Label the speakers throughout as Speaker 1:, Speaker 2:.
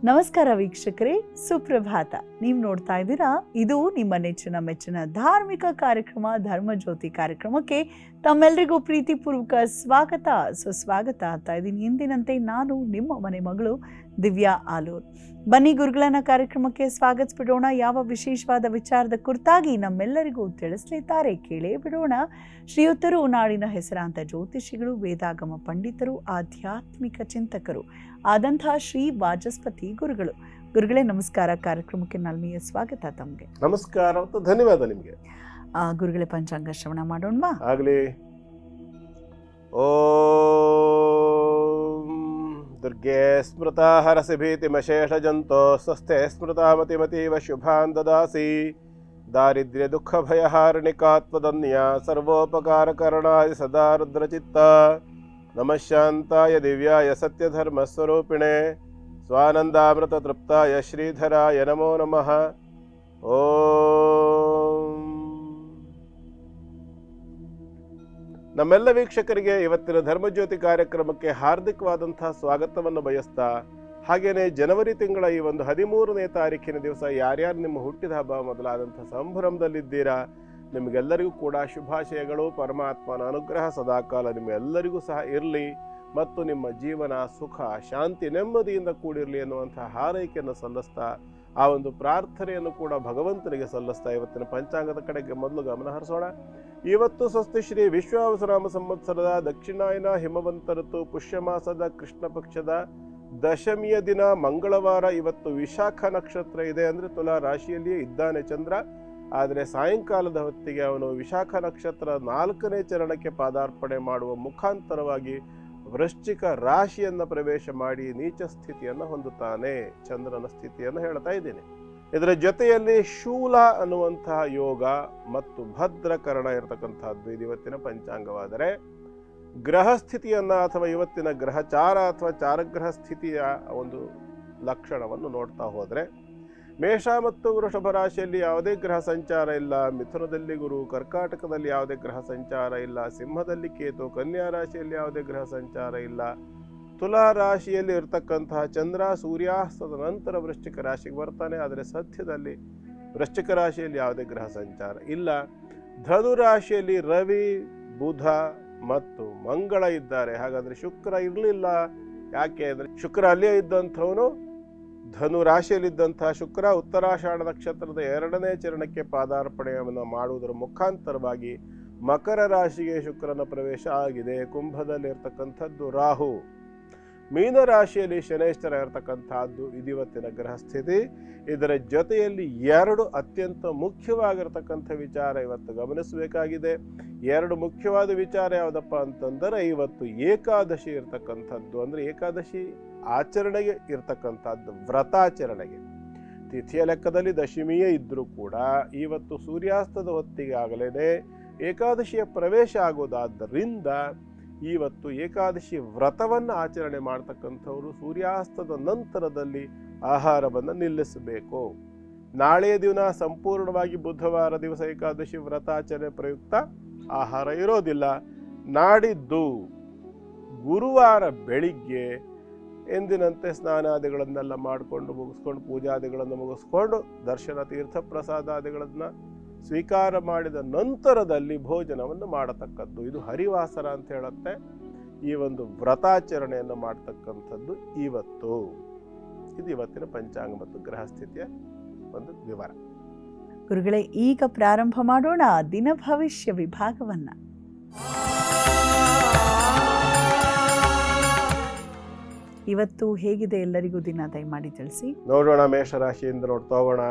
Speaker 1: ನಮಸ್ಕಾರ ವೀಕ್ಷಕರೇ, ಸುಪ್ರಭಾತ. ನೀವು ನೋಡ್ತಾ ಇದ್ದೀರಾ, ಇದು ನಿಮ್ಮ ನೆಚ್ಚಿನ ಮೆಚ್ಚಿನ ಧಾರ್ಮಿಕ ಕಾರ್ಯಕ್ರಮ ಧರ್ಮಜ್ಯೋತಿ ಕಾರ್ಯಕ್ರಮಕ್ಕೆ ತಮ್ಮೆಲ್ಲರಿಗೂ ಪ್ರೀತಿಪೂರ್ವಕ ಸ್ವಾಗತ ಸುಸ್ವಾಗತ ಆಗ್ತಾ ಇದ್ದೀನಿ. ಎಂದಿನಂತೆ ನಾನು ನಿಮ್ಮ ಮನೆ ಮಗಳು ದಿವ್ಯಾ ಆಲೂರ್. ಬನ್ನಿ ಗುರುಗಳನ್ನ ಕಾರ್ಯಕ್ರಮಕ್ಕೆ ಸ್ವಾಗತಿಸ್ಬಿಡೋಣ. ಯಾವ ವಿಶೇಷವಾದ ವಿಚಾರದ ಕುರಿತಾಗಿ ನಮ್ಮೆಲ್ಲರಿಗೂ ತಿಳಿಸಲಿದ್ದಾರೆ ಕೇಳೇ ಬಿಡೋಣ. ಶ್ರೀಯುತರು ನಾಡಿನ ಹೆಸರಾಂತ ಜ್ಯೋತಿಷಿಗಳು, ವೇದಾಗಮ ಪಂಡಿತರು, ಆಧ್ಯಾತ್ಮಿಕ ಚಿಂತಕರು ಆದಂತಹ ಶ್ರೀ ವಾಚಸ್ಪತಿ ಗುರುಗಳು. ಗುರುಗಳೇ ನಮಸ್ಕಾರ. ಕಾರ್ಯಕ್ರಮಕ್ಕೆ ನಲ್ಮೆಯ ಸ್ವಾಗತ ತಮಗೆ.
Speaker 2: ನಮಸ್ಕಾರ, ಧನ್ಯವಾದ ನಿಮಗೆ.
Speaker 1: ಗುರುಗಳೇ ಪಂಚಾಂಗ ಶ್ರವಣ ಮಾಡೋಣ
Speaker 2: ಆಗಲಿ. ಓಂ ದುರ್ಗೆ ಸ್ಮೃತಾ ಹರಸಿ ಭೀತಿಮಶೇಷ ಜಂತೋ ಸ್ವಸ್ಥೆ ಸ್ಮೃತಾ ಮತಿಮತೀವ ಶುಭಾನ್ ದದಾಸಿ ದಾರಿದ್ರ್ಯ ದುಃಖ ಭಯಹಾರಣಿಕಾತ್ವದನ್ಯ ಸರ್ವೋಪಕಾರಕರಣಾಯ ಸದಾ ರುದ್ರಚಿತ್ತ ನಮಃ ಶಾಂತಾಯ ದಿವ್ಯಾಯ ಸತ್ಯಧರ್ಮಸ್ವರೂಪಿಣೆ ಸ್ವಾನಂದಾಮೃತ ತೃಪ್ತಾಯ ಶ್ರೀಧರಾಯ ನಮೋ ನಮಃ. ಓಂ. ನಮ್ಮೆಲ್ಲ ವೀಕ್ಷಕರಿಗೆ ಇವತ್ತಿನ ಧರ್ಮಜ್ಯೋತಿ ಕಾರ್ಯಕ್ರಮಕ್ಕೆ ಹಾರ್ದಿಕವಾದಂತಹ ಸ್ವಾಗತವನ್ನು ಬಯಸ್ತಾ, ಹಾಗೇನೆ ಜನವರಿ ತಿಂಗಳ ಈ ಒಂದು 13ನೇ ತಾರೀಕಿನ ದಿವಸ ಯಾರ್ಯಾರು ನಿಮ್ಮ ಹುಟ್ಟಿದ ಹಬ್ಬ ಮೊದಲಾದಂಥ ಸಂಭ್ರಮದಲ್ಲಿದ್ದೀರಾ, ನಿಮಗೆಲ್ಲರಿಗೂ ಕೂಡ ಶುಭಾಶಯಗಳು. ಪರಮಾತ್ಮನ ಅನುಗ್ರಹ ಸದಾಕಾಲ ನಿಮ್ಮೆಲ್ಲರಿಗೂ ಸಹ ಇರಲಿ ಮತ್ತು ನಿಮ್ಮ ಜೀವನ ಸುಖ ಶಾಂತಿ ನೆಮ್ಮದಿಯಿಂದ ಕೂಡಿರಲಿ ಎನ್ನುವಂತಹ ಹಾರೈಕೆಯನ್ನು ಸಲ್ಲಿಸ್ತಾ, ಆ ಒಂದು ಪ್ರಾರ್ಥನೆಯನ್ನು ಕೂಡ ಭಗವಂತನಿಗೆ ಸಲ್ಲಿಸ್ತಾ ಇವತ್ತಿನ ಪಂಚಾಂಗದ ಕಡೆಗೆ ಮೊದಲು ಗಮನ ಹರಿಸೋಣ. ಇವತ್ತು ಸ್ವಸ್ತಿ ಶ್ರೀ ವಿಶ್ವಾವಸುನಾಮ ಸಂವತ್ಸರದ ದಕ್ಷಿಣಾಯನ ಹಿಮವಂತ ಋತು ಪುಷ್ಯ ಮಾಸದ ಕೃಷ್ಣ ಪಕ್ಷದ ದಶಮಿಯ ದಿನ ಮಂಗಳವಾರ. ಇವತ್ತು ವಿಶಾಖ ನಕ್ಷತ್ರ ಇದೆ, ಅಂದರೆ ತುಲಾ ರಾಶಿಯಲ್ಲಿಯೇ ಇದ್ದಾನೆ ಚಂದ್ರ. ಆದರೆ ಸಾಯಂಕಾಲದ ಹೊತ್ತಿಗೆ ಅವನು ವಿಶಾಖ ನಕ್ಷತ್ರ 4ನೇ ಚರಣಕ್ಕೆ ಪಾದಾರ್ಪಣೆ ಮಾಡುವ ಮುಖಾಂತರವಾಗಿ ವೃಶ್ಚಿಕ ರಾಶಿಯನ್ನು ಪ್ರವೇಶ ಮಾಡಿ ನೀಚ ಸ್ಥಿತಿಯನ್ನು ಹೊಂದುತ್ತಾನೆ. ಚಂದ್ರನ ಸ್ಥಿತಿಯನ್ನು ಹೇಳ್ತಾ ಇದ್ದೇನೆ. ಇದರ ಜೊತೆಯಲ್ಲಿ ಶೂಲ ಅನ್ನುವಂತಹ ಯೋಗ ಮತ್ತು ಭದ್ರಕರಣ ಇರತಕ್ಕಂತಹದ್ದು ಇದು ಇವತ್ತಿನ ಪಂಚಾಂಗವಾದರೆ, ಗ್ರಹ ಸ್ಥಿತಿಯನ್ನ ಅಥವಾ ಇವತ್ತಿನ ಗ್ರಹಚಾರ ಅಥವಾ ಚಾರಗ್ರಹ ಸ್ಥಿತಿಯ ಒಂದು ಲಕ್ಷಣವನ್ನು ನೋಡ್ತಾ ಹೋದರೆ, ಮೇಷ ಮತ್ತು ವೃಷಭ ರಾಶಿಯಲ್ಲಿ ಯಾವುದೇ ಗ್ರಹ ಸಂಚಾರ ಇಲ್ಲ. ಮಿಥುನದಲ್ಲಿ ಗುರು, ಕರ್ಕಾಟಕದಲ್ಲಿ ಯಾವುದೇ ಗ್ರಹ ಸಂಚಾರ ಇಲ್ಲ. ಸಿಂಹದಲ್ಲಿ ಕೇತು, ಕನ್ಯಾ ರಾಶಿಯಲ್ಲಿ ಯಾವುದೇ ಗ್ರಹ ಸಂಚಾರ ಇಲ್ಲ. ತುಲಾ ರಾಶಿಯಲ್ಲಿ ಇರತಕ್ಕಂತಹ ಚಂದ್ರ ಸೂರ್ಯಾಸ್ತದ ನಂತರ ವೃಶ್ಚಿಕ ರಾಶಿಗೆ ಬರ್ತಾನೆ, ಆದರೆ ಸದ್ಯದಲ್ಲಿ ವೃಶ್ಚಿಕ ರಾಶಿಯಲ್ಲಿ ಯಾವುದೇ ಗ್ರಹ ಸಂಚಾರ ಇಲ್ಲ. ಧನು ರಾಶಿಯಲ್ಲಿ ರವಿ, ಬುಧ ಮತ್ತು ಮಂಗಳ ಇದ್ದಾರೆ. ಹಾಗಾದ್ರೆ ಶುಕ್ರ ಇರಲಿಲ್ಲ. ಯಾಕೆ ಅಂದರೆ ಶುಕ್ರ ಅಲ್ಲೇ ಇದ್ದಂಥವನು, ಧನು ರಾಶಿಯಲ್ಲಿದ್ದಂತಹ ಶುಕ್ರ ಉತ್ತರಾಷಾಢ ನಕ್ಷತ್ರದ 2ನೇ ಚರಣಕ್ಕೆ ಪಾದಾರ್ಪಣೆಯನ್ನು ಮಾಡುವುದರ ಮುಖಾಂತರವಾಗಿ ಮಕರ ರಾಶಿಗೆ ಶುಕ್ರನ ಪ್ರವೇಶ ಆಗಿದೆ. ಕುಂಭದಲ್ಲಿ ಇರ್ತಕ್ಕಂಥದ್ದು ರಾಹು, ಮೀನ ರಾಶಿಯಲ್ಲಿ ಶನೈಶ್ಚರ ಇರತಕ್ಕಂತಹದ್ದು ಇದಿವತ್ತಿನ ಗ್ರಹ ಸ್ಥಿತಿ. ಇದರ ಜೊತೆಯಲ್ಲಿ 2 ಅತ್ಯಂತ ಮುಖ್ಯವಾಗಿರ್ತಕ್ಕಂಥ ವಿಚಾರ ಇವತ್ತು ಗಮನಿಸಬೇಕಾಗಿದೆ. 2 ಮುಖ್ಯವಾದ ವಿಚಾರ ಯಾವುದಪ್ಪ ಅಂತಂದರೆ, ಇವತ್ತು ಏಕಾದಶಿ ಇರ್ತಕ್ಕಂಥದ್ದು, ಅಂದರೆ ಏಕಾದಶಿ ಆಚರಣೆಗೆ ಇರ್ತಕ್ಕಂಥದ್ದು, ವ್ರತಾಚರಣೆಗೆ. ತಿಥಿಯ ಲೆಕ್ಕದಲ್ಲಿ ದಶಮಿಯೇ ಇದ್ರೂ ಕೂಡ ಇವತ್ತು ಸೂರ್ಯಾಸ್ತದ ಹೊತ್ತಿಗೆ ಆಗಲೇನೆ ಏಕಾದಶಿಯ ಪ್ರವೇಶ ಆಗೋದಾದ್ದರಿಂದ ಇವತ್ತು ಏಕಾದಶಿ ವ್ರತವನ್ನು ಆಚರಣೆ ಮಾಡ್ತಕ್ಕಂಥವರು ಸೂರ್ಯಾಸ್ತದ ನಂತರದಲ್ಲಿ ಆಹಾರವನ್ನು ನಿಲ್ಲಿಸಬೇಕು. ನಾಳೆಯ ದಿನ ಸಂಪೂರ್ಣವಾಗಿ ಬುಧವಾರ ದಿವಸ ಏಕಾದಶಿ ವ್ರತಾಚರಣೆ ಪ್ರಯುಕ್ತ ಆಹಾರ ಇರೋದಿಲ್ಲ. ನಾಡಿದ್ದು ಗುರುವಾರ ಬೆಳಿಗ್ಗೆ ಎಂದಿನಂತೆ ಸ್ನಾನಾದಿಗಳನ್ನೆಲ್ಲ ಮಾಡಿಕೊಂಡು ಮುಗಿಸ್ಕೊಂಡು, ಪೂಜಾದಿಗಳನ್ನು ಮುಗಿಸ್ಕೊಂಡು, ದರ್ಶನ ತೀರ್ಥ ಪ್ರಸಾದಾದಿಗಳನ್ನು ಸ್ವೀಕಾರ ಮಾಡಿದ ನಂತರದಲ್ಲಿ ಭೋಜನವನ್ನು ಮಾಡತಕ್ಕದ್ದು. ಇದು ಹರಿವಾಸರ ಅಂತ ಹೇಳುತ್ತೆ. ಈ ಒಂದು ವ್ರತಾಚರಣೆಯನ್ನು ಮಾಡ್ತಕ್ಕಂಥದ್ದು ಇವತ್ತು. ಇದು ಇವತ್ತಿನ ಪಂಚಾಂಗ ಮತ್ತು ಗ್ರಹ ಸ್ಥಿತಿಯ ಒಂದು ವಿವರ.
Speaker 1: ಗುರುಗಳೇ, ಈಗ ಪ್ರಾರಂಭ ಮಾಡೋಣ ದಿನ ಭವಿಷ್ಯ ವಿಭಾಗವನ್ನ. ಇವತ್ತು ಹೇಗಿದೆ ಎಲ್ಲರಿಗೂ ದಿನ ದಯಮಾಡಿ ತಿಳಿಸಿ.
Speaker 2: ನೋಡೋಣ, ಮೇಷರಾಶಿಯಿಂದ ನೋಡ್ತಾ ಹೋಗೋಣ.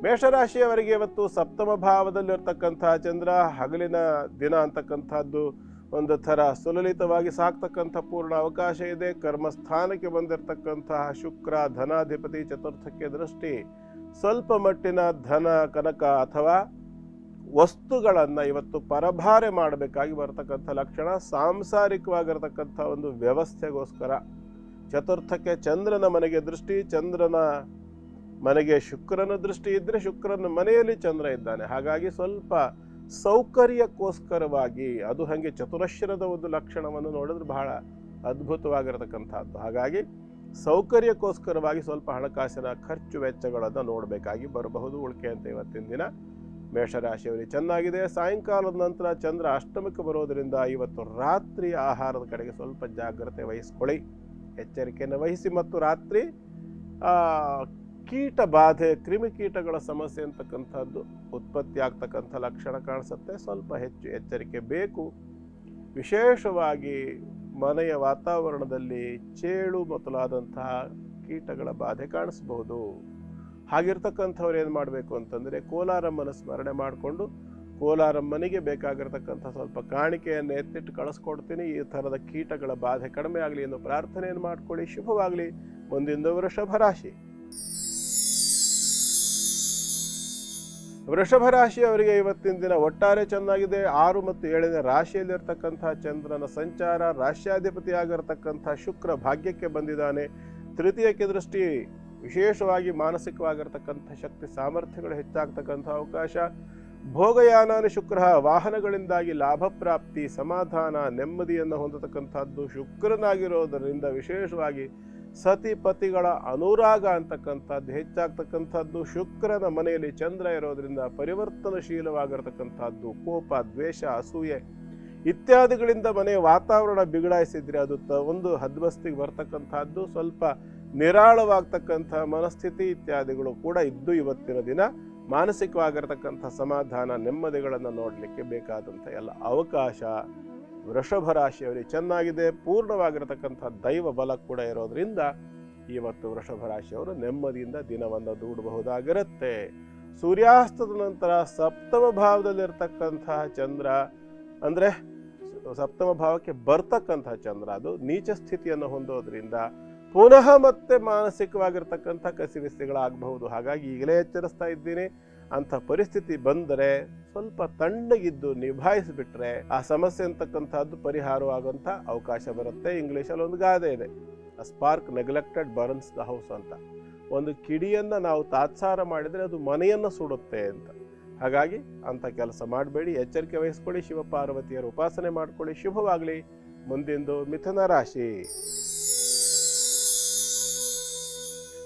Speaker 2: ಮೇಷರಾಶಿಯವರಿಗೆ ಇವತ್ತು ಸಪ್ತಮ ಭಾವದಲ್ಲಿರ್ತಕ್ಕಂತಹ ಚಂದ್ರ ಹಗಲಿನ ದಿನ ಅಂತಕ್ಕಂಥದ್ದು ಒಂದು ಥರ ಸುಲಲಿತವಾಗಿ ಸಾಕ್ತಕ್ಕಂಥ ಪೂರ್ಣ ಅವಕಾಶ ಇದೆ. ಕರ್ಮಸ್ಥಾನಕ್ಕೆ ಬಂದಿರತಕ್ಕಂತಹ ಶುಕ್ರ ಧನಾಧಿಪತಿ ಚತುರ್ಥಕ್ಕೆ ದೃಷ್ಟಿ. ಸ್ವಲ್ಪ ಮಟ್ಟಿನ ಧನ ಕನಕ ಅಥವಾ ವಸ್ತುಗಳನ್ನು ಇವತ್ತು ಪರಭಾರೆ ಮಾಡಬೇಕಾಗಿ ಬರ್ತಕ್ಕಂಥ ಲಕ್ಷಣ. ಸಾಂಸಾರಿಕವಾಗಿರ್ತಕ್ಕಂಥ ಒಂದು ವ್ಯವಸ್ಥೆಗೋಸ್ಕರ ಚತುರ್ಥಕ್ಕೆ ಚಂದ್ರನ ಮನೆಗೆ ದೃಷ್ಟಿ, ಚಂದ್ರನ ಮನೆಗೆ ಶುಕ್ರನ ದೃಷ್ಟಿ ಇದ್ದರೆ ಶುಕ್ರನ ಮನೆಯಲ್ಲಿ ಚಂದ್ರ ಇದ್ದಾನೆ. ಹಾಗಾಗಿ ಸ್ವಲ್ಪ ಸೌಕರ್ಯಕ್ಕೋಸ್ಕರವಾಗಿ, ಅದು ಹಾಗೆ ಚತುರಶ್ರದ ಒಂದು ಲಕ್ಷಣವನ್ನು ನೋಡಿದ್ರೆ ಬಹಳ ಅದ್ಭುತವಾಗಿರತಕ್ಕಂಥದ್ದು. ಹಾಗಾಗಿ ಸೌಕರ್ಯಕ್ಕೋಸ್ಕರವಾಗಿ ಸ್ವಲ್ಪ ಹಣಕಾಸಿನ ಖರ್ಚು ವೆಚ್ಚಗಳನ್ನು ನೋಡಬೇಕಾಗಿ ಬರಬಹುದು. ಉಳಿಕೆ ಅಂತ ಇವತ್ತಿನ ದಿನ ಮೇಷರಾಶಿಯವರಿಗೆ ಚೆನ್ನಾಗಿದೆ. ಸಾಯಂಕಾಲದ ನಂತರ ಚಂದ್ರ ಅಷ್ಟಮಕ್ಕೆ ಬರೋದರಿಂದ ಇವತ್ತು ರಾತ್ರಿ ಆಹಾರದ ಕಡೆಗೆ ಸ್ವಲ್ಪ ಜಾಗ್ರತೆ ವಹಿಸ್ಕೊಳ್ಳಿ, ಎಚ್ಚರಿಕೆಯನ್ನು ವಹಿಸಿ. ಮತ್ತು ರಾತ್ರಿ ಕೀಟ ಬಾಧೆ, ಕ್ರಿಮಿಕೀಟಗಳ ಸಮಸ್ಯೆ ಅಂತಕ್ಕಂಥದ್ದು ಉತ್ಪತ್ತಿ ಆಗ್ತಕ್ಕಂಥ ಲಕ್ಷಣ ಕಾಣಿಸುತ್ತೆ. ಸ್ವಲ್ಪ ಹೆಚ್ಚು ಎಚ್ಚರಿಕೆ ಬೇಕು. ವಿಶೇಷವಾಗಿ ಮನೆಯ ವಾತಾವರಣದಲ್ಲಿ ಚೇಳು ಮೊದಲಾದಂತಹ ಕೀಟಗಳ ಬಾಧೆ ಕಾಣಿಸ್ಬಹುದು. ಹಾಗಿರ್ತಕ್ಕಂಥವ್ರು ಏನು ಮಾಡಬೇಕು ಅಂತಂದರೆ ಕೋಲಾರಮ್ಮನ ಸ್ಮರಣೆ ಮಾಡಿಕೊಂಡು ಕೋಲಾರಮ್ಮನಿಗೆ ಬೇಕಾಗಿರ್ತಕ್ಕಂಥ ಸ್ವಲ್ಪ ಕಾಣಿಕೆಯನ್ನು ಎತ್ತಿಟ್ಟು ಕಳಿಸ್ಕೊಡ್ತೀನಿ, ಈ ಥರದ ಕೀಟಗಳ ಬಾಧೆ ಕಡಿಮೆ ಆಗಲಿ ಎಂದು ಪ್ರಾರ್ಥನೆಯನ್ನು ಮಾಡಿಕೊಳ್ಳಿ. ಶುಭವಾಗಲಿ. ಮುಂದಿನ ವೃಷಭ ರಾಶಿ. ವೃಷಭ ರಾಶಿಯವರಿಗೆ ಇವತ್ತಿನ ದಿನ ಒಟ್ಟಾರೆ ಚೆನ್ನಾಗಿದೆ. 6 ಮತ್ತು 7ನೇ ರಾಶಿಯಲ್ಲಿರ್ತಕ್ಕಂಥ ಚಂದ್ರನ ಸಂಚಾರ, ರಾಶ್ಯಾಧಿಪತಿ ಆಗಿರತಕ್ಕಂಥ ಶುಕ್ರ ಭಾಗ್ಯಕ್ಕೆ ಬಂದಿದ್ದಾನೆ. ತೃತೀಯಕ್ಕೆ ದೃಷ್ಟಿ, ವಿಶೇಷವಾಗಿ ಮಾನಸಿಕವಾಗಿರ್ತಕ್ಕಂಥ ಶಕ್ತಿ ಸಾಮರ್ಥ್ಯಗಳು ಹೆಚ್ಚಾಗ್ತಕ್ಕಂಥ ಅವಕಾಶ. ಭೋಗಯಾನಾನಿ ಶುಕ್ರ, ವಾಹನಗಳಿಂದಾಗಿ ಲಾಭ ಪ್ರಾಪ್ತಿ, ಸಮಾಧಾನ, ನೆಮ್ಮದಿಯನ್ನು ಹೊಂದತಕ್ಕಂಥದ್ದು ಶುಕ್ರನಾಗಿರೋದರಿಂದ ವಿಶೇಷವಾಗಿ ಸತಿಪತಿಗಳ ಅನುರಾಗ ಅಂತಕ್ಕಂಥದ್ದು ಹೆಚ್ಚಾಗ್ತಕ್ಕಂಥದ್ದು. ಶುಕ್ರನ ಮನೆಯಲ್ಲಿ ಚಂದ್ರ ಇರೋದ್ರಿಂದ ಪರಿವರ್ತನಶೀಲವಾಗಿರ್ತಕ್ಕಂಥದ್ದು. ಕೋಪ, ದ್ವೇಷ, ಅಸೂಯೆ ಇತ್ಯಾದಿಗಳಿಂದ ಮನೆಯ ವಾತಾವರಣ ಬಿಗಡಾಯಿಸಿದ್ರೆ ಅದು ಒಂದು ಹದ್ಬಸ್ತಿಗೆ ಬರ್ತಕ್ಕಂಥದ್ದು. ಸ್ವಲ್ಪ ನಿರಾಳವಾಗ್ತಕ್ಕಂಥ ಮನಸ್ಥಿತಿ ಇತ್ಯಾದಿಗಳು ಕೂಡ ಇದ್ದು ಇವತ್ತಿನ ದಿನ ಮಾನಸಿಕವಾಗಿರ್ತಕ್ಕಂಥ ಸಮಾಧಾನ, ನೆಮ್ಮದಿಗಳನ್ನು ನೋಡಲಿಕ್ಕೆ ಬೇಕಾದಂಥ ಎಲ್ಲ ಅವಕಾಶ ವೃಷಭ ರಾಶಿಯವರಿಗೆ ಚೆನ್ನಾಗಿದೆ. ಪೂರ್ಣವಾಗಿರತಕ್ಕಂಥ ದೈವ ಬಲ ಕೂಡ ಇರೋದ್ರಿಂದ ಇವತ್ತು ವೃಷಭ ರಾಶಿಯವರು ನೆಮ್ಮದಿಯಿಂದ ದಿನವನ್ನು ದೂಡಬಹುದಾಗಿರುತ್ತೆ. ಸೂರ್ಯಾಸ್ತದ ನಂತರ ಸಪ್ತಮ ಭಾವದಲ್ಲಿರ್ತಕ್ಕಂಥ ಚಂದ್ರ, ಅಂದರೆ ಸಪ್ತಮ ಭಾವಕ್ಕೆ ಬರ್ತಕ್ಕಂಥ ಚಂದ್ರ, ಅದು ನೀಚ ಸ್ಥಿತಿಯನ್ನು ಹೊಂದೋದ್ರಿಂದ ಪುನಃ ಮತ್ತೆ ಮಾನಸಿಕವಾಗಿರ್ತಕ್ಕಂಥ ಕಸಿವಿಸಿಗಳಾಗಬಹುದು. ಹಾಗಾಗಿ ಈಗಲೇ ಎಚ್ಚರಿಸ್ತಾ ಇದ್ದೀನಿ, ಅಂಥ ಪರಿಸ್ಥಿತಿ ಬಂದರೆ ಸ್ವಲ್ಪ ತಣ್ಣಗಿದ್ದು ನಿಭಾಯಿಸಿಬಿಟ್ರೆ ಆ ಸಮಸ್ಯೆ ಅಂತಕ್ಕಂಥದ್ದು ಪರಿಹಾರವಾಗುವಂಥ ಅವಕಾಶ ಬರುತ್ತೆ. ಇಂಗ್ಲೀಷಲ್ಲಿ ಒಂದು ಗಾದೆ ಇದೆ, a spark neglected burns the house ಅಂತ. ಒಂದು ಕಿಡಿಯನ್ನು ನಾವು ತಾತ್ಸಾರ ಮಾಡಿದರೆ ಅದು ಮನೆಯನ್ನು ಸುಡುತ್ತೆ ಅಂತ. ಹಾಗಾಗಿ ಅಂಥ ಕೆಲಸ ಮಾಡಬೇಡಿ, ಎಚ್ಚರಿಕೆ ವಹಿಸ್ಕೊಳ್ಳಿ. ಶಿವಪಾರ್ವತಿಯರ ಉಪಾಸನೆ ಮಾಡ್ಕೊಳ್ಳಿ. ಶುಭವಾಗಲಿ. ಮುಂದಿಂದು ಮಿಥುನ ರಾಶಿ.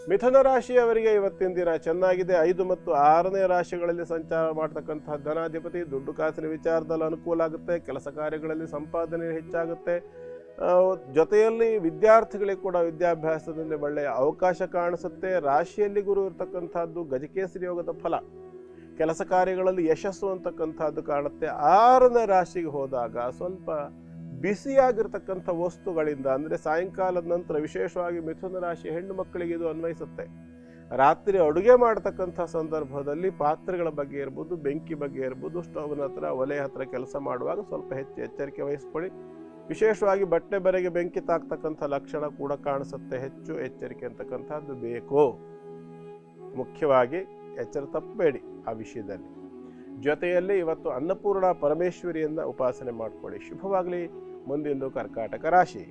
Speaker 2: ಮಿಥುನ ರಾಶಿಯವರಿಗೆ ಇವತ್ತಿನ ದಿನ ಚೆನ್ನಾಗಿದೆ. 5 ಮತ್ತು 6ನೇ ರಾಶಿಗಳಲ್ಲಿ ಸಂಚಾರ ಮಾಡ್ತಕ್ಕಂತಹ ಧನಾಧಿಪತಿ ದುಡ್ಡು ಕಾಸಿನ ವಿಚಾರದಲ್ಲಿ ಅನುಕೂಲ ಆಗುತ್ತೆ. ಕೆಲಸ ಕಾರ್ಯಗಳಲ್ಲಿ ಸಂಪಾದನೆ ಹೆಚ್ಚಾಗುತ್ತೆ. ಜೊತೆಯಲ್ಲಿ ವಿದ್ಯಾರ್ಥಿಗಳಿಗೆ ಕೂಡ ವಿದ್ಯಾಭ್ಯಾಸದಲ್ಲಿ ಒಳ್ಳೆಯ ಅವಕಾಶ ಕಾಣಿಸುತ್ತೆ. ರಾಶಿಯಲ್ಲಿ ಗುರು ಇರ್ತಕ್ಕಂಥದ್ದು ಗಜಕೇಸರಿ ಯೋಗದ ಫಲ. ಕೆಲಸ ಕಾರ್ಯಗಳಲ್ಲಿ ಯಶಸ್ಸು ಅಂತಕ್ಕಂಥದ್ದು ಕಾಣುತ್ತೆ. 6ನೇ ರಾಶಿಗೆ ಹೋದಾಗ ಸ್ವಲ್ಪ ಬಿಸಿಯಾಗಿರ್ತಕ್ಕಂಥ ವಸ್ತುಗಳಿಂದ, ಅಂದರೆ ಸಾಯಂಕಾಲದ ನಂತರ ವಿಶೇಷವಾಗಿ ಮಿಥುನ ರಾಶಿ ಹೆಣ್ಣು ಮಕ್ಕಳಿಗೆ ಇದು ಅನ್ವಯಿಸುತ್ತೆ. ರಾತ್ರಿ ಅಡುಗೆ ಮಾಡ್ತಕ್ಕಂಥ ಸಂದರ್ಭದಲ್ಲಿ ಪಾತ್ರೆಗಳ ಬಗ್ಗೆ ಇರ್ಬೋದು, ಬೆಂಕಿ ಬಗ್ಗೆ ಇರ್ಬೋದು, ಸ್ಟವ್ನ ಹತ್ರ, ಒಲೆ ಹತ್ರ ಕೆಲಸ ಮಾಡುವಾಗ ಸ್ವಲ್ಪ ಹೆಚ್ಚು ಎಚ್ಚರಿಕೆ ವಹಿಸ್ಕೊಳ್ಳಿ. ವಿಶೇಷವಾಗಿ ಬಟ್ಟೆ ಬರೆಗೆ ಬೆಂಕಿ ತಾಕ್ತಕ್ಕಂಥ ಲಕ್ಷಣ ಕೂಡ ಕಾಣಿಸುತ್ತೆ. ಹೆಚ್ಚು ಎಚ್ಚರಿಕೆ ಅಂತಕ್ಕಂಥದ್ದು ಬೇಕು. ಮುಖ್ಯವಾಗಿ ಎಚ್ಚರ ತಪ್ಪಬೇಡಿ ಆ ವಿಷಯದಲ್ಲಿ. ಜೊತೆಯಲ್ಲಿ ಇವತ್ತು ಅನ್ನಪೂರ್ಣ ಪರಮೇಶ್ವರಿಯನ್ನ ಉಪಾಸನೆ ಮಾಡಿಕೊಳ್ಳಿ. ಶುಭವಾಗಲಿ. ಮುಂದಿಂದು ಕರ್ಕಾಟಕ ರಾಶಿ.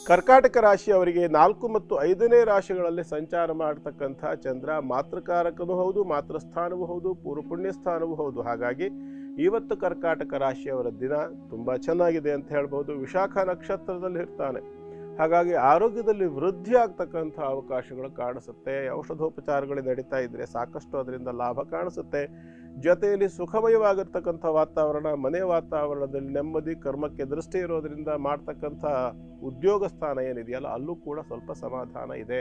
Speaker 2: ಕರ್ಕಾಟಕ ರಾಶಿಯವರಿಗೆ 4 ಮತ್ತು 5ನೇ ರಾಶಿಗಳಲ್ಲಿ ಸಂಚಾರ ಮಾಡತಕ್ಕಂಥ ಚಂದ್ರ ಮಾತೃಕಾರಕನೂ ಹೌದು, ಮಾತೃಸ್ಥಾನವೂ ಹೌದು, ಪೂರ್ವಪುಣ್ಯ ಸ್ಥಾನವೂ ಹೌದು. ಹಾಗಾಗಿ ಇವತ್ತು ಕರ್ಕಾಟಕ ರಾಶಿಯವರ ದಿನ ತುಂಬ ಚೆನ್ನಾಗಿದೆ ಅಂತ ಹೇಳ್ಬೋದು. ವಿಶಾಖ ನಕ್ಷತ್ರದಲ್ಲಿ ಇರ್ತಾನೆ. ಹಾಗಾಗಿ ಆರೋಗ್ಯದಲ್ಲಿ ವೃದ್ಧಿ ಆಗ್ತಕ್ಕಂಥ ಅವಕಾಶಗಳು ಕಾಣಿಸುತ್ತೆ. ಔಷಧೋಪಚಾರಗಳು ನಡೀತಾ ಇದ್ರೆ ಸಾಕಷ್ಟು ಅದರಿಂದ ಲಾಭ ಕಾಣಿಸುತ್ತೆ. ಜೊತೆಯಲ್ಲಿ ಸುಖಮಯವಾಗಿರ್ತಕ್ಕಂಥ ವಾತಾವರಣ, ಮನೆ ವಾತಾವರಣದಲ್ಲಿ ನೆಮ್ಮದಿ, ಕರ್ಮಕ್ಕೆ ದೃಷ್ಟಿ ಇರೋದ್ರಿಂದ ಮಾಡ್ತಕ್ಕಂಥ ಉದ್ಯೋಗ ಸ್ಥಾನ ಏನಿದೆಯಲ್ಲ ಅಲ್ಲೂ ಕೂಡ ಸ್ವಲ್ಪ ಸಮಾಧಾನ ಇದೆ.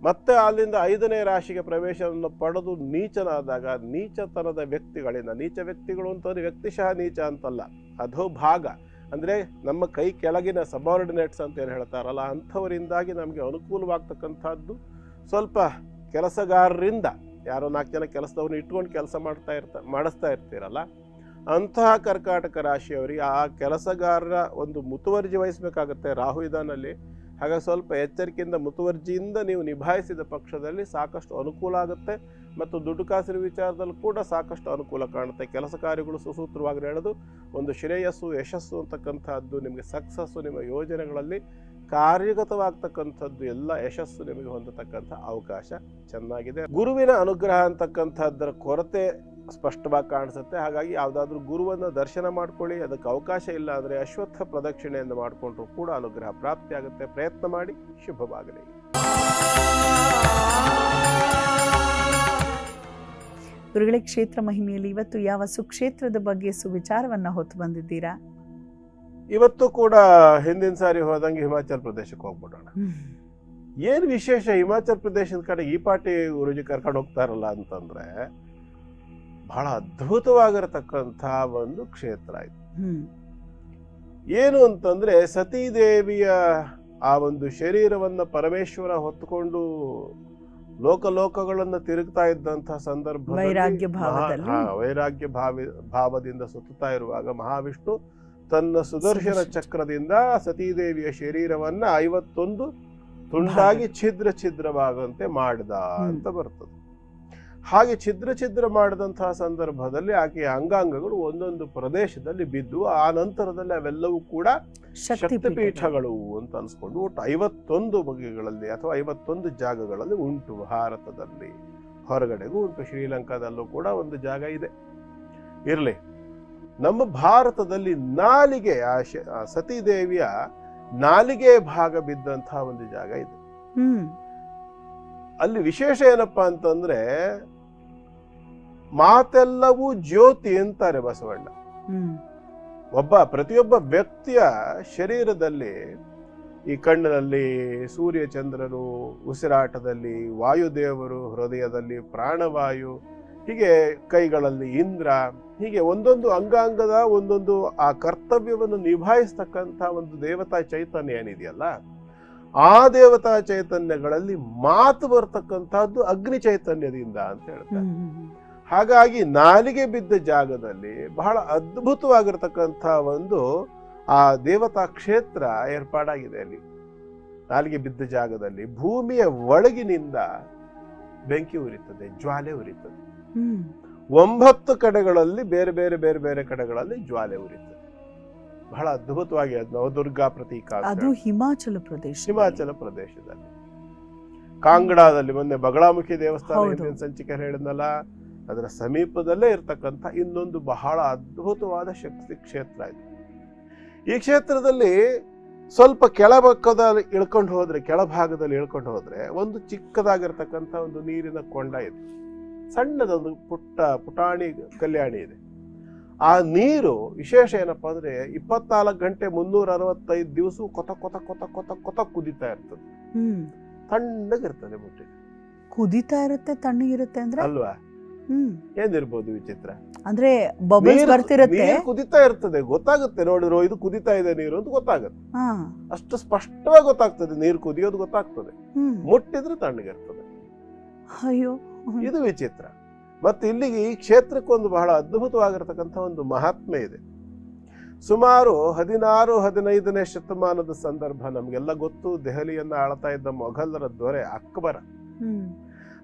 Speaker 2: ಮತ್ತೆ ಅಲ್ಲಿಂದ 5ನೇ ರಾಶಿಗೆ ಪ್ರವೇಶವನ್ನು ಪಡೆದು ನೀಚನಾದಾಗ ನೀಚತನದ ವ್ಯಕ್ತಿಗಳಿಂದ, ನೀಚ ವ್ಯಕ್ತಿಗಳು ಅಂತಂದ್ರೆ ವ್ಯಕ್ತಿಶಃ ನೀಚ ಅಂತಲ್ಲ, ಅಧೋಭಾಗ ಅಂದರೆ ನಮ್ಮ ಕೈ ಕೆಳಗಿನ ಸಬಾರ್ಡಿನೇಟ್ಸ್ ಅಂತ ಏನು ಹೇಳ್ತಾರಲ್ಲ, ಅಂಥವರಿಂದಾಗಿ ನಮಗೆ ಅನುಕೂಲವಾಗ್ತಕ್ಕಂಥದ್ದು. ಸ್ವಲ್ಪ ಕೆಲಸಗಾರರಿಂದ, ಯಾರೋ 4 ಜನ ಕೆಲಸದವ್ರನ್ನ ಇಟ್ಕೊಂಡು ಕೆಲಸ ಮಾಡಿಸ್ತಾ ಇರ್ತೀರಲ್ಲ, ಅಂತಹ ಕರ್ಕಾಟಕ ರಾಶಿಯವರಿಗೆ ಆ ಕೆಲಸಗಾರರ ಒಂದು ಮುತುವರ್ಜಿ ವಹಿಸಬೇಕಾಗುತ್ತೆ. ರಾಹು ಇದಾನಲ್ಲಿ. ಹಾಗಾಗಿ ಸ್ವಲ್ಪ ಎಚ್ಚರಿಕೆಯಿಂದ ಮುತುವರ್ಜಿಯಿಂದ ನೀವು ನಿಭಾಯಿಸಿದ ಪಕ್ಷದಲ್ಲಿ ಸಾಕಷ್ಟು ಅನುಕೂಲ ಆಗುತ್ತೆ. ಮತ್ತು ದುಡ್ಡು ಕಾಸಿನ ವಿಚಾರದಲ್ಲೂ ಕೂಡ ಸಾಕಷ್ಟು ಅನುಕೂಲ ಕಾಣುತ್ತೆ. ಕೆಲಸ ಕಾರ್ಯಗಳು ಸುಸೂತ್ರವಾಗಿ ನಡೆದು ಒಂದು ಶ್ರೇಯಸ್ಸು, ಯಶಸ್ಸು ಅಂತಕ್ಕಂಥದ್ದು, ನಿಮಗೆ ಸಕ್ಸಸ್ಸು, ನಿಮ್ಮ ಯೋಜನೆಗಳಲ್ಲಿ ಕಾರ್ಯಗತವಾಗ್ತಕ್ಕಂಥದ್ದು, ಎಲ್ಲ ಯಶಸ್ಸು ನಿಮಗೆ ಹೊಂದತಕ್ಕಂಥ ಅವಕಾಶ ಚೆನ್ನಾಗಿದೆ. ಗುರುವಿನ ಅನುಗ್ರಹ ಅಂತಕ್ಕಂಥದ್ದರ ಕೊರತೆ ಸ್ಪಷ್ಟವಾಗಿ ಕಾಣಿಸುತ್ತೆ. ಹಾಗಾಗಿ ಯಾವುದಾದ್ರೂ ಗುರುವನ್ನು ದರ್ಶನ ಮಾಡ್ಕೊಳ್ಳಿ. ಅದಕ್ಕೆ ಅವಕಾಶ ಇಲ್ಲ ಅಂದರೆ ಅಶ್ವತ್ಥ ಪ್ರದಕ್ಷಿಣೆಯನ್ನು ಮಾಡಿಕೊಂಡ್ರೂ ಕೂಡ ಅನುಗ್ರಹ ಪ್ರಾಪ್ತಿ ಆಗುತ್ತೆ. ಪ್ರಯತ್ನ ಮಾಡಿ. ಶುಭವಾಗಲಿ.
Speaker 1: ಗುರುಗಳೇ, ಕ್ಷೇತ್ರ ಮಹಿಮೆಯಲ್ಲಿ ಇವತ್ತು ಯಾವ ಸುಕ್ಷೇತ್ರದ ಬಗ್ಗೆ ಸುವಿಚಾರವನ್ನ ಹೊತ್ತು ಬಂದಿದ್ದೀರಾ?
Speaker 2: ಇವತ್ತು ಕೂಡ ಹಿಂದಿನ ಸಾರಿ ಹೋದಂಗೆ ಹಿಮಾಚಲ ಪ್ರದೇಶಕ್ಕೆ ಹೋಗ್ಬಿಡೋಣ. ಏನು ವಿಶೇಷ ಹಿಮಾಚಲ ಪ್ರದೇಶದ ಕಡೆ ಈ ಪಾಟಿ ಗುರುಜಿ ಕರ್ಕೊಂಡು ಹೋಗ್ತಾರಲ್ಲ ಅಂತಂದ್ರೆ ಬಹಳ ಅದ್ಭುತವಾಗಿರತಕ್ಕಂಥ ಒಂದು ಕ್ಷೇತ್ರ ಇದು. ಏನು ಅಂತಂದ್ರೆ ಸತೀದೇವಿಯ ಆ ಒಂದು ಶರೀರವನ್ನ ಪರಮೇಶ್ವರ ಹೊತ್ತುಕೊಂಡು ಲೋಕಲೋಕಗಳನ್ನ ತಿರುಗ್ತಾ ಇದ್ದಂತಹ
Speaker 1: ವೈರಾಗ್ಯ
Speaker 2: ವೈರಾಗ್ಯ ಭಾವದಿಂದ ಸುತ್ತಾ ಇರುವಾಗ ಮಹಾವಿಷ್ಣು ತನ್ನ ಸುದರ್ಶನ ಚಕ್ರದಿಂದ ಸತೀದೇವಿಯ ಶರೀರವನ್ನ 51 ತುಂಡಾಗಿ ಛಿದ್ರವಾಗಂತೆ ಮಾಡಿದ ಅಂತ ಬರ್ತದೆ. ಹಾಗೆ ಛಿದ್ರ ಮಾಡಿದಂತಹ ಸಂದರ್ಭದಲ್ಲಿ ಆಕೆಯ ಅಂಗಾಂಗಗಳು ಒಂದೊಂದು ಪ್ರದೇಶದಲ್ಲಿ ಬಿದ್ದು ಆ ನಂತರದಲ್ಲಿ ಅವೆಲ್ಲವೂ ಕೂಡ ಶಕ್ತಿಪೀಠಗಳು ಅಂತ ಅನ್ಸ್ಕೊಂಡು ಒಟ್ಟು 51 ಬಗೆಗಳಲ್ಲಿ ಅಥವಾ 51 ಜಾಗಗಳಲ್ಲಿ ಉಂಟು. ಭಾರತದಲ್ಲಿ ಹೊರಗಡೆಗೂ ಉಂಟು, ಶ್ರೀಲಂಕಾದಲ್ಲೂ ಕೂಡ ಒಂದು ಜಾಗ ಇದೆ. ಇರ್ಲಿ, ನಮ್ಮ ಭಾರತದಲ್ಲಿ ನಾಲಿಗೆ ಆ ಸತೀದೇವಿಯ ನಾಲಿಗೆ ಭಾಗ ಬಿದ್ದಂತಹ ಒಂದು ಜಾಗ ಇದೆ. ಅಲ್ಲಿ ವಿಶೇಷ ಏನಪ್ಪಾ ಅಂತಂದ್ರೆ ಮಾತೆಲ್ಲವೂ ಜ್ಯೋತಿ ಅಂತಾರೆ ಬಸವಣ್ಣ. ಪ್ರತಿಯೊಬ್ಬ ವ್ಯಕ್ತಿಯ ಶರೀರದಲ್ಲಿ ಈ ಕಣ್ಣಿನಲ್ಲಿ ಸೂರ್ಯ ಚಂದ್ರರು, ಉಸಿರಾಟದಲ್ಲಿ ವಾಯುದೇವರು, ಹೃದಯದಲ್ಲಿ ಪ್ರಾಣವಾಯು, ಹೀಗೆ ಕೈಗಳಲ್ಲಿ ಇಂದ್ರ, ಹೀಗೆ ಒಂದೊಂದು ಅಂಗಾಂಗದ ಒಂದೊಂದು ಆ ಕರ್ತವ್ಯವನ್ನು ನಿಭಾಯಿಸ್ತಕ್ಕಂಥ ಒಂದು ದೇವತಾ ಚೈತನ್ಯ ಏನಿದೆಯಲ್ಲ, ಆ ದೇವತಾ ಚೈತನ್ಯಗಳಲ್ಲಿ ಮಾತು ಬರ್ತಕ್ಕಂಥದ್ದು ಅಗ್ನಿ ಚೈತನ್ಯದಿಂದ ಅಂತ ಹೇಳ್ತಾರೆ. ಹಾಗಾಗಿ ನಾಲಿಗೆ ಬಿದ್ದ ಜಾಗದಲ್ಲಿ ಬಹಳ ಅದ್ಭುತವಾಗಿರ್ತಕ್ಕಂಥ ಒಂದು ಆ ದೇವತಾ ಕ್ಷೇತ್ರ ಏರ್ಪಾಡಾಗಿದೆ. ಅಲ್ಲಿ ನಾಲಿಗೆ ಬಿದ್ದ ಜಾಗದಲ್ಲಿ ಭೂಮಿಯ ಒಳಗಿನಿಂದ ಬೆಂಕಿ ಉರಿತದೆ, ಜ್ವಾಲೆ ಉರಿತದೆ. 9 ಕಡೆಗಳಲ್ಲಿ ಬೇರೆ ಬೇರೆ ಕಡೆಗಳಲ್ಲಿ ಜ್ವಾಲೆ ಉರಿತದೆ. ಬಹಳ ಅದ್ಭುತವಾಗಿ ಅದು ನವದುರ್ಗಾ ಪ್ರತೀಕ.
Speaker 1: ಅದು ಹಿಮಾಚಲ
Speaker 2: ಪ್ರದೇಶದಲ್ಲಿ ಕಾಂಗಡಾದಲ್ಲಿ ಮೊನ್ನೆ ಬಗಳಾಮುಖಿ ದೇವಸ್ಥಾನ ಸಂಚಿಕೆ ಹೇಳಿದ್ನಲ್ಲ, ಅದರ ಸಮೀಪದಲ್ಲೇ ಇರ್ತಕ್ಕಂಥ ಇನ್ನೊಂದು ಬಹಳ ಅದ್ಭುತವಾದ ಶಕ್ತಿ ಕ್ಷೇತ್ರ ಇದೆ. ಈ ಕ್ಷೇತ್ರದಲ್ಲಿ ಸ್ವಲ್ಪ ಕೆಳಭಾಗದಲ್ಲಿ ಇಳ್ಕೊಂಡು ಹೋದ್ರೆ ಒಂದು ಚಿಕ್ಕದಾಗಿರ್ತಕ್ಕಂಥ ಒಂದು ನೀರಿನ ಕೊಂಡ ಇದೆ. ಸಣ್ಣದೊಂದು ಪುಟಾಣಿ ಕಲ್ಯಾಣಿ ಇದೆ. ಆ ನೀರು ವಿಶೇಷ ಏನಪ್ಪಾ ಅಂದ್ರೆ 24 ಗಂಟೆ 365 ದಿವಸ ಕೊತ ಕುದಿತಾ ಇರ್ತದೆ. ತಣ್ಣಗಿರ್ತದೆ, ಮುಟ್ಟಿ
Speaker 1: ಕುದಿತಾ ಇರುತ್ತೆ, ತಣ್ಣಗಿರುತ್ತೆ ಅಂದ್ರೆ
Speaker 2: ಅಲ್ವಾ? ಏನಿರ್ಬೋದು ವಿಚಿತ್ರ
Speaker 1: ಅಂದ್ರೆ ಬಬಲ್ಸ್ ಬರ್ತಿರುತ್ತೆ,
Speaker 2: ಕುದಿತಾ ಇರ್ತದೆ, ಗೊತ್ತಾಗುತ್ತೆ. ನೋಡಿದ್ರು ಇದು ಕುದಿತಾ ಇದೆ ನೀರು ಅಂತ ಗೊತ್ತಾಗುತ್ತೆ. ಅಷ್ಟು ಸ್ಪಷ್ಟವಾಗಿ ಗೊತ್ತಾಗ್ತದೆ, ನೀರು ಕುದಿಯೋದು ಗೊತ್ತಾಗ್ತದೆ. ಮುಟ್ಟಿದ್ರೆ ತಣ್ಣಗಿರ್ತದೆ.
Speaker 1: ಅಯ್ಯೋ,
Speaker 2: ಇದು ವಿಚಿತ್ರ. ಮತ್ತೆ ಇಲ್ಲಿಗೆ ಈ ಕ್ಷೇತ್ರಕ್ಕೊಂದು ಬಹಳ ಅದ್ಭುತವಾಗಿರ್ತಕ್ಕಂಥ ಒಂದು ಮಹಾತ್ಮೆ ಇದೆ. ಸುಮಾರು 16-15ನೇ ಶತಮಾನದ ಸಂದರ್ಭ ನಮ್ಗೆಲ್ಲ ಗೊತ್ತು. ದೆಹಲಿಯನ್ನ ಆಳ್ತಾ ಇದ್ದ ಮೊಘಲರ ದೊರೆ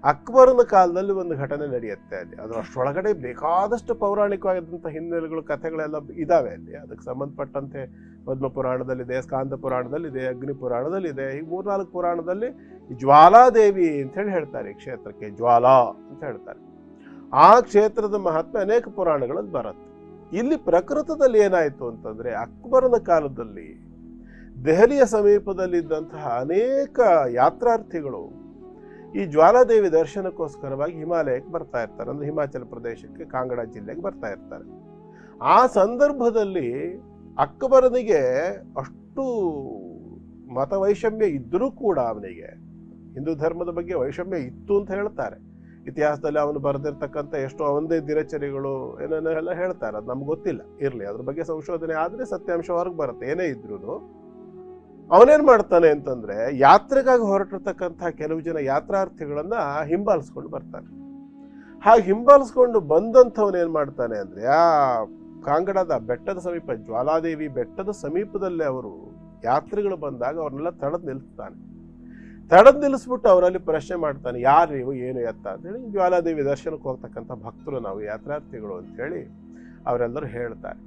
Speaker 2: ಅಕ್ಬರನ ಕಾಲದಲ್ಲಿ ಒಂದು ಘಟನೆ ನಡೆಯುತ್ತೆ ಅಲ್ಲಿ. ಅದ್ರ ಅಷ್ಟೊಳಗಡೆ ಬೇಕಾದಷ್ಟು ಪೌರಾಣಿಕವಾಗಿದ್ದಂಥ ಹಿನ್ನೆಲೆಗಳು, ಕಥೆಗಳೆಲ್ಲ ಇದಾವೆ ಅಲ್ಲಿ. ಅದಕ್ಕೆ ಸಂಬಂಧಪಟ್ಟಂತೆ ಪದ್ಮ ಪುರಾಣದಲ್ಲಿದೆ, ಸ್ಕಾಂದ ಪುರಾಣದಲ್ಲಿದೆ, ಅಗ್ನಿ ಪುರಾಣದಲ್ಲಿದೆ. ಈ 3-4 ಪುರಾಣದಲ್ಲಿ ಜ್ವಾಲಾದೇವಿ ಅಂತ ಹೇಳಿ ಹೇಳ್ತಾರೆ. ಈ ಕ್ಷೇತ್ರಕ್ಕೆ ಜ್ವಾಲಾ ಅಂತ ಹೇಳ್ತಾರೆ. ಆ ಕ್ಷೇತ್ರದ ಮಹತ್ವ ಅನೇಕ ಪುರಾಣಗಳಲ್ಲಿ ಬರುತ್ತೆ. ಇಲ್ಲಿ ಪ್ರಕೃತದಲ್ಲಿ ಏನಾಯ್ತು ಅಂತಂದ್ರೆ, ಅಕ್ಬರನ ಕಾಲದಲ್ಲಿ ದೆಹಲಿಯ ಸಮೀಪದಲ್ಲಿದ್ದಂತಹ ಅನೇಕ ಯಾತ್ರಾರ್ಥಿಗಳು ಈ ಜ್ವಾಲಾದೇವಿ ದರ್ಶನಕ್ಕೋಸ್ಕರವಾಗಿ ಹಿಮಾಲಯಕ್ಕೆ ಬರ್ತಾ ಇರ್ತಾರೆ. ಅಂದ್ರೆ ಹಿಮಾಚಲ ಪ್ರದೇಶಕ್ಕೆ, ಕಾಂಗಡ ಜಿಲ್ಲೆಗೆ ಬರ್ತಾ ಇರ್ತಾರೆ. ಆ ಸಂದರ್ಭದಲ್ಲಿ ಅಕ್ಬರನಿಗೆ ಅಷ್ಟು ಮತ ವೈಷಮ್ಯ ಇದ್ರೂ ಕೂಡ ಅವನಿಗೆ ಹಿಂದೂ ಧರ್ಮದ ಬಗ್ಗೆ ವೈಷಮ್ಯ ಇತ್ತು ಅಂತ ಹೇಳ್ತಾರೆ. ಇತಿಹಾಸದಲ್ಲಿ ಅವನು ಬರೆದಿರ್ತಕ್ಕಂಥ ಎಷ್ಟೋ ಅವನದೇ ದಿನಚರಿಗಳು ಏನೇನೆಲ್ಲ ಹೇಳ್ತಾರೆ, ಅದು ನಮ್ಗೆ ಗೊತ್ತಿಲ್ಲ. ಇರ್ಲಿ, ಅದ್ರ ಬಗ್ಗೆ ಸಂಶೋಧನೆ ಆದ್ರೆ ಸತ್ಯಾಂಶ ಹೊರಗೆ ಬರುತ್ತೆ. ಏನೇ ಇದ್ರು ಅವನೇನ್ ಮಾಡ್ತಾನೆ ಅಂತಂದ್ರೆ, ಯಾತ್ರೆಗಾಗಿ ಹೊರಟಿರ್ತಕ್ಕಂಥ ಕೆಲವು ಜನ ಯಾತ್ರಾರ್ಥಿಗಳನ್ನ ಹಿಂಬಾಲಿಸ್ಕೊಂಡು ಬರ್ತಾನೆ. ಹಾಗೆ ಹಿಂಬಾಲಿಸ್ಕೊಂಡು ಬಂದಂಥವನೇನ್ ಮಾಡ್ತಾನೆ ಅಂದ್ರೆ, ಆ ಕಾಂಗಡದ ಬೆಟ್ಟದ ಸಮೀಪ, ಜ್ವಾಲಾದೇವಿ ಬೆಟ್ಟದ ಸಮೀಪದಲ್ಲೇ ಅವರು ಯಾತ್ರಿಗಳು ಬಂದಾಗ ಅವ್ರನ್ನೆಲ್ಲ ತಡೆದು ನಿಲ್ಲಿಸ್ಬಿಟ್ಟು ಅವರಲ್ಲಿ ಪ್ರಶ್ನೆ ಮಾಡ್ತಾನೆ, ಯಾರು ನೀವು, ಏನು ಎತ್ತ ಅಂತ ಹೇಳಿ. ಜ್ವಾಲಾದೇವಿ ದರ್ಶನಕ್ಕೆ ಹೋಗ್ತಕ್ಕಂಥ ಭಕ್ತರು ನಾವು, ಯಾತ್ರಾರ್ಥಿಗಳು ಅಂತ ಹೇಳಿ ಅವರೆಲ್ಲರೂ ಹೇಳ್ತಾರೆ.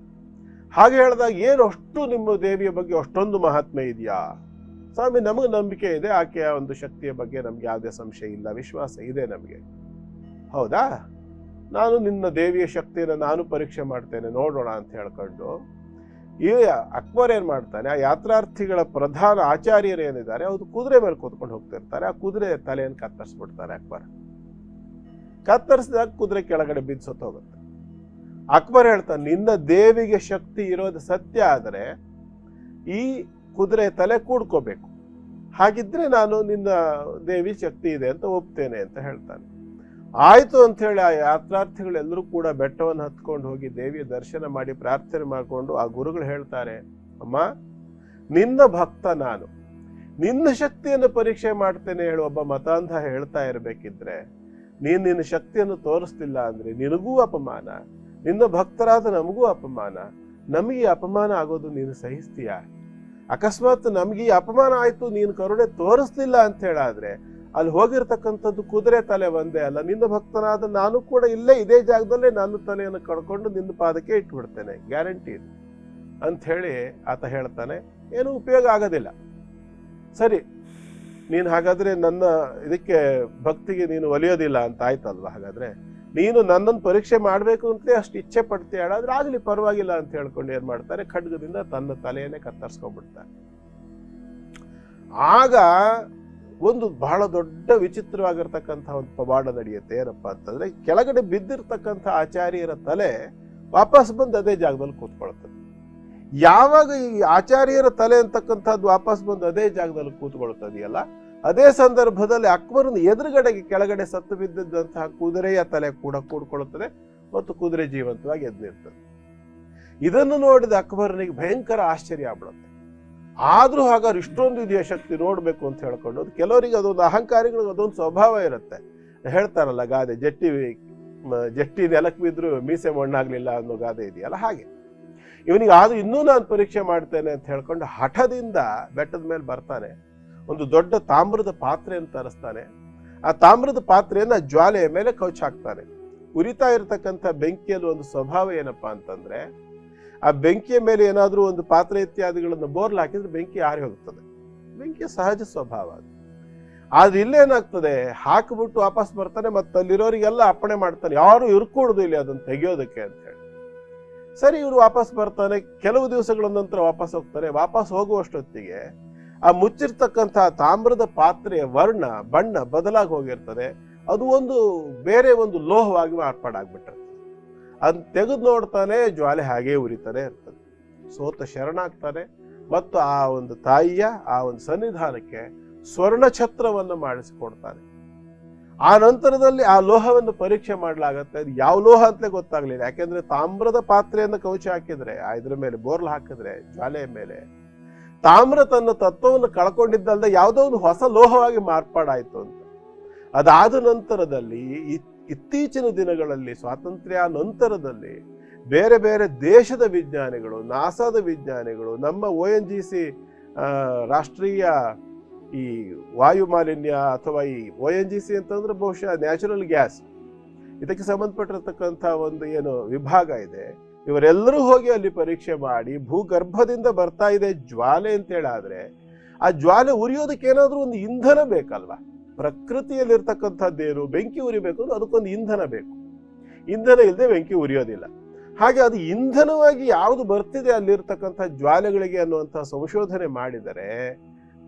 Speaker 2: ಹಾಗೆ ಹೇಳಿದಾಗ, ಏನು ಅಷ್ಟು ನಿಮ್ಮ ದೇವಿಯ ಬಗ್ಗೆ ಅಷ್ಟೊಂದು ಮಹಾತ್ಮೆ ಇದೆಯಾ? ಸ್ವಾಮಿ, ನಮಗೆ ನಂಬಿಕೆ ಇದೆ, ಆಕೆಯ ಒಂದು ಶಕ್ತಿಯ ಬಗ್ಗೆ ನಮ್ಗೆ ಯಾವುದೇ ಸಂಶಯ ಇಲ್ಲ, ವಿಶ್ವಾಸ ಇದೆ ನಮಗೆ. ಹೌದಾ? ನಾನು ನಿನ್ನ ದೇವಿಯ ಶಕ್ತಿಯನ್ನು ನಾನು ಪರೀಕ್ಷೆ ಮಾಡ್ತೇನೆ, ನೋಡೋಣ ಅಂತ ಹೇಳ್ಕೊಂಡು ಈ ಅಕ್ಬರ್ ಏನ್ ಮಾಡ್ತಾನೆ, ಆ ಯಾತ್ರಾರ್ಥಿಗಳ ಪ್ರಧಾನ ಆಚಾರ್ಯರು ಏನಿದ್ದಾರೆ ಅವ್ರು ಕುದುರೆ ಮೇಲೆ ಕೂತ್ಕೊಂಡು ಹೋಗ್ತಿರ್ತಾರೆ. ಆ ಕುದುರೆ ತಲೆಯನ್ನು ಕತ್ತರಿಸ್ಬಿಡ್ತಾರೆ ಅಕ್ಬರ್. ಕತ್ತರಿಸಿದಾಗ ಕುದುರೆ ಕೆಳಗಡೆ ಬಿದ್ದು ಸತ್ತೋಗುತ್ತೆ. ಅಕ್ಬರ್ ಹೇಳ್ತಾನೆ, ನಿನ್ನ ದೇವಿಗೆ ಶಕ್ತಿ ಇರೋದು ಸತ್ಯ ಆದರೆ ಈ ಕುದುರೆ ತಲೆ ಕೂಡ್ಕೋಬೇಕು, ಹಾಗಿದ್ರೆ ನಾನು ನಿನ್ನ ದೇವಿ ಶಕ್ತಿ ಇದೆ ಅಂತ ಒಪ್ತೇನೆ ಅಂತ ಹೇಳ್ತಾನೆ. ಆಯ್ತು ಅಂತ ಹೇಳಿ ಆ ಯಾತ್ರಾರ್ಥಿಗಳೆಲ್ಲರೂ ಕೂಡ ಬೆಟ್ಟವನ್ನು ಹತ್ಕೊಂಡು ಹೋಗಿ ದೇವಿಯ ದರ್ಶನ ಮಾಡಿ ಪ್ರಾರ್ಥನೆ ಮಾಡಿಕೊಂಡು ಆ ಗುರುಗಳು ಹೇಳ್ತಾರೆ, ಅಮ್ಮ ನಿನ್ನ ಭಕ್ತ ನಾನು, ನಿನ್ನ ಶಕ್ತಿಯನ್ನು ಪರೀಕ್ಷೆ ಮಾಡ್ತೇನೆ ಹೇಳಿ ಒಬ್ಬ ಮತಾಂಧ ಹೇಳ್ತಾ ಇರಬೇಕಿದ್ರೆ ನಿನ್ನ ಶಕ್ತಿಯನ್ನು ತೋರಿಸ್ತಿಲ್ಲ ಅಂದ್ರೆ ನಿನಗೂ ಅಪಮಾನ, ನಿನ್ನ ಭಕ್ತರಾದ ನಮಗೂ ಅಪಮಾನ. ನಮಗೆ ಅಪಮಾನ ಆಗೋದು ನೀನು ಸಹಿಸ್ತೀಯ? ಅಕಸ್ಮಾತ್ ನಮ್ಗೆ ಈ ಅಪಮಾನ ಆಯ್ತು, ನೀನು ಕರುಣೆ ತೋರಿಸ್ಲಿಲ್ಲ ಅಂತ ಹೇಳಾದ್ರೆ ಅಲ್ಲಿ ಹೋಗಿರ್ತಕ್ಕಂಥದ್ದು ಕುದುರೆ ತಲೆ ಒಂದೇ ಅಲ್ಲ, ನಿನ್ನ ಭಕ್ತನಾದ ನಾನು ಕೂಡ ಇದೇ ಜಾಗದಲ್ಲೇ ನನ್ನ ತಲೆಯನ್ನು ಕಳ್ಕೊಂಡು ನಿನ್ನ ಪಾದಕ್ಕೆ ಇಟ್ಬಿಡ್ತೇನೆ, ಗ್ಯಾರಂಟಿ ಅಂತ ಹೇಳಿ ಆತ ಹೇಳ್ತಾನೆ. ಏನು ಉಪಯೋಗ ಆಗೋದಿಲ್ಲ. ಸರಿ, ನೀನು ಹಾಗಾದ್ರೆ ನನ್ನ ಇದಕ್ಕೆ ಭಕ್ತಿಗೆ ನೀನು ಒಲಿಯೋದಿಲ್ಲ ಅಂತ ಆಯ್ತಲ್ವಾ? ಹಾಗಾದ್ರೆ ನೀನು ನನ್ನನ್ನು ಪರೀಕ್ಷೆ ಮಾಡ್ಬೇಕು ಅಂತಲೇ ಅಷ್ಟು ಇಚ್ಛೆ ಪಡ್ತೀಯ ಹೇಳಾದ್ರೆ ಆಗ್ಲಿ, ಪರವಾಗಿಲ್ಲ ಅಂತ ಹೇಳ್ಕೊಂಡು ಏನ್ ಮಾಡ್ತಾರೆ, ಖಡ್ಗದಿಂದ ತನ್ನ ತಲೆಯನ್ನೇ ಕತ್ತರಿಸ್ಕೊಂಡ್ಬಿಡ್ತಾರೆ. ಆಗ ಒಂದು ಬಹಳ ದೊಡ್ಡ ವಿಚಿತ್ರವಾಗಿರ್ತಕ್ಕಂಥ ಒಂದು ಪವಾಡ ನಡೆಯುತ್ತೆ. ಏನಪ್ಪಾ ಅಂತಂದ್ರೆ, ಕೆಳಗಡೆ ಬಿದ್ದಿರ್ತಕ್ಕಂಥ ಆಚಾರ್ಯರ ತಲೆ ವಾಪಸ್ ಬಂದು ಅದೇ ಜಾಗದಲ್ಲಿ ಕೂತ್ಕೊಳ್ತದೆ. ಯಾವಾಗ ಈ ಆಚಾರ್ಯರ ತಲೆ ಅಂತಕ್ಕಂಥದ್ದು ವಾಪಸ್ ಬಂದು ಅದೇ ಜಾಗದಲ್ಲಿ ಕೂತ್ಕೊಳ್ತದೆಯಲ್ಲ, ಅದೇ ಸಂದರ್ಭದಲ್ಲಿ ಅಕ್ಬರನ ಎದುರುಗಡೆಗೆ ಕೆಳಗಡೆ ಸತ್ತು ಬಿದ್ದಿದ್ದಂತಹ ಕುದುರೆಯ ತಲೆ ಕೂಡ ಕೂಡ್ಕೊಳ್ಳುತ್ತದೆ ಮತ್ತು ಕುದುರೆ ಜೀವಂತವಾಗಿ ಎದ್ದಿರ್ತದೆ. ಇದನ್ನು ನೋಡಿದ ಅಕ್ಬರನಿಗೆ ಭಯಂಕರ ಆಶ್ಚರ್ಯ ಆಗ್ಬಿಡುತ್ತೆ. ಆದ್ರೂ ಹಾಗಾದ್ರೆ ಇಷ್ಟೊಂದು ಇದೆಯ ಶಕ್ತಿ ನೋಡ್ಬೇಕು ಅಂತ ಹೇಳ್ಕೊಂಡು, ಕೆಲವರಿಗೆ ಅದೊಂದು ಅಹಂಕಾರಿಗಳಿಗೆ ಅದೊಂದು ಸ್ವಭಾವ ಇರುತ್ತೆ. ಹೇಳ್ತಾರಲ್ಲ ಗಾದೆ, ಜಟ್ಟಿ ನೆಲಕ್ಕೆ ಬಿದ್ರು ಮೀಸೆ ಮಣ್ಣಾಗ್ಲಿಲ್ಲ ಅನ್ನೋ ಗಾದೆ ಇದೆಯಲ್ಲ, ಹಾಗೆ ಇವನಿಗೆ ಆದ್ರೂ ಇನ್ನೂ ನಾನು ಪರೀಕ್ಷೆ ಮಾಡ್ತೇನೆ ಅಂತ ಹೇಳ್ಕೊಂಡು ಹಠದಿಂದ ಬೆಟ್ಟದ ಮೇಲೆ ಬರ್ತಾನೆ. ಒಂದು ದೊಡ್ಡ ತಾಮ್ರದ ಪಾತ್ರೆಯನ್ನು ತರಿಸ್ತಾನೆ. ಆ ತಾಮ್ರದ ಪಾತ್ರೆಯನ್ನ ಜ್ವಾಲೆಯ ಮೇಲೆ ಕೌಚ್ ಹಾಕ್ತಾನೆ. ಉರಿತಾ ಇರತಕ್ಕಂಥ ಬೆಂಕಿಯಲ್ಲಿ ಒಂದು ಸ್ವಭಾವ ಏನಪ್ಪಾ ಅಂತಂದ್ರೆ, ಆ ಬೆಂಕಿಯ ಮೇಲೆ ಏನಾದ್ರೂ ಒಂದು ಪಾತ್ರೆ ಇತ್ಯಾದಿಗಳನ್ನು ಬೋರ್ಲ್ ಹಾಕಿದ್ರೆ ಬೆಂಕಿ ಆರಿ ಹೋಗ್ತದೆ. ಬೆಂಕಿಯ ಸಹಜ ಸ್ವಭಾವ ಅದು. ಆದ್ರೆ ಇಲ್ಲೇನಾಗ್ತದೆ, ಹಾಕಿಬಿಟ್ಟು ವಾಪಸ್ ಬರ್ತಾನೆ, ಮತ್ತೆ ಅಲ್ಲಿರೋರಿಗೆಲ್ಲ ಅಪ್ಪಣೆ ಮಾಡ್ತಾನೆ, ಯಾರು ಇರ್ಕೂಡುದು ಇಲ್ಲಿ ಅದನ್ನು ತೆಗೆಯೋದಕ್ಕೆ ಅಂತ ಹೇಳಿ. ಸರಿ, ಇವ್ರು ವಾಪಸ್ ಬರ್ತಾನೆ. ಕೆಲವು ದಿವಸಗಳ ನಂತರ ವಾಪಸ್ ಹೋಗ್ತಾರೆ. ವಾಪಸ್ ಹೋಗುವಷ್ಟೊತ್ತಿಗೆ ಆ ಮುಚ್ಚಿರ್ತಕ್ಕಂತಹ ತಾಮ್ರದ ಪಾತ್ರೆಯ ಬಣ್ಣ ಬದಲಾಗಿ ಹೋಗಿರ್ತದೆ. ಅದು ಒಂದು ಬೇರೆ ಒಂದು ಲೋಹವಾಗಿ ಮಾರ್ಪಾಡಾಗ್ಬಿಟ್ಟಿರ್ತದೆ. ಅದನ್ನ ತೆಗೆದು ನೋಡ್ತಾನೆ, ಜ್ವಾಲೆ ಹಾಗೇ ಉರಿತಾನೆ ಇರ್ತದೆ. ಸೋತ ಶರಣಾಗ್ತಾನೆ ಮತ್ತು ಆ ಒಂದು ತಾಯಿಯ ಆ ಒಂದು ಸನ್ನಿಧಾನಕ್ಕೆ ಸ್ವರ್ಣ ಛತ್ರವನ್ನು ಮಾಡಿಸಿಕೊಡ್ತಾನೆ. ಆ ನಂತರದಲ್ಲಿ ಆ ಲೋಹವನ್ನು ಪರೀಕ್ಷೆ ಮಾಡಲಾಗತ್ತೆ. ಅದು ಯಾವ ಲೋಹ ಅಂತಲೇ ಗೊತ್ತಾಗ್ಲಿಲ್ಲ. ಯಾಕೆಂದ್ರೆ ತಾಮ್ರದ ಪಾತ್ರೆಯನ್ನು ಕವಚ ಹಾಕಿದ್ರೆ, ಇದ್ರ ಮೇಲೆ ಬೋರ್ಲ್ ಹಾಕಿದ್ರೆ ಜ್ವಾಲೆಯ ಮೇಲೆ, ತಾಮ್ರ ತನ್ನ ತತ್ವವನ್ನು ಕಳ್ಕೊಂಡಿದ್ದಲ್ಲದೆ ಯಾವುದೋ ಒಂದು ಹೊಸ ಲೋಹವಾಗಿ ಮಾರ್ಪಾಡಾಯ್ತು ಅಂತ. ಅದಾದ ನಂತರದಲ್ಲಿ ಇತ್ತೀಚಿನ ದಿನಗಳಲ್ಲಿ, ಸ್ವಾತಂತ್ರ್ಯ ನಂತರದಲ್ಲಿ ಬೇರೆ ಬೇರೆ ದೇಶದ ವಿಜ್ಞಾನಿಗಳು, ನಾಸಾದ ವಿಜ್ಞಾನಿಗಳು, ನಮ್ಮ ONGC ರಾಷ್ಟ್ರೀಯ ಈ ವಾಯು ಮಾಲಿನ್ಯ ಅಥವಾ ಈ ONGC ಅಂತಂದ್ರೆ ಬಹುಶಃ ನ್ಯಾಚುರಲ್ ಗ್ಯಾಸ್, ಇದಕ್ಕೆ ಸಂಬಂಧಪಟ್ಟಿರ್ತಕ್ಕಂಥ ಒಂದು ಏನು ವಿಭಾಗ ಇದೆ, ಇವರೆಲ್ಲರೂ ಹೋಗಿ ಅಲ್ಲಿ ಪರೀಕ್ಷೆ ಮಾಡಿ ಭೂಗರ್ಭದಿಂದ ಬರ್ತಾ ಇದೆ ಜ್ವಾಲೆ ಅಂತ ಹೇಳಾದ್ರೆ, ಆ ಜ್ವಾಲೆ ಉರಿಯೋದಕ್ಕೆ ಏನಾದ್ರೂ ಒಂದು ಇಂಧನ ಬೇಕಲ್ವಾ? ಪ್ರಕೃತಿಯಲ್ಲಿರ್ತಕ್ಕಂಥದ್ದೇನು, ಬೆಂಕಿ ಉರಿಬೇಕು ಅಂದ್ರೆ ಅದಕ್ಕೊಂದು ಇಂಧನ ಬೇಕು. ಇಂಧನ ಇಲ್ಲದೆ ಬೆಂಕಿ ಉರಿಯೋದಿಲ್ಲ. ಹಾಗೆ ಅದು ಇಂಧನವಾಗಿ ಯಾವುದು ಬರ್ತಿದೆ ಅಲ್ಲಿರ್ತಕ್ಕಂಥ ಜ್ವಾಲೆಗಳಿಗೆ ಅನ್ನುವಂಥ ಸಂಶೋಧನೆ ಮಾಡಿದರೆ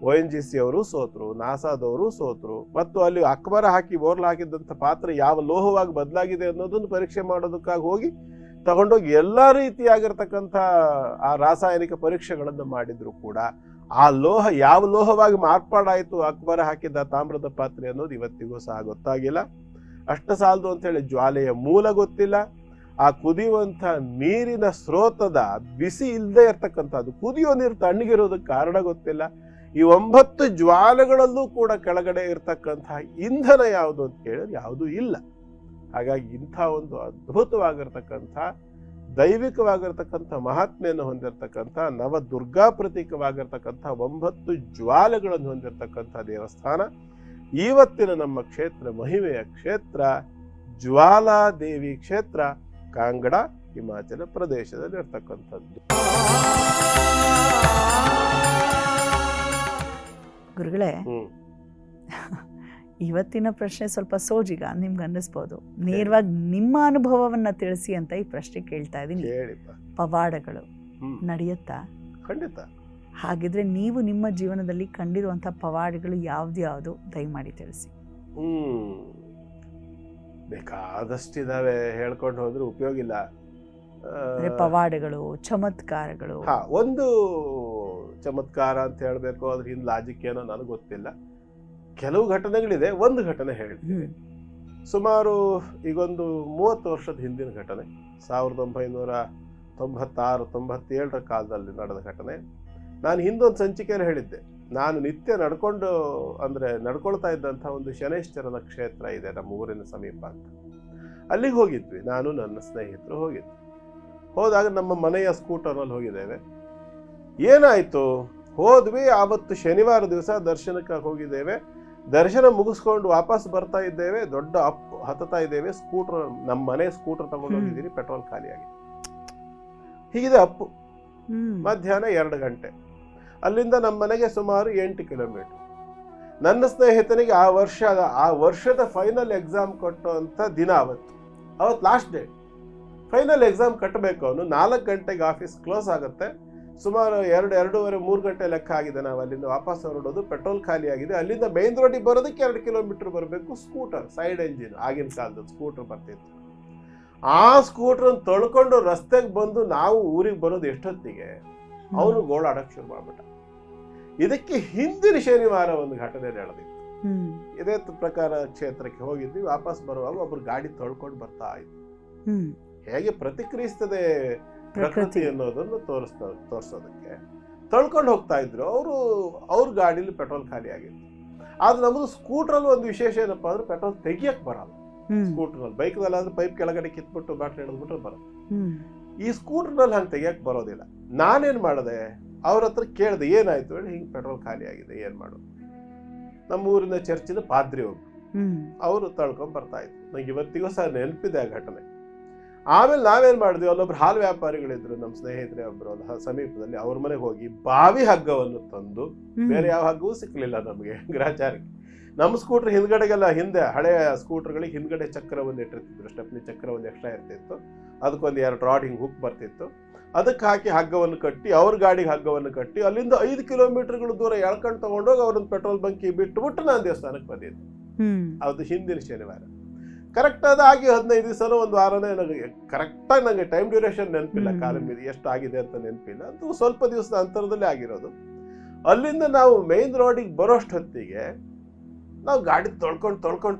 Speaker 2: ONGC ಅವರು ಸೋತರು, ನಾಸಾದವರು ಸೋತರು. ಮತ್ತು ಅಲ್ಲಿ ಅಕ್ಬರ ಹಾಕಿ ಬೋರ್ಲ್ ಹಾಕಿದ್ದಂಥ ಪಾತ್ರೆ ಯಾವ ಲೋಹವಾಗಿ ಬದಲಾಗಿದೆ ಅನ್ನೋದನ್ನು ಪರೀಕ್ಷೆ ಮಾಡೋದಕ್ಕಾಗಿ ಹೋಗಿ ತಗೊಂಡೋಗಿ ಎಲ್ಲಾ ರೀತಿಯಾಗಿರ್ತಕ್ಕಂಥ ಆ ರಾಸಾಯನಿಕ ಪರೀಕ್ಷೆಗಳನ್ನು ಮಾಡಿದ್ರು ಕೂಡ ಆ ಲೋಹ ಯಾವ ಲೋಹವಾಗಿ ಮಾರ್ಪಾಡಾಯಿತು ಅಕ್ಬರ ಹಾಕಿದ್ದ ತಾಮ್ರದ ಪಾತ್ರೆ ಅನ್ನೋದು ಇವತ್ತಿಗೂ ಸಹ ಗೊತ್ತಾಗಿಲ್ಲ. ಅಷ್ಟ ಸಾಲದು ಅಂತ ಹೇಳಿ ಜ್ವಾಲೆಯ ಮೂಲ ಗೊತ್ತಿಲ್ಲ. ಆ ಕುದಿಯುವಂಥ ನೀರಿನ ಸ್ರೋತದ ಬಿಸಿ ಇಲ್ಲದೆ ಇರ್ತಕ್ಕಂಥದ್ದು, ಕುದಿಯೋ ನೀರು ತಣ್ಣಗಿರೋದಕ್ಕೆ ಕಾರಣ ಗೊತ್ತಿಲ್ಲ. ಈ 9 ಜ್ವಾಲೆಗಳಲ್ಲೂ ಕೂಡ ಕೆಳಗಡೆ ಇರ್ತಕ್ಕಂತಹ ಇಂಧನ ಯಾವುದು ಅಂತ ಹೇಳಿದ್ರೆ ಯಾವುದೂ ಇಲ್ಲ. ಹಾಗಾಗಿ ಇಂಥ ಒಂದು ಅದ್ಭುತವಾಗಿರ್ತಕ್ಕಂಥ ದೈವಿಕವಾಗಿರ್ತಕ್ಕಂಥ ಮಹಾತ್ಮೆಯನ್ನು ಹೊಂದಿರತಕ್ಕಂಥ ನವ ದುರ್ಗಾ ಪ್ರತೀಕವಾಗಿರ್ತಕ್ಕಂಥ 9 ಜ್ವಾಲೆಗಳನ್ನು ಹೊಂದಿರತಕ್ಕಂಥ ದೇವಸ್ಥಾನ ಇವತ್ತಿನ ನಮ್ಮ ಕ್ಷೇತ್ರ, ಮಹಿಮೆಯ ಕ್ಷೇತ್ರ ಜ್ವಾಲಾದೇವಿ ಕ್ಷೇತ್ರ, ಕಾಂಗಡ, ಹಿಮಾಚಲ ಪ್ರದೇಶದಲ್ಲಿ ಇರ್ತಕ್ಕಂಥದ್ದು.
Speaker 1: ಗುರುಗಳೇ, ಇವತ್ತಿನ ಪ್ರಶ್ನೆ ಸ್ವಲ್ಪ ಸೋಜಿಗ ನಿಮ್ಗೆ ಅನ್ನಿಸ್ಬೋದು. ನೇರವಾಗಿ ನಿಮ್ಮ ಅನುಭವವನ್ನ ತಿಳಿಸಿ ಅಂತ ಈ ಪ್ರಶ್ನೆ ಕೇಳ್ತಾ ಇದ್ದೀನಿ. ಪವಾಡಗಳು ನಡೆಯುತ್ತಾ?
Speaker 2: ಖಂಡಿತ.
Speaker 1: ಹಾಗಿದ್ರೆ ನೀವು ನಿಮ್ಮ ಜೀವನದಲ್ಲಿ ಕಂಡಿರುವಂತಹ ಪವಾಡಗಳು ಯಾವ್ದು ದಯಮಾಡಿ ತಿಳಿಸಿ.
Speaker 2: ಬೇಕಾದಷ್ಟಿದಾವೆ, ಹೇಳ್ಕೊಂಡು ಹೋದ್ರೆ ಉಪಯೋಗ ಇಲ್ಲ.
Speaker 1: ಪವಾಡಗಳು, ಚಮತ್ಕಾರಗಳು.
Speaker 2: ಒಂದು ಚಮತ್ಕಾರ ಅಂತ ಹೇಳ್ಬೇಕು, ಅದ್ರ ಹಿಂದ್ ಲಾಜಿಕ್ ಏನೋ ನನಗೆ ಗೊತ್ತಿಲ್ಲ. ಕೆಲವು ಘಟನೆಗಳಿದೆ. ಒಂದು ಘಟನೆ ಹೇಳ್ತೀನಿ. ಸುಮಾರು ಈಗೊಂದು 30 ವರ್ಷದ ಹಿಂದಿನ ಘಟನೆ, 1996-97 ಕಾಲದಲ್ಲಿ ನಡೆದ ಘಟನೆ. ನಾನು ಹಿಂದೊಂದು ಸಂಚಿಕೆಯಲ್ಲಿ ಹೇಳಿದ್ದೆ, ನಾನು ನಿತ್ಯ ನಡ್ಕೊಳ್ತಾ ಇದ್ದಂಥ ಒಂದು ಶನೈಶ್ಚರನ ಕ್ಷೇತ್ರ ಇದೆ ನಮ್ಮ ಊರಿನ ಸಮೀಪ ಅಂತ. ಅಲ್ಲಿಗೆ ಹೋಗಿದ್ವಿ, ನಾನು ನನ್ನ ಸ್ನೇಹಿತರು ಹೋಗಿದ್ವಿ. ಹೋದಾಗ ನಮ್ಮ ಮನೆಯ ಸ್ಕೂಟರ್ನಲ್ಲಿ ಹೋಗಿದ್ದೇವೆ. ಏನಾಯ್ತು, ಹೋದ್ವಿ. ಆವತ್ತು ಶನಿವಾರ ದಿವಸ ದರ್ಶನಕ್ಕೆ ಹೋಗಿದ್ದೇವೆ. ದರ್ಶನ ಮುಗಿಸ್ಕೊಂಡು ವಾಪಸ್ ಬರ್ತಾ ಇದ್ದೇವೆ. ದೊಡ್ಡ ಅಪ್ ಹತ್ತಾ ಇದ್ದೇವೆ. ಸ್ಕೂಟರ್, ನಮ್ಮ ಮನೆ ಸ್ಕೂಟರ್ ತಗೊಂಡು ಹೋಗಿದ್ದೀನಿ, ಪೆಟ್ರೋಲ್ ಖಾಲಿಯಾಗಿದೆ. ಹೀಗಿದೆ ಅಪ್ಪು. ಮಧ್ಯಾಹ್ನ 2 ಗಂಟೆ. ಅಲ್ಲಿಂದ ನಮ್ಮ ಮನೆಗೆ ಸುಮಾರು 8 ಕಿಲೋಮೀಟರ್. ನನ್ನ ಸ್ನೇಹಿತನಿಗೆ ಆ ವರ್ಷದ ಫೈನಲ್ ಎಕ್ಸಾಮ್ ಕೊಟ್ಟುವಂಥ ದಿನ ಅವತ್ತು ಲಾಸ್ಟ್ ಡೇ. ಫೈನಲ್ ಎಕ್ಸಾಮ್ ಕಟ್ಟಬೇಕು. ಅವನು 4 ಗಂಟೆಗೆ ಆಫೀಸ್ ಕ್ಲೋಸ್ ಆಗುತ್ತೆ. ಸುಮಾರು 2-2:30-3 ಗಂಟೆ ಲೆಕ್ಕ ಆಗಿದೆ. ನಾವು ಅಲ್ಲಿಂದ ವಾಪಸ್ ಹೊರಡೋದು. ಪೆಟ್ರೋಲ್ ಖಾಲಿ ಆಗಿದೆ. ಅಲ್ಲಿಂದ ಮೇನ್ ರೋಡಿಗೆ ಬರೋದಕ್ಕೆ 2 ಕಿಲೋಮೀಟರ್ ಬರಬೇಕು. ಸ್ಕೂಟರ್, ಸೈಡ್ ಎಂಜಿನ್, ಆಗಿನ ಕಾಲದ ಸ್ಕೂಟರ್ ಬರ್ತಿತ್ತು. ಆ ಸ್ಕೂಟರ್ ತೊಳ್ಕೊಂಡು ರಸ್ತೆಗೆ ಬಂದು ನಾವು ಊರಿಗೆ ಬರೋದು ಎಷ್ಟೊತ್ತಿಗೆ ಅವನು ಗೋಳಾಡಕ್ ಶುರು ಮಾಡ್ಬಿಟ್ಟ. ಇದಕ್ಕೆ ಹಿಂದಿನ ಶನಿವಾರ ಒಂದು ಘಟನೆ ನಡೆದಿತ್ತು. ಇದೇ ಪ್ರಕಾರ ಕ್ಷೇತ್ರಕ್ಕೆ ಹೋಗಿದ್ವಿ. ವಾಪಸ್ ಬರುವಾಗ ಒಬ್ರು ಗಾಡಿ ತೊಳ್ಕೊಂಡು ಬರ್ತಾ ಇತ್ತು. ಹೇಗೆ ಪ್ರತಿಕ್ರಿಯಿಸ್ತದೆ ಪ್ರಕೃತಿ ಅನ್ನೋದನ್ನು ತೋರಿಸೋದಕ್ಕೆ ತೊಳ್ಕೊಂಡು ಹೋಗ್ತಾ ಇದ್ರು. ಅವ್ರ ಗಾಡಿಲಿ ಪೆಟ್ರೋಲ್ ಖಾಲಿ ಆಗಿತ್ತು. ಆದ್ರೆ ನಮ್ಮದು ಸ್ಕೂಟ್ರಲ್ಲಿ ಒಂದು ವಿಶೇಷ ಏನಪ್ಪಾ ಅಂದ್ರೆ ಪೆಟ್ರೋಲ್ ತೆಗಿಯಕ್ ಬರಲ್ಲ. ಸ್ಕೂಟರ್ನಲ್ಲಿ, ಬೈಕ್ನಲ್ಲಿ ಆದ್ರೆ ಪೈಪ್ ಕೆಳಗಡೆ ಕಿತ್ಬಿಟ್ಟು ಬ್ಯಾಟ್ರಿ ಹಿಡಿದ್ಬಿಟ್ರೆ ಬರುತ್ತೆ. ಈ ಸ್ಕೂಟರ್ನಲ್ಲಿ ಹಂಗೆ ತೆಗಿಯಕ್ ಬರೋದಿಲ್ಲ. ನಾನೇನ್ ಮಾಡಿದೆ, ಅವ್ರ ಹತ್ರ ಕೇಳಿದೆ ಏನಾಯ್ತು ಹೇಳಿ. ಹಿಂಗೆ ಪೆಟ್ರೋಲ್ ಖಾಲಿ ಆಗಿದೆ, ಏನ್ ಮಾಡೋದು. ನಮ್ಮ ಊರಿನ ಚರ್ಚಿನ ಪಾದ್ರಿ ಒಬ್ರು, ಅವರು ತಳ್ಕೊಂಡ್ ಬರ್ತಾ ಇದ್ರು. ನಂಗೆ ಇವತ್ತಿಗೂ ಸಹ ನೆನಪಿದೆ ಆ ಘಟನೆ. ಆಮೇಲೆ ನಾವೇನ್ ಮಾಡಿದ್ವಿ, ಅಲ್ಲೊಬ್ರು ಹಾಲು ವ್ಯಾಪಾರಿಗಳಿದ್ರು ನಮ್ಮ ಸ್ನೇಹಿತರೆ ಒಬ್ರು ಸಮೀಪದಲ್ಲಿ. ಅವ್ರ ಮನೆಗೆ ಹೋಗಿ ಬಾವಿ ಹಗ್ಗವನ್ನು ತಂದು, ಬೇರೆ ಯಾವ ಹಗ್ಗವೂ ಸಿಕ್ಲಿಲ್ಲ ನಮಗೆ ಗ್ರಾಚಾರಕ್ಕೆ. ನಮ್ಮ ಸ್ಕೂಟರ್ ಹಿಂದ್ಗಡೆಗೆಲ್ಲ, ಹಿಂದೆ ಹಳೆಯ ಸ್ಕೂಟರ್ಗಳಿಗೆ ಹಿಂದ್ಗಡೆ ಚಕ್ರ ಒಂದು ಇಟ್ಟಿರ್ತಿದ್ರು, ಸ್ಟೆಪ್ನಿ ಚಕ್ರ ಒಂದು ಎಕ್ಸ್ಟ್ರಾ ಇರ್ತಿತ್ತು. ಅದಕ್ಕೊಂದು 2 ರಾಡ್ ಹಿಂಗೆ ಹುಕ್ ಬರ್ತಿತ್ತು. ಅದಕ್ಕೆ ಹಾಕಿ ಹಗ್ಗವನ್ನು ಕಟ್ಟಿ, ಅವ್ರ ಗಾಡಿಗೆ ಹಗ್ಗವನ್ನು ಕಟ್ಟಿ, ಅಲ್ಲಿಂದ 5 ಕಿಲೋಮೀಟರ್ಗಳು ದೂರ ಎಳ್ಕೊಂಡು ತಗೊಂಡೋಗಿ ಅವ್ರನ್ನ ಪೆಟ್ರೋಲ್ ಬಂಕಿ ಬಿಟ್ಟುಬಿಟ್ಟು ನಾನು ದೇವಸ್ಥಾನಕ್ಕೆ ಬಂದಿದ್ದೆ. ಅದು ಹಿಂದಿನ ಶನಿವಾರ. ಕರೆಕ್ಟ್ ಅದಾಗಿ 15 ದಿವಸನೋ ಒಂದು ವಾರನೇ, ನನಗೆ ಕರೆಕ್ಟಾಗಿ ನನಗೆ ಟೈಮ್ ಡ್ಯೂರೇಷನ್ ನೆನಪಿಲ್ಲ, ಕಾಲ ಮೀರಿ ಎಷ್ಟು ಆಗಿದೆ ಅಂತ ನೆನಪಿಲ್ಲ. ಅಂತೂ ಸ್ವಲ್ಪ ದಿವಸದ ಅಂತರದಲ್ಲೇ ಆಗಿರೋದು. ಅಲ್ಲಿಂದ ನಾವು ಮೇನ್ ರೋಡಿಗೆ ಬರೋಷ್ಟೊತ್ತಿಗೆ ನಾವು ಗಾಡಿ ತೊಳ್ಕೊಂಡು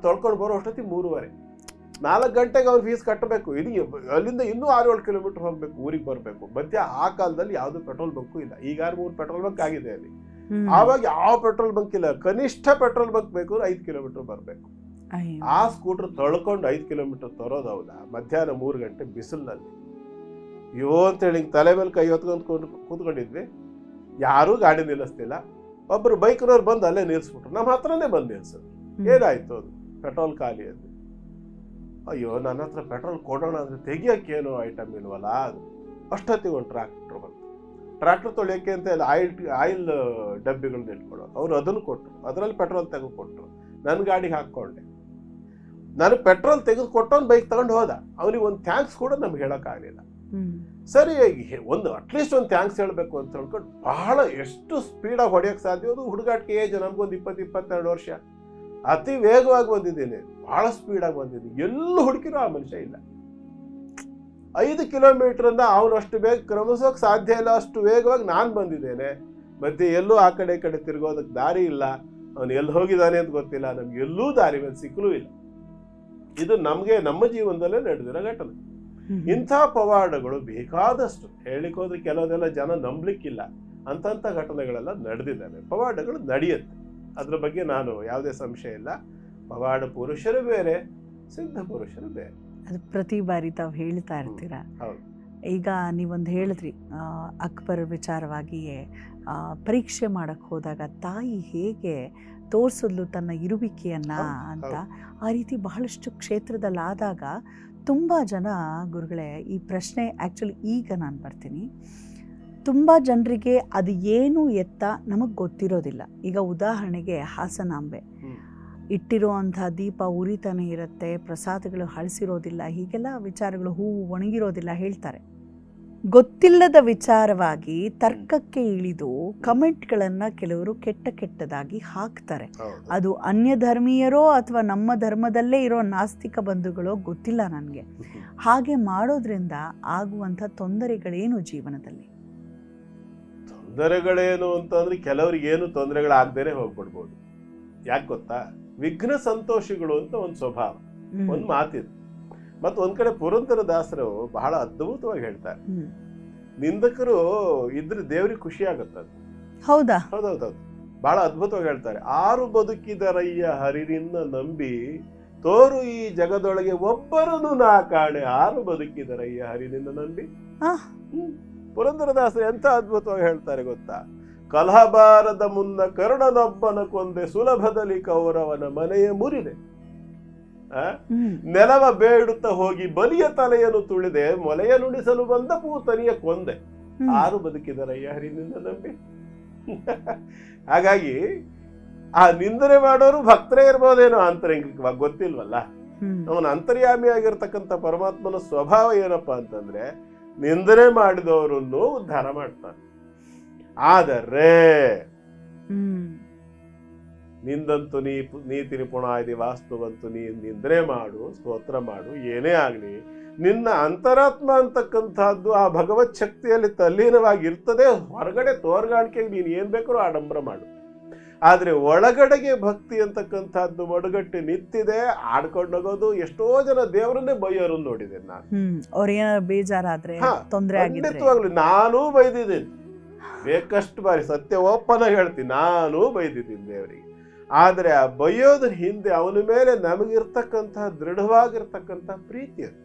Speaker 2: ಬರೋಷ್ಟೊತ್ತಿಗೆ 3:30. 4 ಗಂಟೆಗೆ ಅವ್ರು ಫೀಸ್ ಕಟ್ಟಬೇಕು. ಅಲ್ಲಿಂದ ಇನ್ನೂ 6-7 ಕಿಲೋಮೀಟರ್ ಹೋಗ್ಬೇಕು, ಊರಿಗೆ ಬರಬೇಕು. ಮಧ್ಯ ಆ ಕಾಲದಲ್ಲಿ ಯಾವ್ದು ಪೆಟ್ರೋಲ್ ಬಂಕು ಇಲ್ಲ. ಈಗ 3 ಪೆಟ್ರೋಲ್ ಬಂಕ್ ಆಗಿದೆ ಅಲ್ಲಿ. ಆವಾಗ ಯಾವ ಪೆಟ್ರೋಲ್ ಬಂಕ್ ಇಲ್ಲ. ಕನಿಷ್ಠ ಪೆಟ್ರೋಲ್ ಬಂಕ್ ಬೇಕು 5 ಕಿಲೋಮೀಟರ್ ಬರಬೇಕು. ಆ ಸ್ಕೂಟರ್ ತೊಳ್ಕೊಂಡು 5 ಕಿಲೋಮೀಟರ್ ತರೋದು ಹೌದಾ, ಮಧ್ಯಾಹ್ನ 3 ಗಂಟೆ ಬಿಸಿಲಿನಲ್ಲಿ. ಅಯ್ಯೋ ಅಂತೇಳಿ ತಲೆ ಮೇಲೆ ಕೈ ಹೊತ್ಕೊಂಡು ಕೂತ್ಕೊಂಡಿದ್ವಿ. ಯಾರೂ ಗಾಡಿ ನಿಲ್ಲಿಸ್ತಿಲ್ಲ. ಒಬ್ರು ಬೈಕ್ನವ್ರು ಬಂದು ಅಲ್ಲೇ ನಿಲ್ಸ್ಬಿಟ್ರು, ನಮ್ಮ ಹತ್ರನೇ ಬಂದು ನಿಲ್ಸಿದ್ರು. ಏನಾಯ್ತು, ಅದು ಪೆಟ್ರೋಲ್ ಖಾಲಿ ಅಂದ್ವಿ. ಅಯ್ಯೋ, ನನ್ನ ಹತ್ರ ಪೆಟ್ರೋಲ್ ಕೊಡೋಣ ಅಂದ್ರೆ ತೆಗಿಯೋಕ್ಕೇನು ಐಟಮ್ ಇಲ್ವಲ್ಲ. ಅದು ಅಷ್ಟೊತ್ತಿಗೆ ಒಂದು ಟ್ರಾಕ್ಟರ್ ಬಂತು. ಟ್ರಾಕ್ಟರ್ ತೊಳಿಯೋಕ್ಕೆ ಅಂತ ಆಯಿಲ್ ಡಬ್ಬಿಗಳನ್ನ ಇಟ್ಕೊಡೋರು. ಅವ್ರು ಅದನ್ನು ಕೊಟ್ಟರು, ಅದರಲ್ಲಿ ಪೆಟ್ರೋಲ್ ತೆಗೆದು ಕೊಟ್ಟರು. ನನ್ನ ಗಾಡಿಗೆ ಹಾಕ್ಕೊಂಡೆ. ನಾನು ಪೆಟ್ರೋಲ್ ತೆಗೆದು ಕೊಟ್ಟವ್ನು ಬೈಕ್ ತಗೊಂಡು ಹೋದ. ಅವನಿಗೆ ಒಂದು ಥ್ಯಾಂಕ್ಸ್ ಕೂಡ ನಮ್ಗೆ ಹೇಳೋಕ್ಕಾಗಲಿಲ್ಲ. ಸರಿ, ಅಟ್ಲೀಸ್ಟ್ ಒಂದು ಥ್ಯಾಂಕ್ಸ್ ಹೇಳಬೇಕು ಅಂತ ಹೇಳ್ಕೊಂಡು ಬಹಳ ಎಷ್ಟು ಸ್ಪೀಡಾಗಿ ಹೊಡೆಯೋಕ್ಕೆ ಸಾಧ್ಯ. ಅದು ಹುಡುಗಾಟಿಕೆ ಏಜ್, ನಮಗೊಂದು 20-22 ವರ್ಷ. ಅತಿ ವೇಗವಾಗಿ ಬಂದಿದ್ದೀನಿ, ಬಹಳ ಸ್ಪೀಡಾಗಿ ಬಂದಿದ್ದೀನಿ. ಎಲ್ಲೂ ಹುಡುಕಿರೋ ಆ ಮನುಷ್ಯ ಇಲ್ಲ. 5 ಕಿಲೋಮೀಟರ್ ಅವನು ಅಷ್ಟು ಬೇಗ ಕ್ರಮಿಸೋಕೆ ಸಾಧ್ಯ ಇಲ್ಲ, ಅಷ್ಟು ವೇಗವಾಗಿ ನಾನು ಬಂದಿದ್ದೇನೆ. ಮತ್ತೆ ಎಲ್ಲೂ ಆ ಕಡೆ ಈ ಕಡೆ ತಿರುಗೋದಕ್ಕೆ ದಾರಿ ಇಲ್ಲ. ಅವನು ಎಲ್ಲಿ ಹೋಗಿದ್ದಾನೆ ಅಂತ ಗೊತ್ತಿಲ್ಲ. ನಮ್ಗೆ ಎಲ್ಲೂ ದಾರಿ ಮೇಲೆ ಸಿಕ್ಕಲೂ ಇಲ್ಲ. ಇದು ನಮ್ಮ ಜೀವನದಲ್ಲೇ ನಡೆದಿರೋ ಘಟನೆ. ಇಂಥ ಪವಾಡಗಳು ಬೇಕಾದಷ್ಟು ಹೇಳಿಕೋದ್ರೆ ಕೆಲವದೆಲ್ಲ ಜನ ನಂಬಲಿಕ್ಕಿಲ್ಲ. ಅಂತಂಥ ಘಟನೆಗಳೆಲ್ಲ ನಡೆದಿದ್ದಾವೆ. ಪವಾಡಗಳು ನಡೆಯುತ್ತೆ, ಅದ್ರ ಬಗ್ಗೆ ನಾನು ಯಾವುದೇ ಸಂಶಯ ಇಲ್ಲ. ಪವಾಡ ಪುರುಷರು ಬೇರೆ, ಸಿದ್ಧ ಪುರುಷರು ಬೇರೆ.
Speaker 1: ಅದು ಪ್ರತಿ ಬಾರಿ ತಾವು ಹೇಳ್ತಾ ಇರ್ತೀರಾ. ಈಗ ನೀವೊಂದು ಹೇಳಿದ್ರಿ, ಅಕ್ಬರ್ ವಿಚಾರವಾಗಿಯೇ ಪರೀಕ್ಷೆ ಮಾಡಕ್ಕೆ ಹೋದಾಗ ತಾಯಿ ಹೇಗೆ ತೋರಿಸಿದ್ಲು ತನ್ನ ಇರುವಿಕೆಯನ್ನ ಅಂತ. ಆ ರೀತಿ ಬಹಳಷ್ಟು ಕ್ಷೇತ್ರದಲ್ಲಾದಾಗ ತುಂಬ ಜನ ಗುರುಗಳೇ, ಈ ಪ್ರಶ್ನೆ ಆ್ಯಕ್ಚುಲಿ ಈಗ ನಾನು ಬರ್ತೀನಿ, ತುಂಬ ಜನರಿಗೆ ಅದು ಏನು ಎತ್ತ ನಮಗೆ ಗೊತ್ತಿರೋದಿಲ್ಲ. ಈಗ ಉದಾಹರಣೆಗೆ ಹಾಸನಾಂಬೆ, ಇಟ್ಟಿರುವಂಥ ದೀಪ ಉರಿತಾನೆ ಇರುತ್ತೆ, ಪ್ರಸಾದಗಳು ಹಳಸಿರೋದಿಲ್ಲ, ಹೀಗೆಲ್ಲ ವಿಚಾರಗಳು, ಹೂವು ಒಣಗಿರೋದಿಲ್ಲ ಹೇಳ್ತಾರೆ. ಗೊತ್ತಿಲ್ಲದ ವಿಚಾರವಾಗಿ ತರ್ಕಕ್ಕೆ ಇಳಿದು ಕಮೆಂಟ್ಗಳನ್ನು ಕೆಲವರು ಕೆಟ್ಟದಾಗಿ ಹಾಕ್ತಾರೆ. ಅದು ಅನ್ಯ ಧರ್ಮೀಯರೋ ಅಥವಾ ನಮ್ಮ ಧರ್ಮದಲ್ಲೇ ಇರೋ ನಾಸ್ತಿಕ ಬಂಧುಗಳೋ ಗೊತ್ತಿಲ್ಲ ನನಗೆ. ಹಾಗೆ ಮಾಡೋದ್ರಿಂದ ಆಗುವಂಥ ತೊಂದರೆಗಳೇನು ಜೀವನದಲ್ಲಿ?
Speaker 2: ತೊಂದರೆಗಳೇನು ಅಂತಂದ್ರೆ ಕೆಲವರಿಗೆ ಏನು ತೊಂದರೆಗಳಾಗದೇನೆ ಹೋಗ್ಬಿಡ್ಬೋದು. ಯಾಕೆ ಗೊತ್ತಾ, ವಿಘ್ನ ಸಂತೋಷಿಗಳು ಅಂತ ಒಂದು ಸ್ವಭಾವ, ಒಂದು ಮಾತಿದೆ. ಮತ್ತು ಒಂದ್ ಕಡೆ ಪುರಂದರದಾಸರು ಬಹಳ ಅದ್ಭುತವಾಗಿ ಹೇಳ್ತಾರೆ, ನಿಂದಕರು ಇದ್ರೆ ದೇವ್ರಿಗೆ ಖುಷಿ ಆಗುತ್ತದೆ.
Speaker 1: ಹೌದಾ?
Speaker 2: ಹೌದೌದೌದು, ಬಹಳ ಅದ್ಭುತವಾಗಿ ಹೇಳ್ತಾರೆ. ಆರು ಬದುಕಿದರಯ್ಯ ಹರಿನಿನ್ನ ನಂಬಿ ತೋರು ಈ ಜಗದೊಳಗೆ ಒಬ್ಬರನ್ನು ನಾ ಕಾಣೆ, ಆರು ಬದುಕಿದರಯ್ಯ ಹರಿನಿನ್ನ ನಂಬಿ. ಪುರಂದರದಾಸರು ಎಂತ ಅದ್ಭುತವಾಗಿ ಹೇಳ್ತಾರೆ ಗೊತ್ತಾ, ಕಲಹಬಾರದ ಮುನ್ನ ಕರುಣನೊಬ್ಬನ ಕೊಂದೆ, ಸುಲಭದಲ್ಲಿ ಕೌರವನ ಮನೆಯ ಮುರಿದೆ, ನೆಲವ ಬೇಡುತ್ತ ಹೋಗಿ ಬಲಿಯ ತಲೆಯನ್ನು ತುಳಿದೆ, ಮೊಲೆಯ ನುಡಿಸಲು ಬಂದ ಪೂತನಿಯ ಕೊಂದೆ, ಆರು ಬದುಕಿದರಯ್ಯ ಹರಿನಿಂದ ನಂಬಿ. ಹಾಗಾಗಿ ಆ ನಿಂದನೆ ಮಾಡೋರು ಭಕ್ತರೇ ಇರ್ಬೋದೇನೋ ಆಂತರಿಕವಾಗಿ, ಗೊತ್ತಿಲ್ವಲ್ಲ. ಅವನ ಅಂತರ್ಯಾಮಿಯಾಗಿರ್ತಕ್ಕಂಥ ಪರಮಾತ್ಮನ ಸ್ವಭಾವ ಏನಪ್ಪಾ ಅಂತಂದ್ರೆ ನಿಂದನೆ ಮಾಡಿದವರನ್ನು ಉದ್ಧಾರ ಮಾಡ್ತಾನೆ. ಆದರೆ ನಿಂದಂತು ನೀತಿ ನಿಪುಣಾದಿ ವಾಸ್ತುವಂತು ನೀ ನಿಂದನೆ ಮಾಡು, ಸ್ತೋತ್ರ ಮಾಡು, ಏನೇ ಆಗ್ಲಿ ನಿನ್ನ ಅಂತರಾತ್ಮ ಅಂತಕ್ಕಂಥದ್ದು ಆ ಭಗವತ್ ಶಕ್ತಿಯಲ್ಲಿ ತಲ್ಲೀನವಾಗಿರ್ತದೆ. ಹೊರಗಡೆ ತೋರ್ಗಾಣಿಕೆಗೆ ನೀನು ಏನ್ ಬೇಕಾದ್ರೂ ಆಡಂಬರ ಮಾಡು, ಆದ್ರೆ ಒಳಗಡೆಗೆ ಭಕ್ತಿ ಅಂತಕ್ಕಂಥದ್ದು ಮಡುಗಟ್ಟಿ ನಿಂತಿದೆ. ಆಡ್ಕೊಂಡೋಗೋದು, ಎಷ್ಟೋ ಜನ ದೇವರನ್ನೇ ಬೈಯೋರು ನೋಡಿದೆ ನಾನು.
Speaker 1: ಅವ್ರೇನಾದ್ರು ಬೇಜಾರಾದ್ರೆ, ತೊಂದರೆ ಆಗಿದ್ರೆ
Speaker 2: ಖಂಡಿತವಾಗ್ಲು ನಾನು ಬೈದಿದ್ದೀನಿ ಬೇಕಷ್ಟು ಬಾರಿ, ಸತ್ಯ ಓಪನ್ ಆಗಿ ಹೇಳ್ತೀನಿ, ನಾನು ಬೈದಿದ್ದೀನಿ ದೇವರಿಗೆ. ಆದ್ರೆ ಆ ಬೈಯೋದ್ರ ಹಿಂದೆ ಅವನ ಮೇಲೆ ನಮಗಿರ್ತಕ್ಕಂತಹ ದೃಢವಾಗಿರ್ತಕ್ಕಂಥ ಪ್ರೀತಿ ಅದು.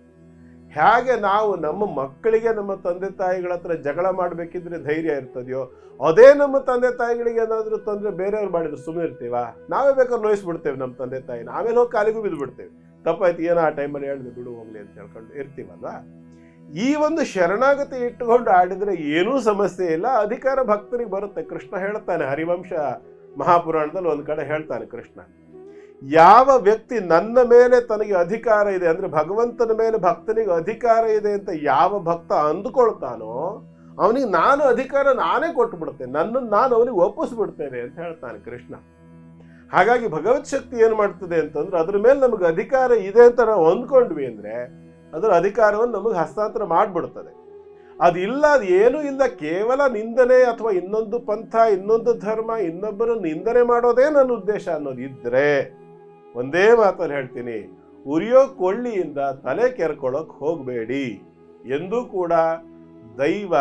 Speaker 2: ಹೇಗೆ ನಾವು ನಮ್ಮ ಮಕ್ಕಳಿಗೆ ನಮ್ಮ ತಂದೆ ತಾಯಿಗಳ ಹತ್ರ ಜಗಳ ಮಾಡ್ಬೇಕಿದ್ರೆ ಧೈರ್ಯ ಇರ್ತದೆಯೋ, ಅದೇ ನಮ್ಮ ತಂದೆ ತಾಯಿಗಳಿಗೆ ಏನಾದ್ರು ತೊಂದರೆ ಬೇರೆಯವ್ರು ಮಾಡಿದ್ರು ಸುಮ್ಮನೆ ಇರ್ತೀವ? ನಾವೇ ಬೇಕಾದ್ರೆ ನೋಯಿಸ್ಬಿಡ್ತೇವೆ ನಮ್ಮ ತಂದೆ ತಾಯಿನ, ಆಮೇಲೆ ಹೋಗಿ ಕಾಲಿಗೂ ಬಿದ್ದು ಬಿಡ್ತೇವೆ. ತಪ್ಪಾಯ್ತು, ಏನೋ ಆ ಟೈಮಲ್ಲಿ ಹೇಳಿದೆ ಬಿಡು ಹೋಗ್ಲಿ ಅಂತ ಹೇಳ್ಕೊಂಡು ಇರ್ತೀವಲ್ವಾ. ಈ ಒಂದು ಶರಣಾಗತಿ ಇಟ್ಟುಕೊಂಡು ಆಡಿದ್ರೆ ಏನೂ ಸಮಸ್ಯೆ ಇಲ್ಲ, ಅಧಿಕಾರ ಭಕ್ತರಿಗೆ ಬರುತ್ತೆ. ಕೃಷ್ಣ ಹೇಳ್ತಾನೆ, ಹರಿವಂಶ ಮಹಾಪುರಾಣದಲ್ಲಿ ಒಂದ್ ಕಡೆ ಹೇಳ್ತಾನೆ ಕೃಷ್ಣ, ಯಾವ ವ್ಯಕ್ತಿ ನನ್ನ ಮೇಲೆ ತನಗೆ ಅಧಿಕಾರ ಇದೆ ಅಂದ್ರೆ ಭಗವಂತನ ಮೇಲೆ ಭಕ್ತನಿಗೆ ಅಧಿಕಾರ ಇದೆ ಅಂತ ಯಾವ ಭಕ್ತ ಅಂದುಕೊಳ್ತಾನೋ ಅವನಿಗೆ ನಾನು ಅಧಿಕಾರ ನಾನೇ ಕೊಟ್ಟು ಬಿಡ್ತೇನೆ, ನನ್ನನ್ನು ನಾನು ಅವನಿಗೆ ಒಪ್ಪಿಸ್ಬಿಡ್ತೇನೆ ಅಂತ ಹೇಳ್ತಾನೆ ಕೃಷ್ಣ. ಹಾಗಾಗಿ ಭಗವತ್ ಶಕ್ತಿ ಏನ್ ಮಾಡ್ತದೆ ಅಂತಂದ್ರೆ ಅದ್ರ ಮೇಲೆ ನಮಗೆ ಅಧಿಕಾರ ಇದೆ ಅಂತ ನಾವು ಅಂದ್ಕೊಂಡ್ವಿ ಅಂದ್ರೆ ಅದರ ಅಧಿಕಾರವನ್ನು ನಮಗೆ ಹಸ್ತಾಂತರ ಮಾಡ್ಬಿಡ್ತದೆ. ಅದಿಲ್ಲ, ಅದು ಏನೂ ಇಲ್ಲ, ಕೇವಲ ನಿಂದನೆ ಅಥವಾ ಇನ್ನೊಂದು ಪಂಥ, ಇನ್ನೊಂದು ಧರ್ಮ, ಇನ್ನೊಬ್ಬರು ನಿಂದನೆ ಮಾಡೋದೇ ನನ್ನ ಉದ್ದೇಶ ಅನ್ನೋದಿದ್ರೆ ಒಂದೇ ಮಾತಲ್ಲಿ ಹೇಳ್ತೀನಿ, ಉರಿಯೋ ಕೊಳ್ಳಿಯಿಂದ ತಲೆ ಕೆರ್ಕೊಳ್ಳೋಕೆ ಹೋಗಬೇಡಿ. ಎಂದೂ ಕೂಡ ದೈವ,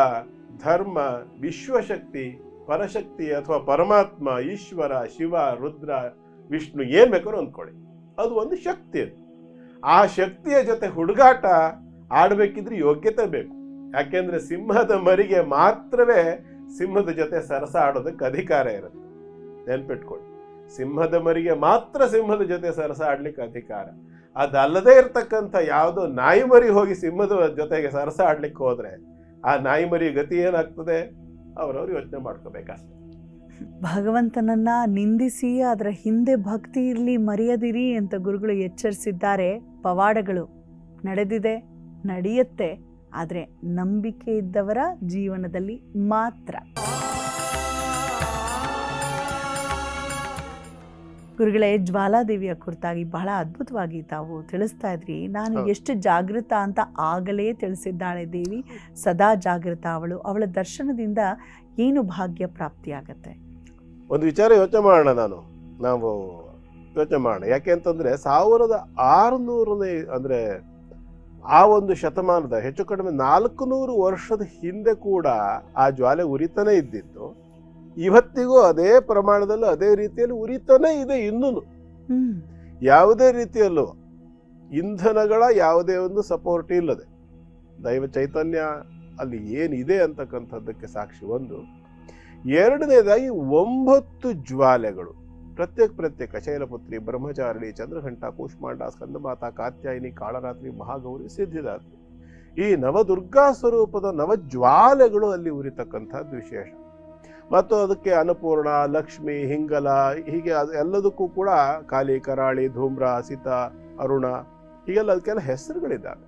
Speaker 2: ಧರ್ಮ, ವಿಶ್ವಶಕ್ತಿ, ಪರಶಕ್ತಿ ಅಥವಾ ಪರಮಾತ್ಮ, ಈಶ್ವರ, ಶಿವ, ರುದ್ರ, ವಿಷ್ಣು ಏನ್ ಬೇಕಾದ್ರೂ ಅಂದ್ಕೊಳ್ಳಿ, ಅದು ಒಂದು ಶಕ್ತಿ. ಅದು ಆ ಶಕ್ತಿಯ ಜೊತೆ ಹುಡುಗಾಟ ಆಡ್ಬೇಕಿದ್ರೆ ಯೋಗ್ಯತೆ ಬೇಕು. ಯಾಕೆಂದ್ರೆ ಸಿಂಹದ ಮರಿಗೆ ಮಾತ್ರವೇ ಸಿಂಹದ ಜೊತೆ ಸರಸ ಆಡೋದಕ್ಕೆ ಅಧಿಕಾರ ಇರುತ್ತೆ. ನೆನ್ಪಿಟ್ಕೊಳ್ಳಿ, ಸಿಂಹದ ಮರಿಗೆ ಮಾತ್ರ ಸಿಂಹದ ಜೊತೆ ಸರಸ ಆಡ್ಲಿಕ್ಕೆ ಅಧಿಕಾರ. ಅದಲ್ಲದೆ ಇರ್ತಕ್ಕಂಥ ಯಾವುದೋ ನಾಯಿ ಮರಿ ಹೋಗಿ ಸಿಂಹದ ಜೊತೆಗೆ ಸರಸ ಆಡ್ಲಿಕ್ಕೆ ಹೋದ್ರೆ ಆ ನಾಯಿ ಮರಿ ಗತಿ ಏನಾಗ್ತದೆ ಅವ್ರವ್ರು ಯೋಚನೆ ಮಾಡ್ಕೋಬೇಕಷ್ಟೆ.
Speaker 1: ಭಗವಂತನನ್ನ ನಿಂದಿಸಿ ಅದರ ಹಿಂದೆ ಭಕ್ತಿ ಇರಲಿ, ಮರೆಯದಿರಿ ಅಂತ ಗುರುಗಳು ಎಚ್ಚರಿಸಿದ್ದಾರೆ. ಪವಾಡಗಳು ನಡೆದಿದೆ, ನಡೆಯುತ್ತೆ, ಆದರೆ ನಂಬಿಕೆ ಇದ್ದವರ ಜೀವನದಲ್ಲಿ ಮಾತ್ರ. ಗುರುಗಳೇ, ಜ್ವಾಲಾದೇವಿಯ ಕುರಿತಾಗಿ ಬಹಳ ಅದ್ಭುತವಾಗಿ ತಾವು ತಿಳಿಸ್ತಾ ಇದ್ರಿ. ನಾನು ಎಷ್ಟು ಜಾಗೃತ ಅಂತ ಆಗಲೇ ತಿಳಿಸಿದ್ದಾಳೆ ದೇವಿ, ಸದಾ ಜಾಗೃತ ಅವಳು. ಅವಳ ದರ್ಶನದಿಂದ ಏನು ಭಾಗ್ಯ ಪ್ರಾಪ್ತಿಯಾಗತ್ತೆ?
Speaker 2: ಒಂದು ವಿಚಾರ ಯೋಚನೆ ಮಾಡೋಣ, ನಾವು ಯೋಚನೆ ಮಾಡೋಣ. ಯಾಕೆ ಅಂತಂದ್ರೆ 1600ನೇ ಅಂದ್ರೆ ಆ ಒಂದು ಶತಮಾನದ ಹೆಚ್ಚು ಕಡಿಮೆ 400 ವರ್ಷದ ಹಿಂದೆ ಕೂಡ ಆ ಜ್ವಾಲೆ ಉರಿತಾನೆ ಇದ್ದಿತ್ತು. ಇವತ್ತಿಗೂ ಅದೇ ಪ್ರಮಾಣದಲ್ಲಿ ಅದೇ ರೀತಿಯಲ್ಲಿ ಉರಿತಾನೆ ಇದೆ. ಇನ್ನೂ ಯಾವುದೇ ರೀತಿಯಲ್ಲೂ ಇಂಧನಗಳ ಯಾವುದೇ ಒಂದು ಸಪೋರ್ಟ್ ಇಲ್ಲದೆ ದೈವ ಚೈತನ್ಯ ಅಲ್ಲಿ ಏನಿದೆ ಅಂತಕ್ಕಂಥದ್ದಕ್ಕೆ ಸಾಕ್ಷಿ ಒಂದು. ಎರಡನೇದಾಗಿ 9 ಜ್ವಾಲೆಗಳು ಪ್ರತ್ಯೇಕ ಶೈಲಪುತ್ರಿ, ಬ್ರಹ್ಮಚಾರಿಣಿ, ಚಂದ್ರಘಂಟ, ಕೂಷ್ಮಾಂಡ, ಸ್ಕಂದಮಾತಾ, ಕಾತ್ಯಾಯಿನಿ, ಕಾಳರಾತ್ರಿ, ಮಹಾಗೌರಿ, ಸಿದ್ಧಿದಾತ್ರಿ, ಈ ನವದುರ್ಗಾ ಸ್ವರೂಪದ ನವಜ್ವಾಲೆಗಳು ಅಲ್ಲಿ ಉರಿತಕ್ಕಂಥದ್ದು ವಿಶೇಷ. ಮತ್ತು ಅದಕ್ಕೆ ಅನ್ನಪೂರ್ಣ, ಲಕ್ಷ್ಮಿ, ಹಿಂಗಲ, ಹೀಗೆ ಎಲ್ಲದಕ್ಕೂ ಕೂಡ ಕಾಲಿ, ಕರಾಳಿ, ಧೂಮ್ರ, ಸಿತ, ಅರುಣ, ಹೀಗೆಲ್ಲ ಅದಕ್ಕೆಲ್ಲ ಹೆಸರುಗಳಿದ್ದಾವೆ.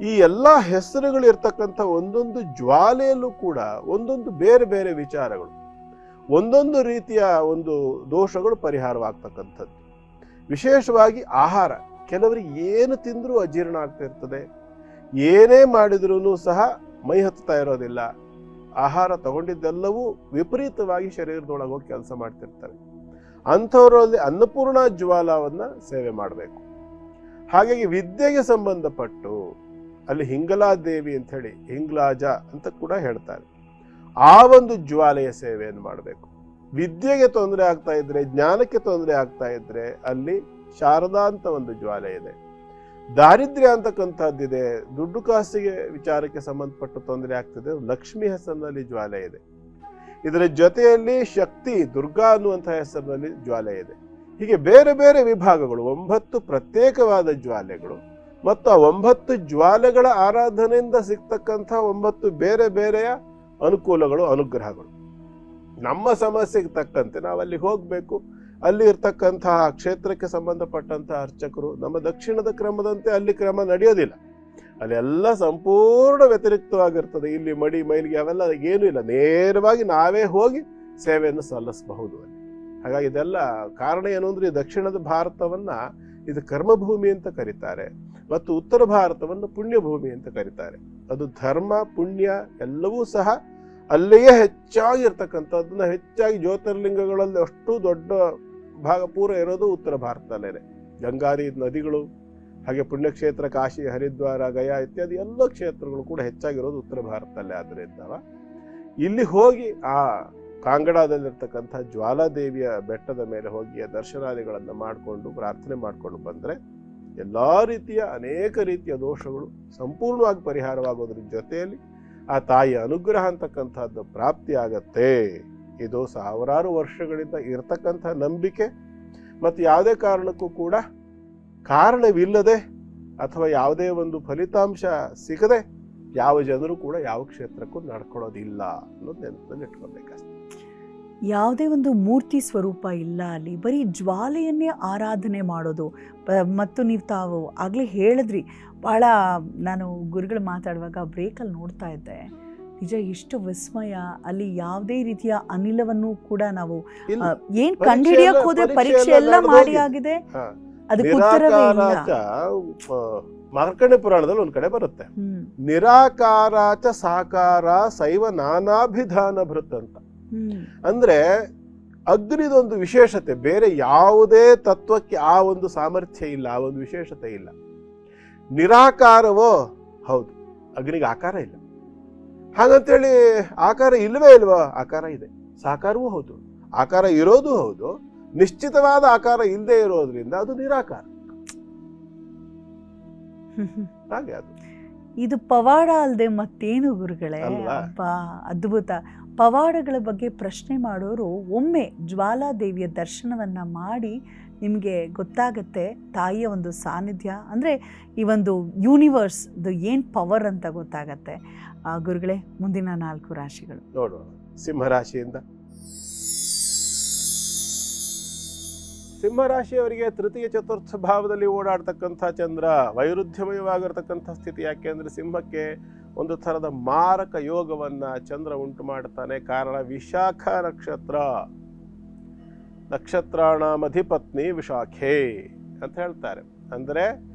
Speaker 2: ಈ ಎಲ್ಲ ಹೆಸರುಗಳಿರ್ತಕ್ಕಂಥ ಒಂದೊಂದು ಜ್ವಾಲೆಯಲ್ಲೂ ಕೂಡ ಒಂದೊಂದು ಬೇರೆ ಬೇರೆ ವಿಚಾರಗಳು, ಒಂದೊಂದು ರೀತಿಯ ಒಂದು ದೋಷಗಳು ಪರಿಹಾರವಾಗ್ತಕ್ಕಂಥದ್ದು. ವಿಶೇಷವಾಗಿ ಆಹಾರ, ಕೆಲವರಿಗೆ ಏನು ತಿಂದರೂ ಅಜೀರ್ಣ ಆಗ್ತಾ ಇರ್ತದೆ, ಏನೇ ಮಾಡಿದ್ರೂ ಸಹ ಮೈ ಹತ್ತಾ ಇರೋದಿಲ್ಲ, ಆಹಾರ ತಗೊಂಡಿದ್ದೆಲ್ಲವೂ ವಿಪರೀತವಾಗಿ ಶರೀರದೊಳಗೆ ಹೋಗಿ ಕೆಲಸ ಮಾಡ್ತಿರ್ತಾರೆ. ಅಂಥವರಲ್ಲಿ ಅನ್ನಪೂರ್ಣ ಜ್ವಾಲವನ್ನ ಸೇವೆ ಮಾಡಬೇಕು. ಹಾಗಾಗಿ ವಿದ್ಯೆಗೆ ಸಂಬಂಧಪಟ್ಟು ಅಲ್ಲಿ ಹಿಂಗಲಾದೇವಿ ಅಂತ ಹೇಳಿ, ಹಿಂಗ್ಲಾಜ ಅಂತ ಕೂಡ ಹೇಳ್ತಾರೆ, ಆ ಒಂದು ಜ್ವಾಲೆಯ ಸೇವೆಯನ್ನು ಮಾಡಬೇಕು. ವಿದ್ಯೆಗೆ ತೊಂದರೆ ಆಗ್ತಾ ಇದ್ರೆ, ಜ್ಞಾನಕ್ಕೆ ತೊಂದರೆ ಆಗ್ತಾ ಇದ್ರೆ ಅಲ್ಲಿ ಶಾರದಾ ಅಂತ ಒಂದು ಜ್ವಾಲೆ ಇದೆ. ದಾರಿದ್ರ್ಯ ಅಂತಕ್ಕಂಥದ್ದಿದೆ, ದುಡ್ಡು ಕಾಸಿಗೆ ವಿಚಾರಕ್ಕೆ ಸಂಬಂಧಪಟ್ಟ ತೊಂದರೆ ಆಗ್ತದೆ, ಲಕ್ಷ್ಮಿ ಹೆಸರಿನಲ್ಲಿ ಜ್ವಾಲೆ ಇದೆ. ಇದರ ಜೊತೆಯಲ್ಲಿ ಶಕ್ತಿ, ದುರ್ಗಾ ಅನ್ನುವಂಥ ಹೆಸರಿನಲ್ಲಿ ಜ್ವಾಲೆ ಇದೆ. ಹೀಗೆ ಬೇರೆ ಬೇರೆ ವಿಭಾಗಗಳು, 9 ಪ್ರತ್ಯೇಕವಾದ ಜ್ವಾಲೆಗಳು, ಮತ್ತು ಆ 9 ಜ್ವಾಲೆಗಳ ಆರಾಧನೆಯಿಂದ ಸಿಗ್ತಕ್ಕಂಥ 9 ಬೇರೆ ಬೇರೆಯ ಅನುಕೂಲಗಳು, ಅನುಗ್ರಹಗಳು. ನಮ್ಮ ಸಮಸ್ಯೆಗೆ ತಕ್ಕಂತೆ ನಾವು ಅಲ್ಲಿ ಹೋಗಬೇಕು. ಅಲ್ಲಿ ಇರ್ತಕ್ಕಂತಹ ಕ್ಷೇತ್ರಕ್ಕೆ ಸಂಬಂಧಪಟ್ಟಂತಹ ಅರ್ಚಕರು ನಮ್ಮ ದಕ್ಷಿಣದ ಕ್ರಮದಂತೆ ಅಲ್ಲಿ ಕ್ರಮ ನಡೆಯೋದಿಲ್ಲ. ಅಲ್ಲೆಲ್ಲ ಸಂಪೂರ್ಣ ವ್ಯತಿರಿಕ್ತವಾಗಿರ್ತದೆ. ಇಲ್ಲಿ ಮಡಿ ಮೈಲಿಗೆ ಅವೆಲ್ಲ ಏನೂ ಇಲ್ಲ, ನೇರವಾಗಿ ನಾವೇ ಹೋಗಿ ಸೇವೆಯನ್ನು ಸಲ್ಲಿಸಬಹುದು ಅಲ್ಲಿ. ಹಾಗಾಗಿ ಇದೆಲ್ಲ ಕಾರಣ ಏನು ಅಂದ್ರೆ, ದಕ್ಷಿಣದ ಭಾರತವನ್ನ ಇದು ಕರ್ಮಭೂಮಿ ಅಂತ ಕರೀತಾರೆ, ಮತ್ತು ಉತ್ತರ ಭಾರತವನ್ನು ಪುಣ್ಯಭೂಮಿ ಅಂತ ಕರೀತಾರೆ. ಅದು ಧರ್ಮ ಪುಣ್ಯ ಎಲ್ಲವೂ ಸಹ ಅಲ್ಲಿಯೇ ಹೆಚ್ಚಾಗಿ ಇರ್ತಕ್ಕಂಥದ್ದನ್ನ, ಹೆಚ್ಚಾಗಿ ಜ್ಯೋತಿರ್ಲಿಂಗಗಳಲ್ಲಿ ಅಷ್ಟು ದೊಡ್ಡ ಭಾಗ ಪೂರ ಇರೋದು ಉತ್ತರ ಭಾರತದಲ್ಲೇ. ಗಂಗಾದಿ ನದಿಗಳು, ಹಾಗೆ ಪುಣ್ಯಕ್ಷೇತ್ರ ಕಾಶಿ, ಹರಿದ್ವಾರ, ಗಯಾ ಇತ್ಯಾದಿ ಎಲ್ಲ ಕ್ಷೇತ್ರಗಳು ಕೂಡ ಹೆಚ್ಚಾಗಿರೋದು ಉತ್ತರ ಭಾರತದಲ್ಲೇ. ಆದ್ದರಿಂದ ಇಲ್ಲಿ ಹೋಗಿ ಆ ಕಾಂಗಡದಲ್ಲಿರ್ತಕ್ಕಂಥ ಜ್ವಾಲಾದೇವಿಯ ಬೆಟ್ಟದ ಮೇಲೆ ಹೋಗಿ ದರ್ಶನಾದಿಗಳನ್ನು ಮಾಡಿಕೊಂಡು ಪ್ರಾರ್ಥನೆ ಮಾಡಿಕೊಂಡು ಬಂದರೆ ಎಲ್ಲ ರೀತಿಯ ಅನೇಕ ರೀತಿಯ ದೋಷಗಳು ಸಂಪೂರ್ಣವಾಗಿ ಪರಿಹಾರವಾಗೋದ್ರ ಜೊತೆಯಲ್ಲಿ ಆ ತಾಯಿಯ ಅನುಗ್ರಹ ಅಂತಕ್ಕಂಥದ್ದು ಪ್ರಾಪ್ತಿ ಆಗತ್ತೆ. ಇದು ಸಾವಿರಾರು ವರ್ಷಗಳಿಂದ ಇರತಕ್ಕಂಥ ನಂಬಿಕೆ. ಮತ್ತು ಯಾವುದೇ ಕಾರಣಕ್ಕೂ ಕೂಡ ಕಾರಣವಿಲ್ಲದೆ ಅಥವಾ ಯಾವುದೇ ಒಂದು ಫಲಿತಾಂಶ ಸಿಗದೆ ಯಾವ ಜನರು ಕೂಡ ಯಾವ ಕ್ಷೇತ್ರಕ್ಕೂ ನಡ್ಕೊಳ್ಳೋದಿಲ್ಲ ಅನ್ನೋದು ನೆನಪಿನಲ್ಲಿ ಇಟ್ಕೊಳ್ಬೇಕಷ್ಟೆ.
Speaker 1: ಯಾವುದೇ ಒಂದು ಮೂರ್ತಿ ಸ್ವರೂಪ ಇಲ್ಲ ಅಲ್ಲಿ, ಬರೀ ಜ್ವಾಲೆಯನ್ನೇ ಆರಾಧನೆ ಮಾಡೋದು. ಮತ್ತು ನೀವು ತಾವು ಆಗಲೇ ಹೇಳಿದ್ರಿ, ಭಾಳ ನಾನು ಗುರುಗಳು ಮಾತಾಡುವಾಗ ಬ್ರೇಕಲ್ಲಿ ನೋಡ್ತಾ ಇದ್ದೆ, ನಿಜ ಎಷ್ಟು ವಿಸ್ಮಯ. ಅಲ್ಲಿ ಯಾವುದೇ ರೀತಿಯ ಅನಿಲವನ್ನು ಕೂಡ ನಾವು ಏನ್ ಕಂಡುಹಿಡಿಯಕ್ಕೆ ಹೋದ್ರೆ ಪರೀಕ್ಷೆ ಎಲ್ಲ ಮಾಡಿ ಆಗಿದೆ, ಅದಕ್ಕೆ ಉತ್ತರವೇ ಇಲ್ಲ.
Speaker 2: ಮಾರ್ಕಂಡ ಪುರಾಣದಲ್ಲಿ ಒಂದ್ ಕಡೆ ಬರುತ್ತೆ, ನಿರಾಕಾರಾಚ ಸಾಕಾರ ಶೈವ ನಾನಾಭಿಧಾನ ಭೃತ್ ಅಂತ. ಅಂದ್ರೆ ಅಗ್ನಿದೊಂದು ವಿಶೇಷತೆ, ಬೇರೆ ಯಾವುದೇ ತತ್ವಕ್ಕೆ ಆ ಒಂದು ಸಾಮರ್ಥ್ಯ ಇಲ್ಲ, ಆ ಒಂದು ವಿಶೇಷತೆ ಇಲ್ಲ. ನಿರಾಕಾರವೋ ಹೌದು, ಅಗ್ನಿಗೆ ಆಕಾರ ಇಲ್ಲ. ಹಾಗಂತೇಳಿ ಆಕಾರ ಇಲ್ವೇ ಇಲ್ವೋ? ಆಕಾರ ಇದೆ. ಸಾಕಾರವೂ ಹೌದು, ಆಕಾರ ಇರೋದು ಹೌದು, ನಿಶ್ಚಿತವಾದ ಆಕಾರ ಇಲ್ಲದೆ ಇರೋದ್ರಿಂದ ಅದು ನಿರಾಕಾರ. ಹಾಗೆ ಅದು
Speaker 1: ಇದು ಪವಾಡ ಅಲ್ಲದೆ ಮತ್ತೇನು ಗುರುಗಳೇ? ಅಬ್ಬಾ ಅದ್ಭುತ. ಪವಾಡಗಳ ಬಗ್ಗೆ ಪ್ರಶ್ನೆ ಮಾಡೋರು ಒಮ್ಮೆ ಜ್ವಾಲಾದೇವಿಯ ದರ್ಶನವನ್ನ ಮಾಡಿ ನಿಮಗೆ ಗೊತ್ತಾಗತ್ತೆ ತಾಯಿಯ ಒಂದು ಸಾನ್ನಿಧ್ಯ, ಅಂದರೆ ಈ ಒಂದು ಯೂನಿವರ್ಸ್ದು ಏನು ಪವರ್ ಅಂತ ಗೊತ್ತಾಗತ್ತೆ. ಗುರುಗಳೇ, ಮುಂದಿನ 4 ರಾಶಿಗಳು
Speaker 2: ನೋಡುವ. ಸಿಂಹರಾಶಿಯಿಂದ, ಸಿಂಹರಾಶಿಯವರಿಗೆ ತೃತೀಯ ಚತುರ್ಥ ಭಾವದಲ್ಲಿ ಓಡಾಡ್ತಕ್ಕಂಥ ಚಂದ್ರ ವೈರುಧ್ಯಮಯವಾಗಿರ್ತಕ್ಕಂಥ ಸ್ಥಿತಿ. ಯಾಕೆಂದ್ರೆ ಸಿಂಹಕ್ಕೆ ಒಂದು ಥರದ ಮಾರಕ ಯೋಗವನ್ನ ಚಂದ್ರ ಉಂಟು ಮಾಡ್ತಾನೆ. ಕಾರಣ ವಿಶಾಖ ನಕ್ಷತ್ರ, ನಕ್ಷತ್ರಾಣಾಮಧಿಪತ್ನಿ ವಿಶಾಖೆ ಅಂತ ಹೇಳ್ತಾರೆ. ಅಂದರೆ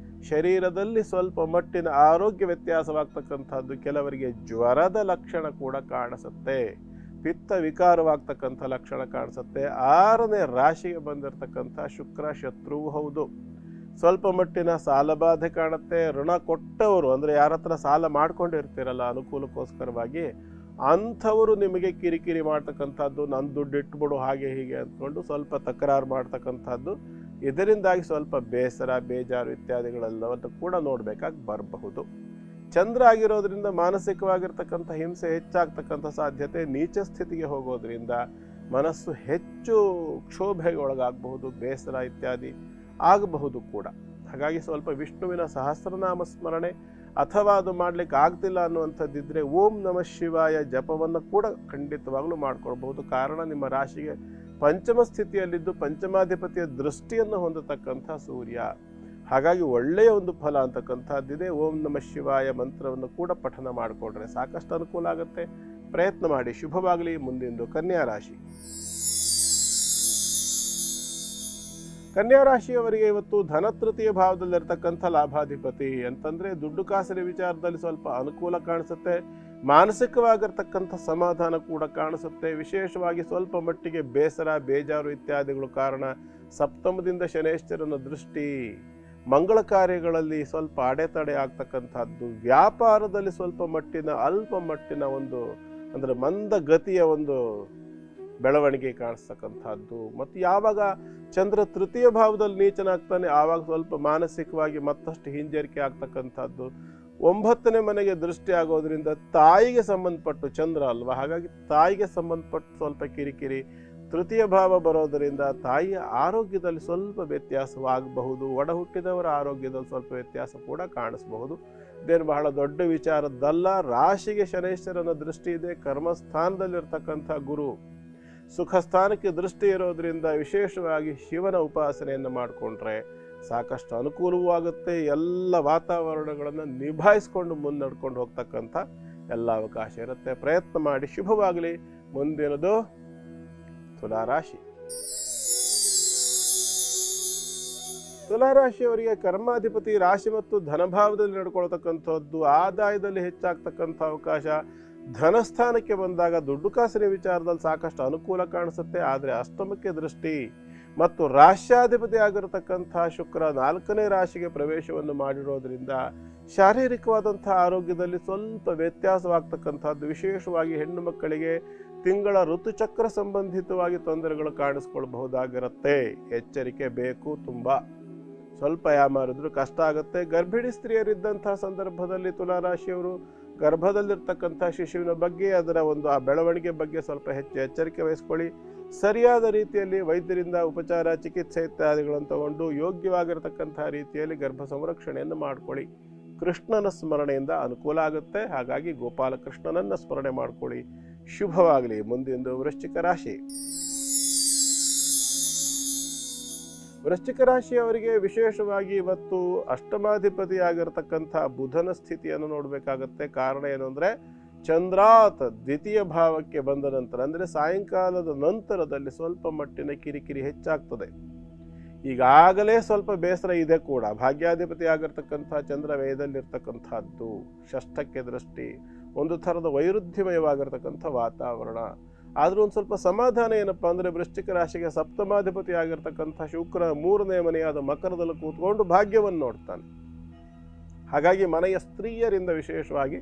Speaker 2: ಶರೀರದಲ್ಲಿ ಸ್ವಲ್ಪ ಮಟ್ಟಿನ ಆರೋಗ್ಯ ವ್ಯತ್ಯಾಸವಾಗ್ತಕ್ಕಂಥದ್ದು, ಕೆಲವರಿಗೆ ಜ್ವರದ ಲಕ್ಷಣ ಕೂಡ ಕಾಣಿಸುತ್ತೆ, ಪಿತ್ತ ವಿಕಾರವಾಗ್ತಕ್ಕಂಥ ಲಕ್ಷಣ ಕಾಣಿಸುತ್ತೆ. 6ನೇ ರಾಶಿಗೆ ಬಂದಿರತಕ್ಕಂಥ ಶುಕ್ರ ಶತ್ರುವು ಹೌದು. ಸ್ವಲ್ಪ ಮಟ್ಟಿನ ಸಾಲಬಾಧೆ ಕಾಣುತ್ತೆ. ಋಣ ಕೊಟ್ಟವರು, ಅಂದರೆ ಯಾರ ಹತ್ರ ಸಾಲ ಮಾಡ್ಕೊಂಡಿರ್ತೀರಲ್ಲ ಅನುಕೂಲಕ್ಕೋಸ್ಕರವಾಗಿ, ಅಂಥವರು ನಿಮಗೆ ಕಿರಿಕಿರಿ ಮಾಡ್ತಕ್ಕಂಥದ್ದು, ನನ್ನ ದುಡ್ಡು ಇಟ್ಬಿಡು ಹಾಗೆ ಹೀಗೆ ಅಂದ್ಕೊಂಡು ಸ್ವಲ್ಪ ತಕರಾರು ಮಾಡ್ತಕ್ಕಂಥದ್ದು. ಇದರಿಂದಾಗಿ ಸ್ವಲ್ಪ ಬೇಸರ, ಬೇಜಾರು ಇತ್ಯಾದಿಗಳೆಲ್ಲವನ್ನು ಕೂಡ ನೋಡಬೇಕಾಗಿ ಬರಬಹುದು. ಚಂದ್ರ ಆಗಿರೋದ್ರಿಂದ ಮಾನಸಿಕವಾಗಿರ್ತಕ್ಕಂಥ ಹಿಂಸೆ ಹೆಚ್ಚಾಗ್ತಕ್ಕಂಥ ಸಾಧ್ಯತೆ, ನೀಚ ಸ್ಥಿತಿಗೆ ಹೋಗೋದ್ರಿಂದ ಮನಸ್ಸು ಹೆಚ್ಚು ಕ್ಷೋಭೆಗೆ ಒಳಗಾಗಬಹುದು, ಬೇಸರ ಇತ್ಯಾದಿ ಆಗಬಹುದು ಕೂಡ. ಹಾಗಾಗಿ ಸ್ವಲ್ಪ ವಿಷ್ಣುವಿನ ಸಹಸ್ರನಾಮ ಸ್ಮರಣೆ, ಅಥವಾ ಅದು ಮಾಡ್ಲಿಕ್ಕೆ ಆಗ್ತಿಲ್ಲ ಅನ್ನುವಂಥದ್ದಿದ್ರೆ ಓಂ ನಮಃ ಶಿವಾಯ ಜಪವನ್ನು ಕೂಡ ಖಂಡಿತವಾಗ್ಲೂ ಮಾಡ್ಕೊಳ್ಬಹುದು. ಕಾರಣ ನಿಮ್ಮ ರಾಶಿಗೆ ಪಂಚಮ ಸ್ಥಿತಿಯಲ್ಲಿದ್ದು ಪಂಚಮಾಧಿಪತಿಯ ದೃಷ್ಟಿಯನ್ನು ಹೊಂದತಕ್ಕಂಥ ಸೂರ್ಯ. ಹಾಗಾಗಿ ಒಳ್ಳೆಯ ಒಂದು ಫಲ ಅಂತಕ್ಕಂಥದ್ದಿದೆ. ಓಂ ನಮಃ ಶಿವಾಯ ಮಂತ್ರವನ್ನು ಕೂಡ ಪಠನ ಮಾಡಿಕೊಂಡ್ರೆ ಸಾಕಷ್ಟು ಅನುಕೂಲ ಆಗುತ್ತೆ. ಪ್ರಯತ್ನ ಮಾಡಿ. ಶುಭವಾಗಲಿ. ಮುಂದಿಂದು ಕನ್ಯಾ ರಾಶಿ. ಕನ್ಯಾ ರಾಶಿಯವರಿಗೆ ಇವತ್ತು ಧನ ತೃತೀಯ ಭಾವದಲ್ಲಿರ್ತಕ್ಕಂಥ ಲಾಭಾಧಿಪತಿ ಅಂತಂದ್ರೆ ದುಡ್ಡು ಕಾಸಿನ ವಿಚಾರದಲ್ಲಿ ಸ್ವಲ್ಪ ಅನುಕೂಲ ಕಾಣಿಸುತ್ತೆ. ಮಾನಸಿಕವಾಗಿರ್ತಕ್ಕಂಥ ಸಮಾಧಾನ ಕೂಡ ಕಾಣಿಸುತ್ತೆ. ವಿಶೇಷವಾಗಿ ಸ್ವಲ್ಪ ಮಟ್ಟಿಗೆ ಬೇಸರ, ಬೇಜಾರು ಇತ್ಯಾದಿಗಳು ಕಾರಣ. ಸಪ್ತಮದಿಂದ ಶನೇಶ್ವರನ ದೃಷ್ಟಿ. ಮಂಗಳ ಕಾರ್ಯಗಳಲ್ಲಿ ಸ್ವಲ್ಪ ಅಡೆತಡೆ ಆಗ್ತಕ್ಕಂಥದ್ದು. ವ್ಯಾಪಾರದಲ್ಲಿ ಸ್ವಲ್ಪ ಮಟ್ಟಿನ ಅಲ್ಪ ಮಟ್ಟಿನ ಒಂದು ಅಂದರೆ ಮಂದಗತಿಯ ಒಂದು ಬೆಳವಣಿಗೆ ಕಾಣಿಸ್ತಕ್ಕಂಥದ್ದು. ಮತ್ತು ಯಾವಾಗ ಚಂದ್ರ ತೃತೀಯ ಭಾವದಲ್ಲಿ ನೀಚನಾಗ್ತಾನೆ ಆವಾಗ ಸ್ವಲ್ಪ ಮಾನಸಿಕವಾಗಿ ಮತ್ತಷ್ಟು ಹಿಂಜರಿಕೆ ಆಗ್ತಕ್ಕಂಥದ್ದು. 9ನೇ ಮನೆಗೆ ದೃಷ್ಟಿ ಆಗೋದ್ರಿಂದ ತಾಯಿಗೆ ಸಂಬಂಧಪಟ್ಟು ಚಂದ್ರ ಅಲ್ವಾ, ಹಾಗಾಗಿ ತಾಯಿಗೆ ಸಂಬಂಧಪಟ್ಟು ಸ್ವಲ್ಪ ಕಿರಿಕಿರಿ. ತೃತೀಯ ಭಾವ ಬರೋದರಿಂದ ತಾಯಿಯ ಆರೋಗ್ಯದಲ್ಲಿ ಸ್ವಲ್ಪ ವ್ಯತ್ಯಾಸವಾಗಬಹುದು. ಒಡ ಹುಟ್ಟಿದವರ ಆರೋಗ್ಯದಲ್ಲಿ ಸ್ವಲ್ಪ ವ್ಯತ್ಯಾಸ ಕೂಡ ಕಾಣಿಸಬಹುದು. ಇದೇನು ಬಹಳ ದೊಡ್ಡ ವಿಚಾರದಲ್ಲ. ರಾಶಿಗೆ ಶನೇಶ್ವರನ ದೃಷ್ಟಿ ಇದೆ. ಕರ್ಮಸ್ಥಾನದಲ್ಲಿರ್ತಕ್ಕಂಥ ಗುರು ಸುಖ ಸ್ಥಾನಕ್ಕೆ ದೃಷ್ಟಿ ಇರೋದ್ರಿಂದ ವಿಶೇಷವಾಗಿ ಶಿವನ ಉಪಾಸನೆಯನ್ನು ಮಾಡಿಕೊಂಡ್ರೆ ಸಾಕಷ್ಟು ಅನುಕೂಲವೂ ಆಗುತ್ತೆ. ಎಲ್ಲ ವಾತಾವರಣಗಳನ್ನು ನಿಭಾಯಿಸ್ಕೊಂಡು ಮುನ್ನಡ್ಕೊಂಡು ಹೋಗ್ತಕ್ಕಂಥ ಎಲ್ಲ ಅವಕಾಶ ಇರುತ್ತೆ. ಪ್ರಯತ್ನ ಮಾಡಿ. ಶುಭವಾಗಲಿ. ಮುಂದಿನದು ತುಲಾರಾಶಿ. ತುಲಾರಾಶಿಯವರಿಗೆ ಕರ್ಮಾಧಿಪತಿ ರಾಶಿ ಮತ್ತು ಧನಭಾವದಲ್ಲಿ ನಡ್ಕೊಳ್ತಕ್ಕಂಥದ್ದು. ಆದಾಯದಲ್ಲಿ ಹೆಚ್ಚಾಗ್ತಕ್ಕಂಥ ಅವಕಾಶ. ಧನಸ್ಥಾನಕ್ಕೆ ಬಂದಾಗ ದುಡ್ಡು ಕಾಸಿನ ವಿಚಾರದಲ್ಲಿ ಸಾಕಷ್ಟು ಅನುಕೂಲ ಕಾಣಿಸುತ್ತೆ. ಆದರೆ ಅಷ್ಟಮಕ್ಕೆ ದೃಷ್ಟಿ ಮತ್ತು ರಾಶ್ಯಾಧಿಪತಿ ಆಗಿರತಕ್ಕಂಥ ಶುಕ್ರ 4ನೇ ರಾಶಿಗೆ ಪ್ರವೇಶವನ್ನು ಮಾಡಿರೋದ್ರಿಂದ ಶಾರೀರಿಕವಾದಂಥ ಆರೋಗ್ಯದಲ್ಲಿ ಸ್ವಲ್ಪ ವ್ಯತ್ಯಾಸವಾಗ್ತಕ್ಕಂಥದ್ದು. ವಿಶೇಷವಾಗಿ ಹೆಣ್ಣು ಮಕ್ಕಳಿಗೆ ತಿಂಗಳ ಋತುಚಕ್ರ ಸಂಬಂಧಿತವಾಗಿ ತೊಂದರೆಗಳು ಕಾಣಿಸ್ಕೊಳ್ಬಹುದಾಗಿರುತ್ತೆ. ಎಚ್ಚರಿಕೆ ಬೇಕು. ತುಂಬ ಸ್ವಲ್ಪ ಯಾಮಾರಿದ್ರು ಕಷ್ಟ ಆಗುತ್ತೆ. ಗರ್ಭಿಣಿ ಸ್ತ್ರೀಯರಿದ್ದಂಥ ಸಂದರ್ಭದಲ್ಲಿ ತುಲಾರಾಶಿಯವರು ಗರ್ಭದಲ್ಲಿರ್ತಕ್ಕಂಥ ಶಿಶುವಿನ ಬಗ್ಗೆ, ಅದರ ಒಂದು ಆ ಬೆಳವಣಿಗೆ ಬಗ್ಗೆ ಸ್ವಲ್ಪ ಹೆಚ್ಚು ಎಚ್ಚರಿಕೆ ವಹಿಸ್ಕೊಳ್ಳಿ. ಸರಿಯಾದ ರೀತಿಯಲ್ಲಿ ವೈದ್ಯರಿಂದ ಉಪಚಾರ, ಚಿಕಿತ್ಸೆ ಇತ್ಯಾದಿಗಳನ್ನು ತಗೊಂಡು ಯೋಗ್ಯವಾಗಿರತಕ್ಕಂಥ ರೀತಿಯಲ್ಲಿ ಗರ್ಭ ಸಂರಕ್ಷಣೆಯನ್ನು ಮಾಡ್ಕೊಳ್ಳಿ. ಕೃಷ್ಣನ ಸ್ಮರಣೆಯಿಂದ ಅನುಕೂಲ ಆಗುತ್ತೆ. ಹಾಗಾಗಿ ಗೋಪಾಲಕೃಷ್ಣನನ್ನ ಸ್ಮರಣೆ ಮಾಡ್ಕೊಳ್ಳಿ. ಶುಭವಾಗಲಿ. ಮುಂದಿಂದು ವೃಶ್ಚಿಕ ರಾಶಿ. ವೃಶ್ಚಿಕ ರಾಶಿಯವರಿಗೆ ವಿಶೇಷವಾಗಿ ಇವತ್ತು ಅಷ್ಟಮಾಧಿಪತಿ ಆಗಿರತಕ್ಕಂಥ ಬುಧನ ಸ್ಥಿತಿಯನ್ನು ನೋಡಬೇಕಾಗತ್ತೆ. ಕಾರಣ ಏನು ಅಂದರೆ ಚಂದ್ರಾತ್ ದ್ವಿತೀಯ ಭಾವಕ್ಕೆ ಬಂದ ನಂತರ ಅಂದರೆ ಸಾಯಂಕಾಲದ ನಂತರದಲ್ಲಿ ಸ್ವಲ್ಪ ಮಟ್ಟಿನ ಕಿರಿಕಿರಿ ಹೆಚ್ಚಾಗ್ತದೆ. ಈಗಾಗಲೇ ಸ್ವಲ್ಪ ಬೇಸರ ಇದೆ ಕೂಡ. ಭಾಗ್ಯಾಧಿಪತಿ ಆಗಿರ್ತಕ್ಕಂಥ ಚಂದ್ರ ವ್ಯಯದಲ್ಲಿರ್ತಕ್ಕಂಥದ್ದು. ಷಷ್ಠಕ್ಕೆ ದೃಷ್ಟಿ. ಒಂದು ಥರದ ವೈರುಧ್ಯಮಯವಾಗಿರ್ತಕ್ಕಂಥ ವಾತಾವರಣ. ಆದರೂ ಒಂದು ಸ್ವಲ್ಪ ಸಮಾಧಾನ ಏನಪ್ಪ ಅಂದರೆ ವೃಶ್ಚಿಕ ರಾಶಿಗೆ ಸಪ್ತಮಾಧಿಪತಿ ಆಗಿರ್ತಕ್ಕಂಥ ಶುಕ್ರ 3ನೇ ಮನೆಯಾದ ಮಕರದಲ್ಲಿ ಕೂತ್ಕೊಂಡು ಭಾಗ್ಯವನ್ನು ನೋಡ್ತಾನೆ. ಹಾಗಾಗಿ ಮನೆಯ ಸ್ತ್ರೀಯರಿಂದ ವಿಶೇಷವಾಗಿ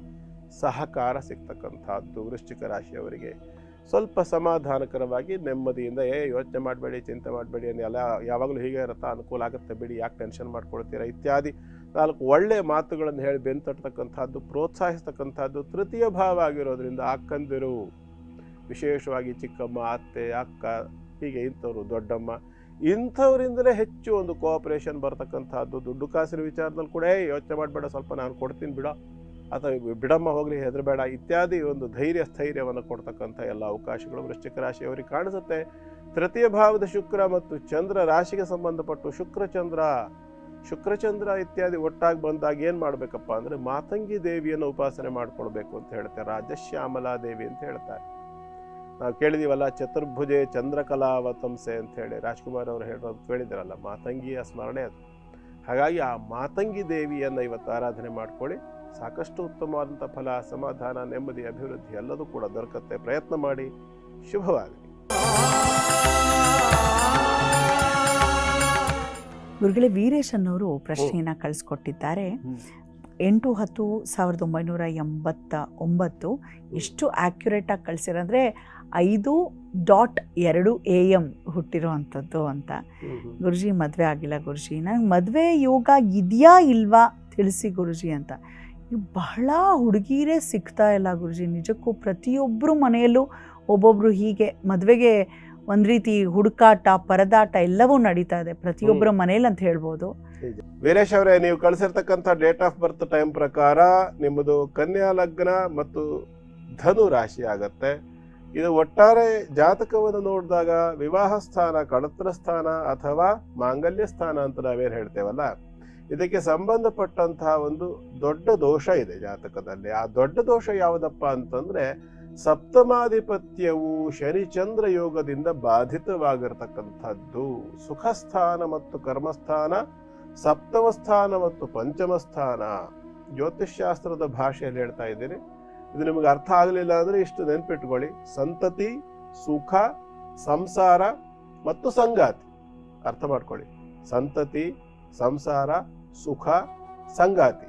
Speaker 2: ಸಹಕಾರ ಸಿಗ್ತಕ್ಕಂಥದ್ದು. ವೃಶ್ಚಿಕ ರಾಶಿಯವರಿಗೆ ಸ್ವಲ್ಪ ಸಮಾಧಾನಕರವಾಗಿ ನೆಮ್ಮದಿಯಿಂದ ಯೋಚನೆ ಮಾಡಬೇಡಿ, ಚಿಂತೆ ಮಾಡಬೇಡಿ, ಎಲ್ಲ ಯಾವಾಗಲೂ ಹೀಗೆ ಇರುತ್ತಾ, ಅನುಕೂಲ ಆಗುತ್ತೆ ಬಿಡಿ, ಯಾಕೆ ಟೆನ್ಷನ್ ಮಾಡ್ಕೊಳ್ತೀರಾ ಇತ್ಯಾದಿ 4 ಒಳ್ಳೆಯ ಮಾತುಗಳನ್ನು ಹೇಳಿ ಬೆಂತಟ್ಟತಕ್ಕಂಥದ್ದು, ಪ್ರೋತ್ಸಾಹಿಸ್ತಕ್ಕಂಥದ್ದು. ತೃತೀಯ ಭಾವ ಆಗಿರೋದ್ರಿಂದ ಅಕ್ಕಂದಿರು, ವಿಶೇಷವಾಗಿ ಚಿಕ್ಕಮ್ಮ, ಅತ್ತೆ, ಅಕ್ಕ, ಹೀಗೆ ಇಂಥವ್ರು, ದೊಡ್ಡಮ್ಮ, ಇಂಥವರಿಂದಲೇ ಹೆಚ್ಚು ಒಂದು ಕೋಆಪರೇಷನ್ ಬರ್ತಕ್ಕಂಥದ್ದು. ದುಡ್ಡು ಕಾಸಿನ ವಿಚಾರದಲ್ಲಿ ಕೂಡ ಯೋಚನೆ ಮಾಡಬೇಡ, ಸ್ವಲ್ಪ ನಾನು ಕೊಡ್ತೀನಿ ಬಿಡೋ, ಅಥವಾ ಬಿಡಮ್ಮ ಹೋಗಲಿ, ಹೆದರಬೇಡ ಇತ್ಯಾದಿ ಒಂದು ಧೈರ್ಯ ಸ್ಥೈರ್ಯವನ್ನು ಕೊಡ್ತಕ್ಕಂಥ ಎಲ್ಲ ಅವಕಾಶಗಳು ವೃಶ್ಚಿಕ ರಾಶಿಯವರಿಗೆ ಕಾಣಿಸುತ್ತೆ. ತೃತೀಯ ಭಾವದ ಶುಕ್ರ ಮತ್ತು ಚಂದ್ರ ರಾಶಿಗೆ ಸಂಬಂಧಪಟ್ಟು ಶುಕ್ರಚಂದ್ರ ಇತ್ಯಾದಿ ಒಟ್ಟಾಗಿ ಬಂದಾಗ ಏನು ಮಾಡಬೇಕಪ್ಪ ಅಂದರೆ ಮಾತಂಗಿ ದೇವಿಯನ್ನು ಉಪಾಸನೆ ಮಾಡ್ಕೊಳ್ಬೇಕು ಅಂತ ಹೇಳ್ತಾರೆ. ರಾಜಶ್ಯಾಮಲಾ ದೇವಿ ಅಂತ ಹೇಳ್ತಾರೆ. ನಾವು ಕೇಳಿದೀವಲ್ಲ, ಚತುರ್ಭುಜೆ ಚಂದ್ರಕಲಾವತಂಸೆ ಅಂತ ಹೇಳಿ ರಾಜ್ಕುಮಾರ್ ಅವರು ಹೇಳೋದು ಕೇಳಿದಿರಲ್ಲ, ಮಾತಂಗಿಯ ಸ್ಮರಣೆ ಅದು. ಹಾಗಾಗಿ ಆ ಮಾತಂಗಿ ದೇವಿಯನ್ನು ಇವತ್ತು ಆರಾಧನೆ ಮಾಡ್ಕೊಳ್ಳಿ. ಸಾಕಷ್ಟು ಉತ್ತಮವಾದಂಥ ಫಲ, ಸಮಾಧಾನ, ನೆಮ್ಮದಿ, ಅಭಿವೃದ್ಧಿ ಎಲ್ಲದೂ ಕೂಡ ದೊರಕತ್ತೆ. ಪ್ರಯತ್ನ ಮಾಡಿ. ಶುಭವಾಗಲಿ.
Speaker 1: ಗುರುಗಳೇ, ವೀರೇಶ್ ಅನ್ನೋರು ಪ್ರಶ್ನೆಯನ್ನು ಕಳಿಸ್ಕೊಟ್ಟಿದ್ದಾರೆ. 8-10-1989 ಎಷ್ಟು ಆ್ಯಕ್ಯುರೇಟಾಗಿ ಕಳಿಸಿರಂದರೆ 5:2 AM ಹುಟ್ಟಿರೋ ಅಂಥದ್ದು ಅಂತ. ಗುರುಜಿ ಮದುವೆ ಆಗಿಲ್ಲ ಗುರುಜಿ, ನಂಗೆ ಮದುವೆ ಯೋಗ ಇದೆಯಾ ಇಲ್ವಾ ತಿಳಿಸಿ ಗುರುಜಿ ಅಂತ. ಬಹಳ ಹುಡುಗಿರೇ ಸಿಗ್ತಾ ಇಲ್ಲ ಗುರುಜಿ. ನಿಜಕ್ಕೂ ಪ್ರತಿಯೊಬ್ಬರು ಮನೆಯಲ್ಲೂ ಒಬ್ಬೊಬ್ಬರು ಹೀಗೆ ಮದುವೆಗೆ ಒಂದ್ ರೀತಿ ಹುಡುಕಾಟ, ಪರದಾಟ ಎಲ್ಲವೂ ನಡೀತಾ ಇದೆ ಪ್ರತಿಯೊಬ್ಬರ ಮನೇಲಿ ಅಂತ ಹೇಳ್ಬೋದು.
Speaker 2: ವೀರೇಶ್ ಅವರೇ, ನೀವು ಕಳಿಸಿರ್ತಕ್ಕಂಥ ಡೇಟ್ ಆಫ್ ಬರ್ತ್ ಟೈಮ್ ಪ್ರಕಾರ ನಿಮ್ಮದು ಕನ್ಯಾ ಲಗ್ನ ಮತ್ತು ಧನು ರಾಶಿ ಆಗತ್ತೆ. ಇದು ಒಟ್ಟಾರೆ ಜಾತಕವನ್ನು ನೋಡಿದಾಗ ವಿವಾಹ ಸ್ಥಾನ, ಕಳತ್ರ ಸ್ಥಾನ ಅಥವಾ ಮಾಂಗಲ್ಯ ಸ್ಥಾನ ಅಂತ ನಾವೇನು ಹೇಳ್ತೇವಲ್ಲ, ಇದಕ್ಕೆ ಸಂಬಂಧಪಟ್ಟಂತಹ ಒಂದು ದೊಡ್ಡ ದೋಷ ಇದೆ ಜಾತಕದಲ್ಲಿ. ಆ ದೊಡ್ಡ ದೋಷ ಯಾವುದಪ್ಪ ಅಂತಂದ್ರೆ ಸಪ್ತಮಾಧಿಪತ್ಯವು ಶನಿಚಂದ್ರ ಯೋಗದಿಂದ ಬಾಧಿತವಾಗಿರ್ತಕ್ಕಂಥದ್ದು. ಸುಖ ಸ್ಥಾನ ಮತ್ತು ಕರ್ಮಸ್ಥಾನ, ಸಪ್ತಮ ಸ್ಥಾನ ಮತ್ತು ಪಂಚಮ ಸ್ಥಾನ. ಜ್ಯೋತಿಷ್ಶಾಸ್ತ್ರದ ಭಾಷೆಯಲ್ಲಿ ಹೇಳ್ತಾ ಇದ್ದೀನಿ, ಇದು ನಿಮಗೆ ಅರ್ಥ ಆಗಲಿಲ್ಲ ಅಂದ್ರೆ ಇಷ್ಟು ನೆನ್ಪಿಟ್ಕೊಳ್ಳಿ. ಸಂತತಿ, ಸುಖ, ಸಂಸಾರ ಮತ್ತು ಸಂಗಾತಿ. ಅರ್ಥ ಮಾಡ್ಕೊಳ್ಳಿ. ಸಂತತಿ, ಸಂಸಾರ, ಸುಖ, ಸಂಗಾತಿ,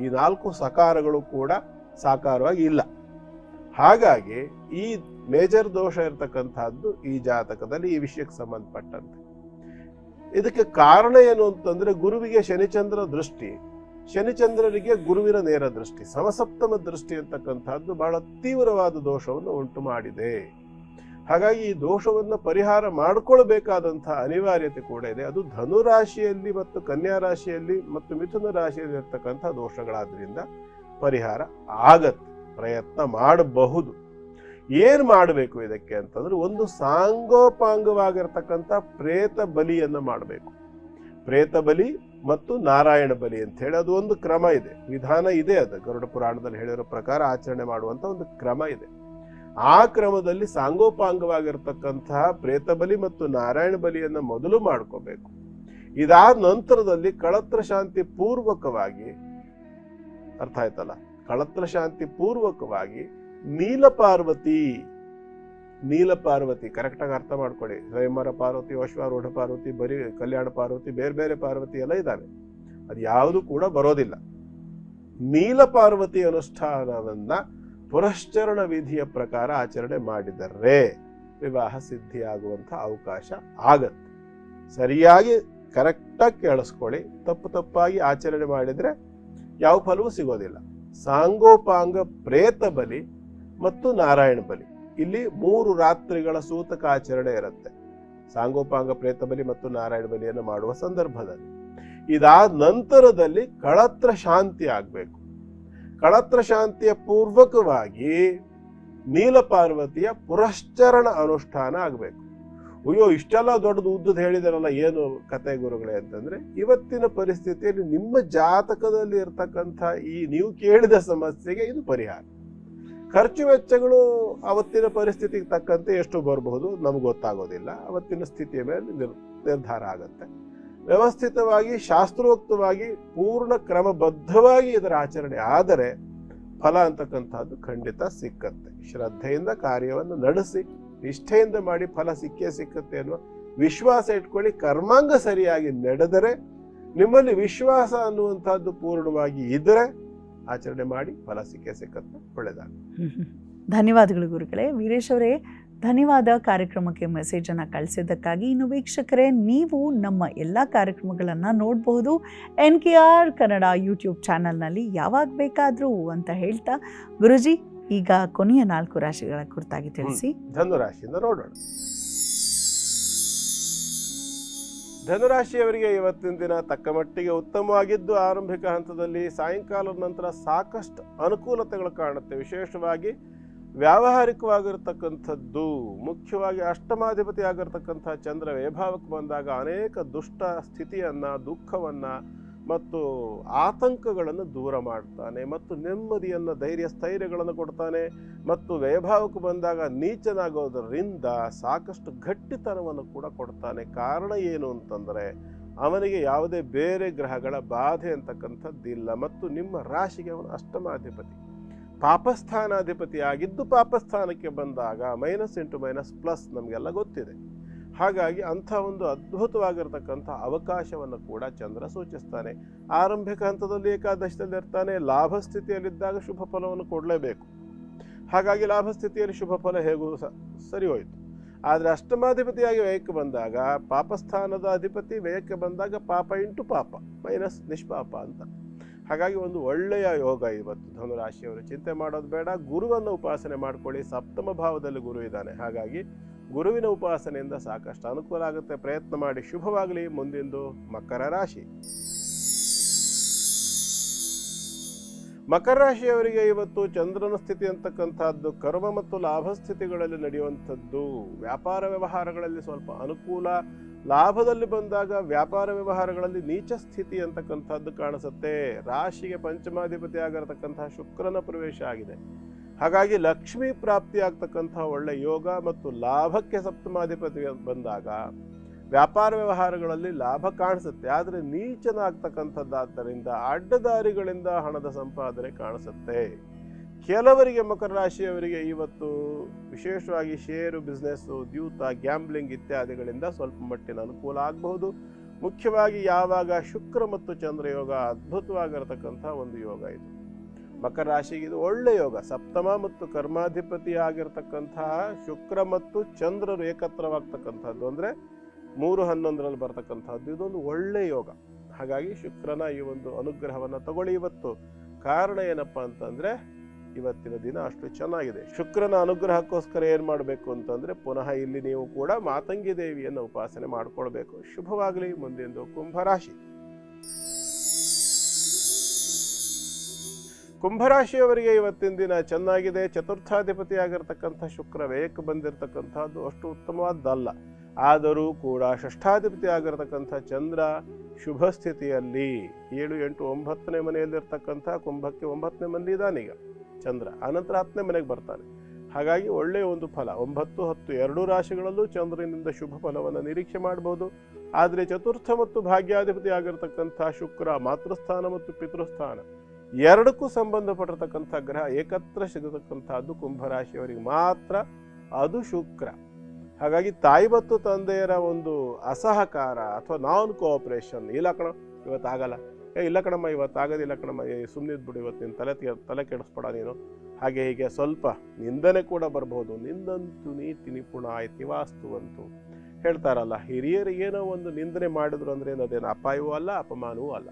Speaker 2: ಈ 4 ಸಕಾರಗಳು ಕೂಡ ಸಾಕಾರವಾಗಿ ಇಲ್ಲ. ಹಾಗಾಗಿ ಈ ಮೇಜರ್ ದೋಷ ಇರತಕ್ಕಂತಹದ್ದು ಈ ಜಾತಕದಲ್ಲಿ ಈ ವಿಷಯಕ್ಕೆ ಸಂಬಂಧಪಟ್ಟಂತೆ. ಇದಕ್ಕೆ ಕಾರಣ ಏನು ಅಂತಂದ್ರೆ ಗುರುವಿಗೆ ಶನಿಚಂದ್ರ ದೃಷ್ಟಿ, ಶನಿಚಂದ್ರರಿಗೆ ಗುರುವಿನ ನೇರ ದೃಷ್ಟಿ, ಸಮಸಪ್ತಮ ದೃಷ್ಟಿ ಅಂತಕ್ಕಂಥದ್ದು ಬಹಳ ತೀವ್ರವಾದ ದೋಷವನ್ನು ಉಂಟು ಮಾಡಿದೆ. ಹಾಗಾಗಿ ಈ ದೋಷವನ್ನು ಪರಿಹಾರ ಮಾಡಿಕೊಳ್ಬೇಕಾದಂತಹ ಅನಿವಾರ್ಯತೆ ಕೂಡ ಇದೆ. ಅದು ಧನು ರಾಶಿಯಲ್ಲಿ ಮತ್ತು ಕನ್ಯಾ ರಾಶಿಯಲ್ಲಿ ಮತ್ತು ಮಿಥುನ ರಾಶಿಯಲ್ಲಿ ಇರ್ತಕ್ಕಂಥ ದೋಷಗಳಾದ್ರಿಂದ ಪರಿಹಾರ ಆಗತ್ತೆ, ಪ್ರಯತ್ನ ಮಾಡಬಹುದು. ಏನ್ ಮಾಡಬೇಕು ಇದಕ್ಕೆ ಅಂತಂದ್ರೆ, ಒಂದು ಸಾಂಗೋಪಾಂಗವಾಗಿರ್ತಕ್ಕಂಥ ಪ್ರೇತ ಬಲಿಯನ್ನು ಮಾಡಬೇಕು. ಪ್ರೇತ ಬಲಿ ಮತ್ತು ನಾರಾಯಣ ಬಲಿ ಅಂತ ಹೇಳಿ ಅದು ಒಂದು ಕ್ರಮ ಇದೆ, ವಿಧಾನ ಇದೆ. ಅದು ಗರುಡ ಪುರಾಣದಲ್ಲಿ ಹೇಳಿರೋ ಪ್ರಕಾರ ಆಚರಣೆ ಮಾಡುವಂತ ಒಂದು ಕ್ರಮ ಇದೆ. ಆ ಕ್ರಮದಲ್ಲಿ ಸಾಂಗೋಪಾಂಗವಾಗಿರ್ತಕ್ಕಂತಹ ಪ್ರೇತ ಬಲಿ ಮತ್ತು ನಾರಾಯಣ ಬಲಿಯನ್ನು ಮೊದಲು ಮಾಡ್ಕೋಬೇಕು. ಇದಾದ ನಂತರದಲ್ಲಿ ಕಳತ್ರ ಶಾಂತಿ ಪೂರ್ವಕವಾಗಿ, ಅರ್ಥ ಆಯ್ತಲ್ಲ, ಕಳತ್ರ ಶಾಂತಿ ಪೂರ್ವಕವಾಗಿ ನೀಲಪಾರ್ವತಿ ಕರೆಕ್ಟಾಗಿ ಅರ್ಥ ಮಾಡ್ಕೊಳ್ಳಿ. ಸ್ವಯಂವರ ಪಾರ್ವತಿ, ಅಶ್ವಾರೂಢ ಪಾರ್ವತಿ, ಬರೀ ಕಲ್ಯಾಣ ಪಾರ್ವತಿ, ಬೇರೆ ಬೇರೆ ಪಾರ್ವತಿ ಎಲ್ಲ ಇದ್ದಾವೆ. ಅದು ಯಾವುದು ಕೂಡ ಬರೋದಿಲ್ಲ. ನೀಲಪಾರ್ವತಿ ಅನುಷ್ಠಾನವನ್ನ ಪುರಶ್ಚರಣ ವಿಧಿಯ ಪ್ರಕಾರ ಆಚರಣೆ ಮಾಡಿದರೆ ವಿವಾಹ ಸಿದ್ಧಿಯಾಗುವಂತ ಅವಕಾಶ ಆಗತ್ತೆ. ಸರಿಯಾಗಿ ಕರೆಕ್ಟಾಗಿ ಕೇಳಿಸ್ಕೊಳ್ಳಿ. ತಪ್ಪಾಗಿ ಆಚರಣೆ ಮಾಡಿದ್ರೆ ಯಾವ ಫಲವೂ ಸಿಗೋದಿಲ್ಲ. ಸಾಂಗೋಪಾಂಗ ಪ್ರೇತ ಬಲಿ ಮತ್ತು ನಾರಾಯಣ ಬಲಿ, ಇಲ್ಲಿ 3 ರಾತ್ರಿಗಳ ಸೂತಕ ಆಚರಣೆ ಇರುತ್ತೆ ಸಾಂಗೋಪಾಂಗ ಪ್ರೇತ ಬಲಿ ಮತ್ತು ನಾರಾಯಣ ಬಲಿಯನ್ನು ಮಾಡುವ ಸಂದರ್ಭದಲ್ಲಿ. ಇದಾದ ನಂತರದಲ್ಲಿ ಕಳತ್ರ ಶಾಂತಿ ಆಗ್ಬೇಕು. ಕಳತ್ರ ಶಾಂತಿಯ ಪೂರ್ವಕವಾಗಿ ನೀಲಪಾರ್ವತಿಯ ಪುರಶ್ಚರಣ ಅನುಷ್ಠಾನ ಆಗ್ಬೇಕು. ಅಯ್ಯೋ, ಇಷ್ಟೆಲ್ಲ ದೊಡ್ಡದು ಉದ್ದದ ಹೇಳಿದಾರಲ್ಲ, ಏನು ಕತೆ ಗುರುಗಳೇ ಅಂತಂದ್ರೆ, ಇವತ್ತಿನ ಪರಿಸ್ಥಿತಿಯಲ್ಲಿ ನಿಮ್ಮ ಜಾತಕದಲ್ಲಿ ಇರ್ತಕ್ಕಂಥ ಈ ನೀವು ಕೇಳಿದ ಸಮಸ್ಯೆಗೆ ಇದು ಪರಿಹಾರ. ಖರ್ಚು ವೆಚ್ಚಗಳು ಅವತ್ತಿನ ಪರಿಸ್ಥಿತಿಗೆ ತಕ್ಕಂತೆ ಎಷ್ಟು ಬರಬಹುದು ನಮ್ಗೆ ಗೊತ್ತಾಗೋದಿಲ್ಲ. ಅವತ್ತಿನ ಸ್ಥಿತಿಯ ಮೇಲೆ ನಿರ್ಧಾರ ಆಗತ್ತೆ. ವ್ಯವಸ್ಥಿತವಾಗಿ, ಶಾಸ್ತ್ರೋಕ್ತವಾಗಿ, ಪೂರ್ಣ ಕ್ರಮಬದ್ಧವಾಗಿ ಇದರ ಆಚರಣೆ ಆದರೆ ಫಲ ಅಂತಕ್ಕಂಥದ್ದು ಖಂಡಿತ ಸಿಕ್ಕತ್ತೆ. ಶ್ರದ್ಧೆಯಿಂದ ಕಾರ್ಯವನ್ನು ನಡೆಸಿ, ನಿಷ್ಠೆಯಿಂದ ಮಾಡಿ ಫಲ ಸಿಕ್ಕತ್ತೆ ಅನ್ನುವ ವಿಶ್ವಾಸ ಇಟ್ಕೊಳ್ಳಿ. ಕರ್ಮಾಂಗ ಸರಿಯಾಗಿ ನಡೆದರೆ, ನಿಮ್ಮಲ್ಲಿ ವಿಶ್ವಾಸ ಅನ್ನುವಂಥದ್ದು ಪೂರ್ಣವಾಗಿ ಇದ್ರೆ ಆಚರಣೆ ಮಾಡಿ ಫಲ ಸಿಕ್ಕತ್ತೆ. ಒಳ್ಳೆಯದಾಗ.
Speaker 1: ಧನ್ಯವಾದಗಳು ಗುರುಗಳೇ. ವೀರೇಶ್ ಅವರೇ, ಧನ್ಯವಾದ ಕಾರ್ಯಕ್ರಮಕ್ಕೆ ಮೆಸೇಜನ್ನು ಕಳಿಸಿದ್ದಕ್ಕಾಗಿ. ಇನ್ನು ವೀಕ್ಷಕರೇ, ನೀವು ನಮ್ಮ ಎಲ್ಲ ಕಾರ್ಯಕ್ರಮಗಳನ್ನು ನೋಡಬಹುದು NKR ಕನ್ನಡ ಯೂಟ್ಯೂಬ್ ಚಾನಲ್ನಲ್ಲಿ ಯಾವಾಗ ಬೇಕಾದರೂ ಅಂತ ಹೇಳ್ತಾ, ಗುರುಜಿ ಈಗ ಕೊನೆಯ 4 ರಾಶಿಗಳ ಕುರಿತಾಗಿ ತಿಳಿಸಿ.
Speaker 2: ಧನುರಾಶಿಯಿಂದ ನೋಡೋಣ. ಧನುರಾಶಿಯವರಿಗೆ ಇವತ್ತಿನ ದಿನ ತಕ್ಕ ಮಟ್ಟಿಗೆ ಉತ್ತಮವಾಗಿದ್ದು, ಆರಂಭಿಕ ಹಂತದಲ್ಲಿ ಸಾಯಂಕಾಲದ ನಂತರ ಸಾಕಷ್ಟು ಅನುಕೂಲತೆಗಳು ಕಾಣುತ್ತೆ. ವಿಶೇಷವಾಗಿ ವ್ಯಾವಹಾರಿಕವಾಗಿರ್ತಕ್ಕಂಥದ್ದು, ಮುಖ್ಯವಾಗಿ ಅಷ್ಟಮಾಧಿಪತಿ ಆಗಿರ್ತಕ್ಕಂಥ ಚಂದ್ರ ವೈಭಾವಕ್ಕೆ ಬಂದಾಗ ಅನೇಕ ದುಷ್ಟ ಸ್ಥಿತಿಯನ್ನ, ದುಃಖವನ್ನ ಮತ್ತು ಆತಂಕಗಳನ್ನು ದೂರ ಮಾಡ್ತಾನೆ ಮತ್ತು ನೆಮ್ಮದಿಯನ್ನು, ಧೈರ್ಯ ಸ್ಥೈರ್ಯಗಳನ್ನು ಕೊಡ್ತಾನೆ. ಮತ್ತು ವೈಭಾವಕ್ಕೆ ಬಂದಾಗ ನೀಚನಾಗೋದರಿಂದ ಸಾಕಷ್ಟು ಗಟ್ಟಿತನವನ್ನು ಕೂಡ ಕೊಡ್ತಾನೆ. ಕಾರಣ ಏನು ಅಂತಂದರೆ, ಅವನಿಗೆ ಯಾವುದೇ ಬೇರೆ ಗ್ರಹಗಳ ಬಾಧೆ ಅಂತಕ್ಕಂಥದ್ದಿಲ್ಲ. ಮತ್ತು ನಿಮ್ಮ ರಾಶಿಗೆ ಅವನು ಅಷ್ಟಮಾಧಿಪತಿ, ಪಾಪಸ್ಥಾನಾಧಿಪತಿ ಆಗಿದ್ದು ಪಾಪಸ್ಥಾನಕ್ಕೆ ಬಂದಾಗ -*−+ ನಮಗೆಲ್ಲ ಗೊತ್ತಿದೆ. ಹಾಗಾಗಿ ಅಂಥ ಒಂದು ಅದ್ಭುತವಾಗಿರ್ತಕ್ಕಂಥ ಅವಕಾಶವನ್ನು ಕೂಡ ಚಂದ್ರ ಸೂಚಿಸ್ತಾನೆ. ಆರಂಭಿಕ ಹಂತದಲ್ಲಿ ಏಕಾದಶದಲ್ಲಿ ಇರ್ತಾನೆ. ಲಾಭ ಸ್ಥಿತಿಯಲ್ಲಿದ್ದಾಗ ಶುಭ ಫಲವನ್ನು ಕೊಡಲೇಬೇಕು. ಹಾಗಾಗಿ ಲಾಭ ಸ್ಥಿತಿಯಲ್ಲಿ ಶುಭ ಫಲ ಹೇಗೂ ಸರಿ ಹೋಯಿತು. ಆದರೆ ಅಷ್ಟಮಾಧಿಪತಿಯಾಗಿ ವ್ಯಯಕ್ಕೆ ಬಂದಾಗ, ಪಾಪಸ್ಥಾನದ ಅಧಿಪತಿ ವ್ಯಯಕ್ಕೆ ಬಂದಾಗ ಪಾಪ ಇಂಟು ಪಾಪ ಮೈನಸ್ ನಿಷ್ಪಾಪ ಅಂತ. ಹಾಗಾಗಿ ಒಂದು ಒಳ್ಳೆಯ ಯೋಗ ಇವತ್ತು ಧನುರಾಶಿಯವರು. ಚಿಂತೆ ಮಾಡೋದು ಬೇಡ, ಗುರುವನ್ನು ಉಪಾಸನೆ ಮಾಡ್ಕೊಳ್ಳಿ. ಸಪ್ತಮ ಭಾವದಲ್ಲಿ ಗುರು ಇದ್ದಾನೆ. ಹಾಗಾಗಿ ಗುರುವಿನ ಉಪಾಸನೆಯಿಂದ ಸಾಕಷ್ಟು ಅನುಕೂಲ ಆಗುತ್ತೆ. ಪ್ರಯತ್ನ ಮಾಡಿ. ಶುಭವಾಗಲಿ. ಮುಂದಿಂದು ಮಕರ ರಾಶಿ. ಮಕರ ರಾಶಿಯವರಿಗೆ ಇವತ್ತು ಚಂದ್ರನ ಸ್ಥಿತಿ ಅಂತಕ್ಕಂಥದ್ದು ಕರ್ಮ ಮತ್ತು ಲಾಭ ಸ್ಥಿತಿಗಳಲ್ಲಿ ನಡೆಯುವಂಥದ್ದು. ವ್ಯಾಪಾರ ವ್ಯವಹಾರಗಳಲ್ಲಿ ಸ್ವಲ್ಪ ಅನುಕೂಲ. ಲಾಭದಲ್ಲಿ ಬಂದಾಗ ವ್ಯಾಪಾರ ವ್ಯವಹಾರಗಳಲ್ಲಿ ನೀಚ ಸ್ಥಿತಿ ಅಂತಕ್ಕಂಥದ್ದು ಕಾಣಿಸುತ್ತೆ. ರಾಶಿಗೆ ಪಂಚಮಾಧಿಪತಿ ಆಗಿರತಕ್ಕಂತಹ ಶುಕ್ರನ ಪ್ರವೇಶ ಆಗಿದೆ. ಹಾಗಾಗಿ ಲಕ್ಷ್ಮೀ ಪ್ರಾಪ್ತಿ ಆಗ್ತಕ್ಕಂಥ ಒಳ್ಳೆ ಯೋಗ ಮತ್ತು ಲಾಭಕ್ಕೆ ಸಪ್ತಮಾಧಿಪತಿ ಬಂದಾಗ ವ್ಯಾಪಾರ ವ್ಯವಹಾರಗಳಲ್ಲಿ ಲಾಭ ಕಾಣಿಸುತ್ತೆ. ಆದರೆ ನೀಚನಾಗ್ತಕ್ಕಂಥದ್ದಾದ್ದರಿಂದ ಅಡ್ಡದಾರಿಗಳಿಂದ ಹಣದ ಸಂಪಾದನೆ ಕಾಣಿಸುತ್ತೆ. ಕೆಲವರಿಗೆ ಮಕರ ರಾಶಿಯವರಿಗೆ ಇವತ್ತು ವಿಶೇಷವಾಗಿ ಷೇರು ಬಿಸ್ನೆಸ್ಸು, ದ್ಯೂತ, ಗ್ಯಾಂಬ್ಲಿಂಗ್ ಇತ್ಯಾದಿಗಳಿಂದ ಸ್ವಲ್ಪ ಮಟ್ಟಿನ ಅನುಕೂಲ ಆಗಬಹುದು. ಮುಖ್ಯವಾಗಿ ಯಾವಾಗ ಶುಕ್ರ ಮತ್ತು ಚಂದ್ರ ಯೋಗ ಅದ್ಭುತವಾಗಿರತಕ್ಕಂಥ ಒಂದು ಯೋಗ ಇದು. ಮಕರ ರಾಶಿಗೆ ಇದು ಒಳ್ಳೆ ಯೋಗ. ಸಪ್ತಮ ಮತ್ತು ಕರ್ಮಾಧಿಪತಿ ಆಗಿರತಕ್ಕಂತಹ ಶುಕ್ರ ಮತ್ತು ಚಂದ್ರರು ಏಕತ್ರವಾಗ್ತಕ್ಕಂಥದ್ದು ಅಂದರೆ 3-11ರಲ್ಲಿ ಬರ್ತಕ್ಕಂಥದ್ದು ಇದೊಂದು ಒಳ್ಳೆ ಯೋಗ. ಹಾಗಾಗಿ ಶುಕ್ರನ ಈ ಒಂದು ಅನುಗ್ರಹವನ್ನು ತಗೊಳ್ಳಿ ಇವತ್ತು. ಕಾರಣ ಏನಪ್ಪಾ ಅಂತಂದ್ರೆ ಇವತ್ತಿನ ದಿನ ಅಷ್ಟು ಚೆನ್ನಾಗಿದೆ. ಶುಕ್ರನ ಅನುಗ್ರಹಕ್ಕೋಸ್ಕರ ಏನ್ ಮಾಡಬೇಕು ಅಂತಂದ್ರೆ ಪುನಃ ಇಲ್ಲಿ ನೀವು ಕೂಡ ಮಾತಂಗಿ ದೇವಿಯನ್ನು ಉಪಾಸನೆ ಮಾಡ್ಕೊಳ್ಬೇಕು. ಶುಭವಾಗಲಿ. ಮುಂದೆಂದು ಕುಂಭರಾಶಿ. ಕುಂಭರಾಶಿಯವರಿಗೆ ಇವತ್ತಿನ ದಿನ ಚೆನ್ನಾಗಿದೆ. ಚತುರ್ಥಾಧಿಪತಿ ಆಗಿರ್ತಕ್ಕಂಥ ಶುಕ್ರ ವ್ಯಯಕ್ಕೆ ಬಂದಿರತಕ್ಕಂಥದ್ದು ಅಷ್ಟು ಉತ್ತಮವಾದ್ದಲ್ಲ. ಆದರೂ ಕೂಡ ಷಷ್ಠಾಧಿಪತಿ ಆಗಿರತಕ್ಕಂಥ ಚಂದ್ರ ಶುಭ ಸ್ಥಿತಿಯಲ್ಲಿ 7, 8, 9ನೇ ಮನೆಯಲ್ಲಿರ್ತಕ್ಕಂಥ ಕುಂಭಕ್ಕೆ 9ನೇ ಮನೆ ಇದಾನೀಗ ಚಂದ್ರ. ಆನಂತರ 10ನೇ ಮನೆಗೆ ಬರ್ತಾನೆ. ಹಾಗಾಗಿ ಒಳ್ಳೆಯ ಒಂದು ಫಲ. 9, 10 ಎರಡೂ ರಾಶಿಗಳಲ್ಲೂ ಚಂದ್ರನಿಂದ ಶುಭ ಫಲವನ್ನು ನಿರೀಕ್ಷೆ ಮಾಡಬಹುದು. ಆದರೆ ಚತುರ್ಥ ಮತ್ತು ಭಾಗ್ಯಾಧಿಪತಿ ಆಗಿರತಕ್ಕಂಥ ಶುಕ್ರ ಮಾತೃಸ್ಥಾನ ಮತ್ತು ಪಿತೃಸ್ಥಾನ ಎರಡಕ್ಕೂ ಸಂಬಂಧಪಟ್ಟಿರತಕ್ಕಂಥ ಗ್ರಹ ಏಕತ್ರ ಸಿಗತಕ್ಕಂಥದ್ದು ಕುಂಭರಾಶಿಯವರಿಗೆ ಮಾತ್ರ, ಅದು ಶುಕ್ರ. ಹಾಗಾಗಿ ತಾಯಿ ಮತ್ತು ತಂದೆಯರ ಒಂದು ಅಸಹಕಾರ ಅಥವಾ ನಾನ್ ಕೋಆಪರೇಷನ್, ಇಲ್ಲ ಕಣ ಇವತ್ತಾಗಲ್ಲ, ಇಲ್ಲ ಕಣಮ್ಮ ಇವತ್ತಾಗೋದಿಲ್ಲ ಕಣಮ್ಮ, ಸುಮ್ಮನಿದ್ಬಿಡು ಇವತ್ತು ನೀನು ತಲೆ ಕೆಡಿಸ್ಬೇಡ ನೀನು, ಹಾಗೆ ಹೀಗೆ ಸ್ವಲ್ಪ ನಿಂದನೆ ಕೂಡ ಬರ್ಬೋದು. ನಿಂದಂತು ನೀತಿ ನಿಪುಣ ಆಯ್ತಿ ವಾಸ್ತುವಂತು ಹೇಳ್ತಾರಲ್ಲ, ಹಿರಿಯರು ಏನೋ ಒಂದು ನಿಂದನೆ ಮಾಡಿದ್ರು ಅಂದ್ರೆ ಅದೇನು ಅಪಾಯವೂ ಅಲ್ಲ, ಅಪಮಾನವೂ ಅಲ್ಲ.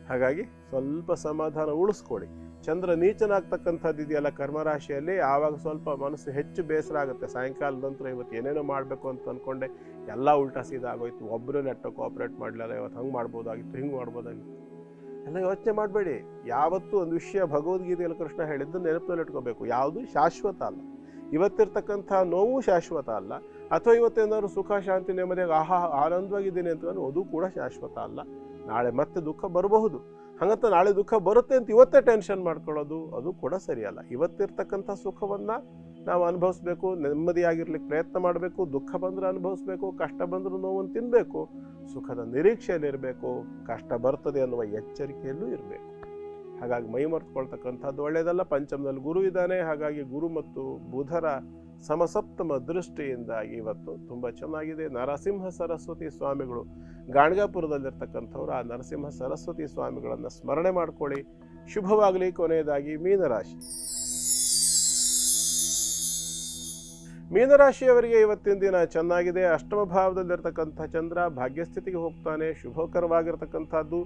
Speaker 2: ಹಾಗಾಗಿ ಸ್ವಲ್ಪ ಸಮಾಧಾನ ಉಳಿಸ್ಕೊಡಿ. ಚಂದ್ರ ನೀಚನಾಗ್ತಕ್ಕಂಥದ್ದು ಇದೆಯಲ್ಲ ಕರ್ಮರಾಶಿಯಲ್ಲಿ, ಆವಾಗ ಸ್ವಲ್ಪ ಮನಸ್ಸು ಹೆಚ್ಚು ಬೇಸರ ಆಗುತ್ತೆ. ಸಾಯಂಕಾಲದ ನಂತರ ಇವತ್ತು ಏನೇನೋ ಮಾಡಬೇಕು ಅಂತ ಅಂದ್ಕೊಂಡೆ ಎಲ್ಲ ಉಲ್ಟಾ ಸೀದಾ ಆಗೋಯ್ತು, ಒಬ್ಬರು ನೆಟ್ಟು ಕೋಆಪ್ರೇಟ್ ಮಾಡಲಿಲ್ಲ, ಇವತ್ತು ಹಂಗೆ ಮಾಡ್ಬೋದಾಗಿತ್ತು, ಹಿಂಗೆ ಮಾಡ್ಬೋದಾಗಿತ್ತು ಎಲ್ಲ ಯೋಚನೆ ಮಾಡಬೇಡಿ. ಯಾವತ್ತೂ ಒಂದು ವಿಷಯ ಭಗವದ್ಗೀತೆಯಲ್ಲಿ ಕೃಷ್ಣ ಹೇಳಿದ್ದು ನೆನಪಿನಲ್ಲಿ ಇಟ್ಕೋಬೇಕು, ಯಾವುದು ಶಾಶ್ವತ ಅಲ್ಲ. ಇವತ್ತಿರ್ತಕ್ಕಂಥ ನೋವು ಶಾಶ್ವತ ಅಲ್ಲ, ಅಥವಾ ಇವತ್ತೇನಾದ್ರು ಸುಖ ಶಾಂತಿ ನೆಮ್ಮದಿಯಾಗಿ ಆನಂದವಾಗಿದ್ದೀನಿ ಅಂತ ಅದು ಕೂಡ ಶಾಶ್ವತ ಅಲ್ಲ. ನಾಳೆ ಮತ್ತೆ ದುಃಖ ಬರಬಹುದು. ಹಾಗಂತ ನಾಳೆ ದುಃಖ ಬರುತ್ತೆ ಅಂತ ಇವತ್ತೇ ಟೆನ್ಷನ್ ಮಾಡ್ಕೊಳ್ಳೋದು ಅದು ಕೂಡ ಸರಿಯಲ್ಲ. ಇವತ್ತಿರ್ತಕ್ಕಂಥ ಸುಖವನ್ನು ನಾವು ಅನುಭವಿಸ್ಬೇಕು, ನೆಮ್ಮದಿಯಾಗಿರ್ಲಿಕ್ಕೆ ಪ್ರಯತ್ನ ಮಾಡಬೇಕು. ದುಃಖ ಬಂದರೆ ಅನುಭವಿಸ್ಬೇಕು, ಕಷ್ಟ ಬಂದರೂ ನೋವನ್ನು ತಿನ್ನಬೇಕು, ಸುಖದ ನಿರೀಕ್ಷೆಯಲ್ಲಿರಬೇಕು, ಕಷ್ಟ ಬರ್ತದೆ ಅನ್ನುವ ಎಚ್ಚರಿಕೆಯಲ್ಲೂ ಇರಬೇಕು. ಹಾಗಾಗಿ ಮೈ ಮರೆತುಕೊಳ್ತಕ್ಕಂಥದ್ದು ಒಳ್ಳೆಯದಲ್ಲ. ಪಂಚಮದಲ್ಲಿ ಗುರು ಇದ್ದಾನೆ. ಹಾಗಾಗಿ ಗುರು ಮತ್ತು ಬುಧರ ಸಮಸಪ್ತಮ ದೃಷ್ಟಿಯಿಂದಾಗಿ ಇವತ್ತು ತುಂಬ ಚೆನ್ನಾಗಿದೆ. ನರಸಿಂಹ ಸರಸ್ವತಿ ಸ್ವಾಮಿಗಳು ಗಾಣಗಾಪುರದಲ್ಲಿರ್ತಕ್ಕಂಥವ್ರು, ಆ ನರಸಿಂಹ ಸರಸ್ವತಿ ಸ್ವಾಮಿಗಳನ್ನು ಸ್ಮರಣೆ ಮಾಡ್ಕೊಳ್ಳಿ. ಶುಭವಾಗಲಿ. ಕೊನೆಯದಾಗಿ ಮೀನರಾಶಿ. ಮೀನರಾಶಿಯವರಿಗೆ ಇವತ್ತಿನ ದಿನ ಚೆನ್ನಾಗಿದೆ. ಅಷ್ಟಮ ಭಾವದಲ್ಲಿರ್ತಕ್ಕಂಥ ಚಂದ್ರ ಭಾಗ್ಯಸ್ಥಿತಿಗೆ ಹೋಗ್ತಾನೆ. ಶುಭಕರವಾಗಿರ್ತಕ್ಕಂಥದ್ದು.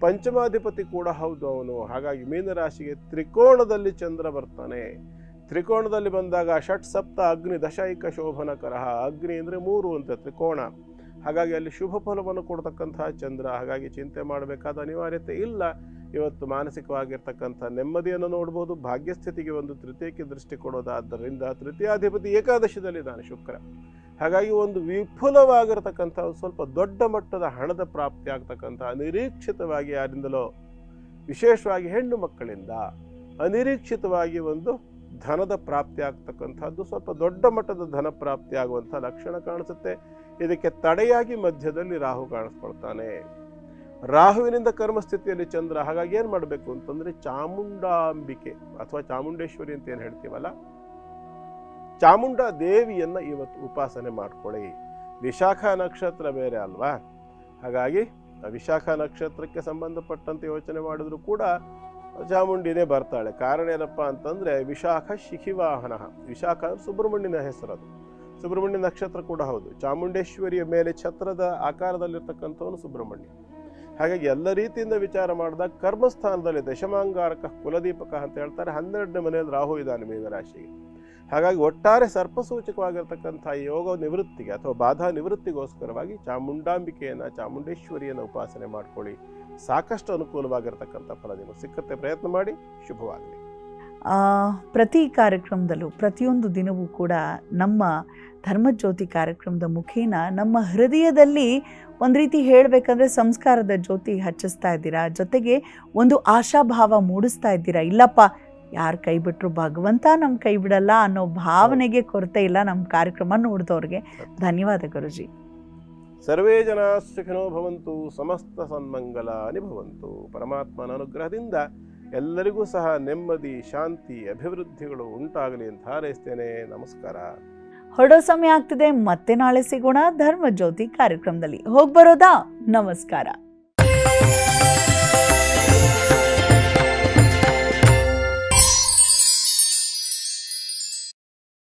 Speaker 2: ಪಂಚಮಾಧಿಪತಿ ಕೂಡ ಹೌದು ಅವನು. ಹಾಗಾಗಿ ಮೀನರಾಶಿಗೆ ತ್ರಿಕೋಣದಲ್ಲಿ ಚಂದ್ರ ಬರ್ತಾನೆ. ತ್ರಿಕೋಣದಲ್ಲಿ ಬಂದಾಗ ಷಟ್ ಸಪ್ತ ಅಗ್ನಿ ದಶೈಕ ಶೋಭನಕರ. ಅಗ್ನಿ ಅಂದರೆ 3 ಅಂತ ತ್ರಿಕೋಣ. ಹಾಗಾಗಿ ಅಲ್ಲಿ ಶುಭ ಫಲವನ್ನು ಕೊಡ್ತಕ್ಕಂತಹ ಚಂದ್ರ. ಹಾಗಾಗಿ ಚಿಂತೆ ಮಾಡಬೇಕಾದ ಅನಿವಾರ್ಯತೆ ಇಲ್ಲ. ಇವತ್ತು ಮಾನಸಿಕವಾಗಿರ್ತಕ್ಕಂಥ ನೆಮ್ಮದಿಯನ್ನು ನೋಡ್ಬೋದು. ಭಾಗ್ಯಸ್ಥಿತಿಗೆ ಒಂದು ತೃತೀಯಕ್ಕೆ ದೃಷ್ಟಿ ಕೊಡೋದಾದ್ದರಿಂದ ತೃತೀಯಾಧಿಪತಿ ಏಕಾದಶದಲ್ಲಿದ್ದಾನೆ ಶುಕ್ರ. ಹಾಗಾಗಿ ಒಂದು ವಿಪುಲವಾಗಿರ್ತಕ್ಕಂಥ ಸ್ವಲ್ಪ ದೊಡ್ಡ ಮಟ್ಟದ ಹಣದ ಪ್ರಾಪ್ತಿ ಆಗ್ತಕ್ಕಂಥ ಅನಿರೀಕ್ಷಿತವಾಗಿ ಯಾರಿಂದಲೋ, ವಿಶೇಷವಾಗಿ ಹೆಣ್ಣು ಮಕ್ಕಳಿಂದ ಅನಿರೀಕ್ಷಿತವಾಗಿ ಒಂದು ಧನದ ಪ್ರಾಪ್ತಿ ಆಗ್ತಕ್ಕಂಥದ್ದು, ಸ್ವಲ್ಪ ದೊಡ್ಡ ಮಟ್ಟದ ಧನ ಪ್ರಾಪ್ತಿ ಆಗುವಂಥ ಲಕ್ಷಣ ಕಾಣಿಸುತ್ತೆ. ಇದಕ್ಕೆ ತಡೆಯಾಗಿ ಮಧ್ಯದಲ್ಲಿ ರಾಹು ಕಾಣಿಸ್ಕೊಳ್ತಾನೆ. ರಾಹುವಿನಿಂದ ಕರ್ಮಸ್ಥಿತಿಯಲ್ಲಿ ಚಂದ್ರ. ಹಾಗಾಗಿ ಏನು ಮಾಡಬೇಕು ಅಂತಂದ್ರೆ ಚಾಮುಂಡಾಂಬಿಕೆ ಅಥವಾ ಚಾಮುಂಡೇಶ್ವರಿ ಅಂತ ಏನು ಹೇಳ್ತೀವಲ್ಲ, ಚಾಮುಂಡಾ ದೇವಿಯನ್ನ ಇವತ್ತು ಉಪಾಸನೆ ಮಾಡ್ಕೊಳ್ಳಿ. ವಿಶಾಖ ನಕ್ಷತ್ರ ಬೇರೆ ಅಲ್ವಾ, ಹಾಗಾಗಿ ವಿಶಾಖ ನಕ್ಷತ್ರಕ್ಕೆ ಸಂಬಂಧಪಟ್ಟಂತೆ ಯೋಚನೆ ಮಾಡಿದ್ರು ಕೂಡ ಚಾಮುಂಡಿನೇ ಬರ್ತಾಳೆ. ಕಾರಣ ಏನಪ್ಪಾ ಅಂತಂದ್ರೆ ವಿಶಾಖ ಶಿಖಿವಾಹನ. ವಿಶಾಖ ಸುಬ್ರಹ್ಮಣ್ಯನ ಹೆಸರದು. ಸುಬ್ರಹ್ಮಣ್ಯ ನಕ್ಷತ್ರ ಕೂಡ ಹೌದು. ಚಾಮುಂಡೇಶ್ವರಿಯ ಮೇಲೆ ಛತ್ರದ ಆಕಾರದಲ್ಲಿರ್ತಕ್ಕಂಥವನು ಸುಬ್ರಹ್ಮಣ್ಯ. ಹಾಗಾಗಿ ಎಲ್ಲ ರೀತಿಯಿಂದ ವಿಚಾರ ಮಾಡಿದಾಗ ಕರ್ಮಸ್ಥಾನದಲ್ಲಿ ದಶಮಾಂಗಾರಕ ಕುಲದೀಪಕ ಅಂತ ಹೇಳ್ತಾರೆ. 12ನೇ ಮನೆಯಲ್ಲಿ ರಾಹು ಇದ್ದಾನೆ ಮೀನರಾಶಿಗೆ. ಹಾಗಾಗಿ ಒಟ್ಟಾರೆ ಸರ್ಪಸೂಚಕವಾಗಿರ್ತಕ್ಕಂಥ ಯೋಗ ನಿವೃತ್ತಿಗೆ ಅಥವಾ ಬಾಧಾ ನಿವೃತ್ತಿಗೋಸ್ಕರವಾಗಿ ಚಾಮುಂಡಾಂಬಿಕೆಯನ್ನು, ಚಾಮುಂಡೇಶ್ವರಿಯನ್ನು ಉಪಾಸನೆ ಮಾಡ್ಕೊಳ್ಳಿ. ಸಾಕಷ್ಟು ಅನುಕೂಲವಾಗಿರ್ತಕ್ಕಂಥ ಫಲ ನಿಮಗೆ ಸಿಕ್ಕತ್ತೆ. ಪ್ರಯತ್ನ ಮಾಡಿ. ಶುಭವಾಗಲಿ.
Speaker 1: ಪ್ರತಿ ಕಾರ್ಯಕ್ರಮದಲ್ಲೂ ಪ್ರತಿಯೊಂದು ದಿನವೂ ಕೂಡ ನಮ್ಮ ಧರ್ಮಜ್ಯೋತಿ ಕಾರ್ಯಕ್ರಮದ ಮುಖೇನ ನಮ್ಮ ಹೃದಯದಲ್ಲಿ ಒಂದು ರೀತಿ ಹೇಳಬೇಕಂದ್ರೆ ಸಂಸ್ಕಾರದ ಜ್ಯೋತಿ ಹಚ್ಚಿಸ್ತಾ ಇದ್ದೀರಾ. ಜೊತೆಗೆ ಒಂದು ಆಶಾಭಾವ ಮೂಡಿಸ್ತಾ ಇದ್ದೀರಾ. ಇಲ್ಲಪ್ಪ, ಯಾರು ಕೈ ಬಿಟ್ಟರು ಭಗವಂತ ನಮ್ಮ ಕೈ ಬಿಡಲ್ಲ ಅನ್ನೋ ಭಾವನೆಗೆ ಕೊರತೆ ಇಲ್ಲ ನಮ್ಮ ಕಾರ್ಯಕ್ರಮ ನೋಡಿದವ್ರಿಗೆ. ಧನ್ಯವಾದ ಗುರುಜಿ.
Speaker 2: ಸರ್ವೇ ಜನ ಸುಖಿನೋ ಭವಂತು, ಸಮಸ್ತ ಸನ್ಮಂಗಲಾನಿ ಭವಂತು. ಪರಮಾತ್ಮನ ಅನುಗ್ರಹದಿಂದ ಎಲ್ಲರಿಗೂ ಸಹ ನೆಮ್ಮದಿ, ಶಾಂತಿ, ಅಭಿವೃದ್ಧಿಗಳು ಉಂಟಾಗಲಿ ಅಂತ ಹಾರೈಸ್ತೇನೆ. ನಮಸ್ಕಾರ.
Speaker 1: ಹೊರಡೋ ಸಮಯ ಆಗ್ತಿದೆ. ಮತ್ತೆ ನಾಳೆ ಸಿಗೋಣ ಧರ್ಮಜ್ಯೋತಿ ಕಾರ್ಯಕ್ರಮದಲ್ಲಿ. ಹೋಗ್ಬರೋದಾ? ನಮಸ್ಕಾರ.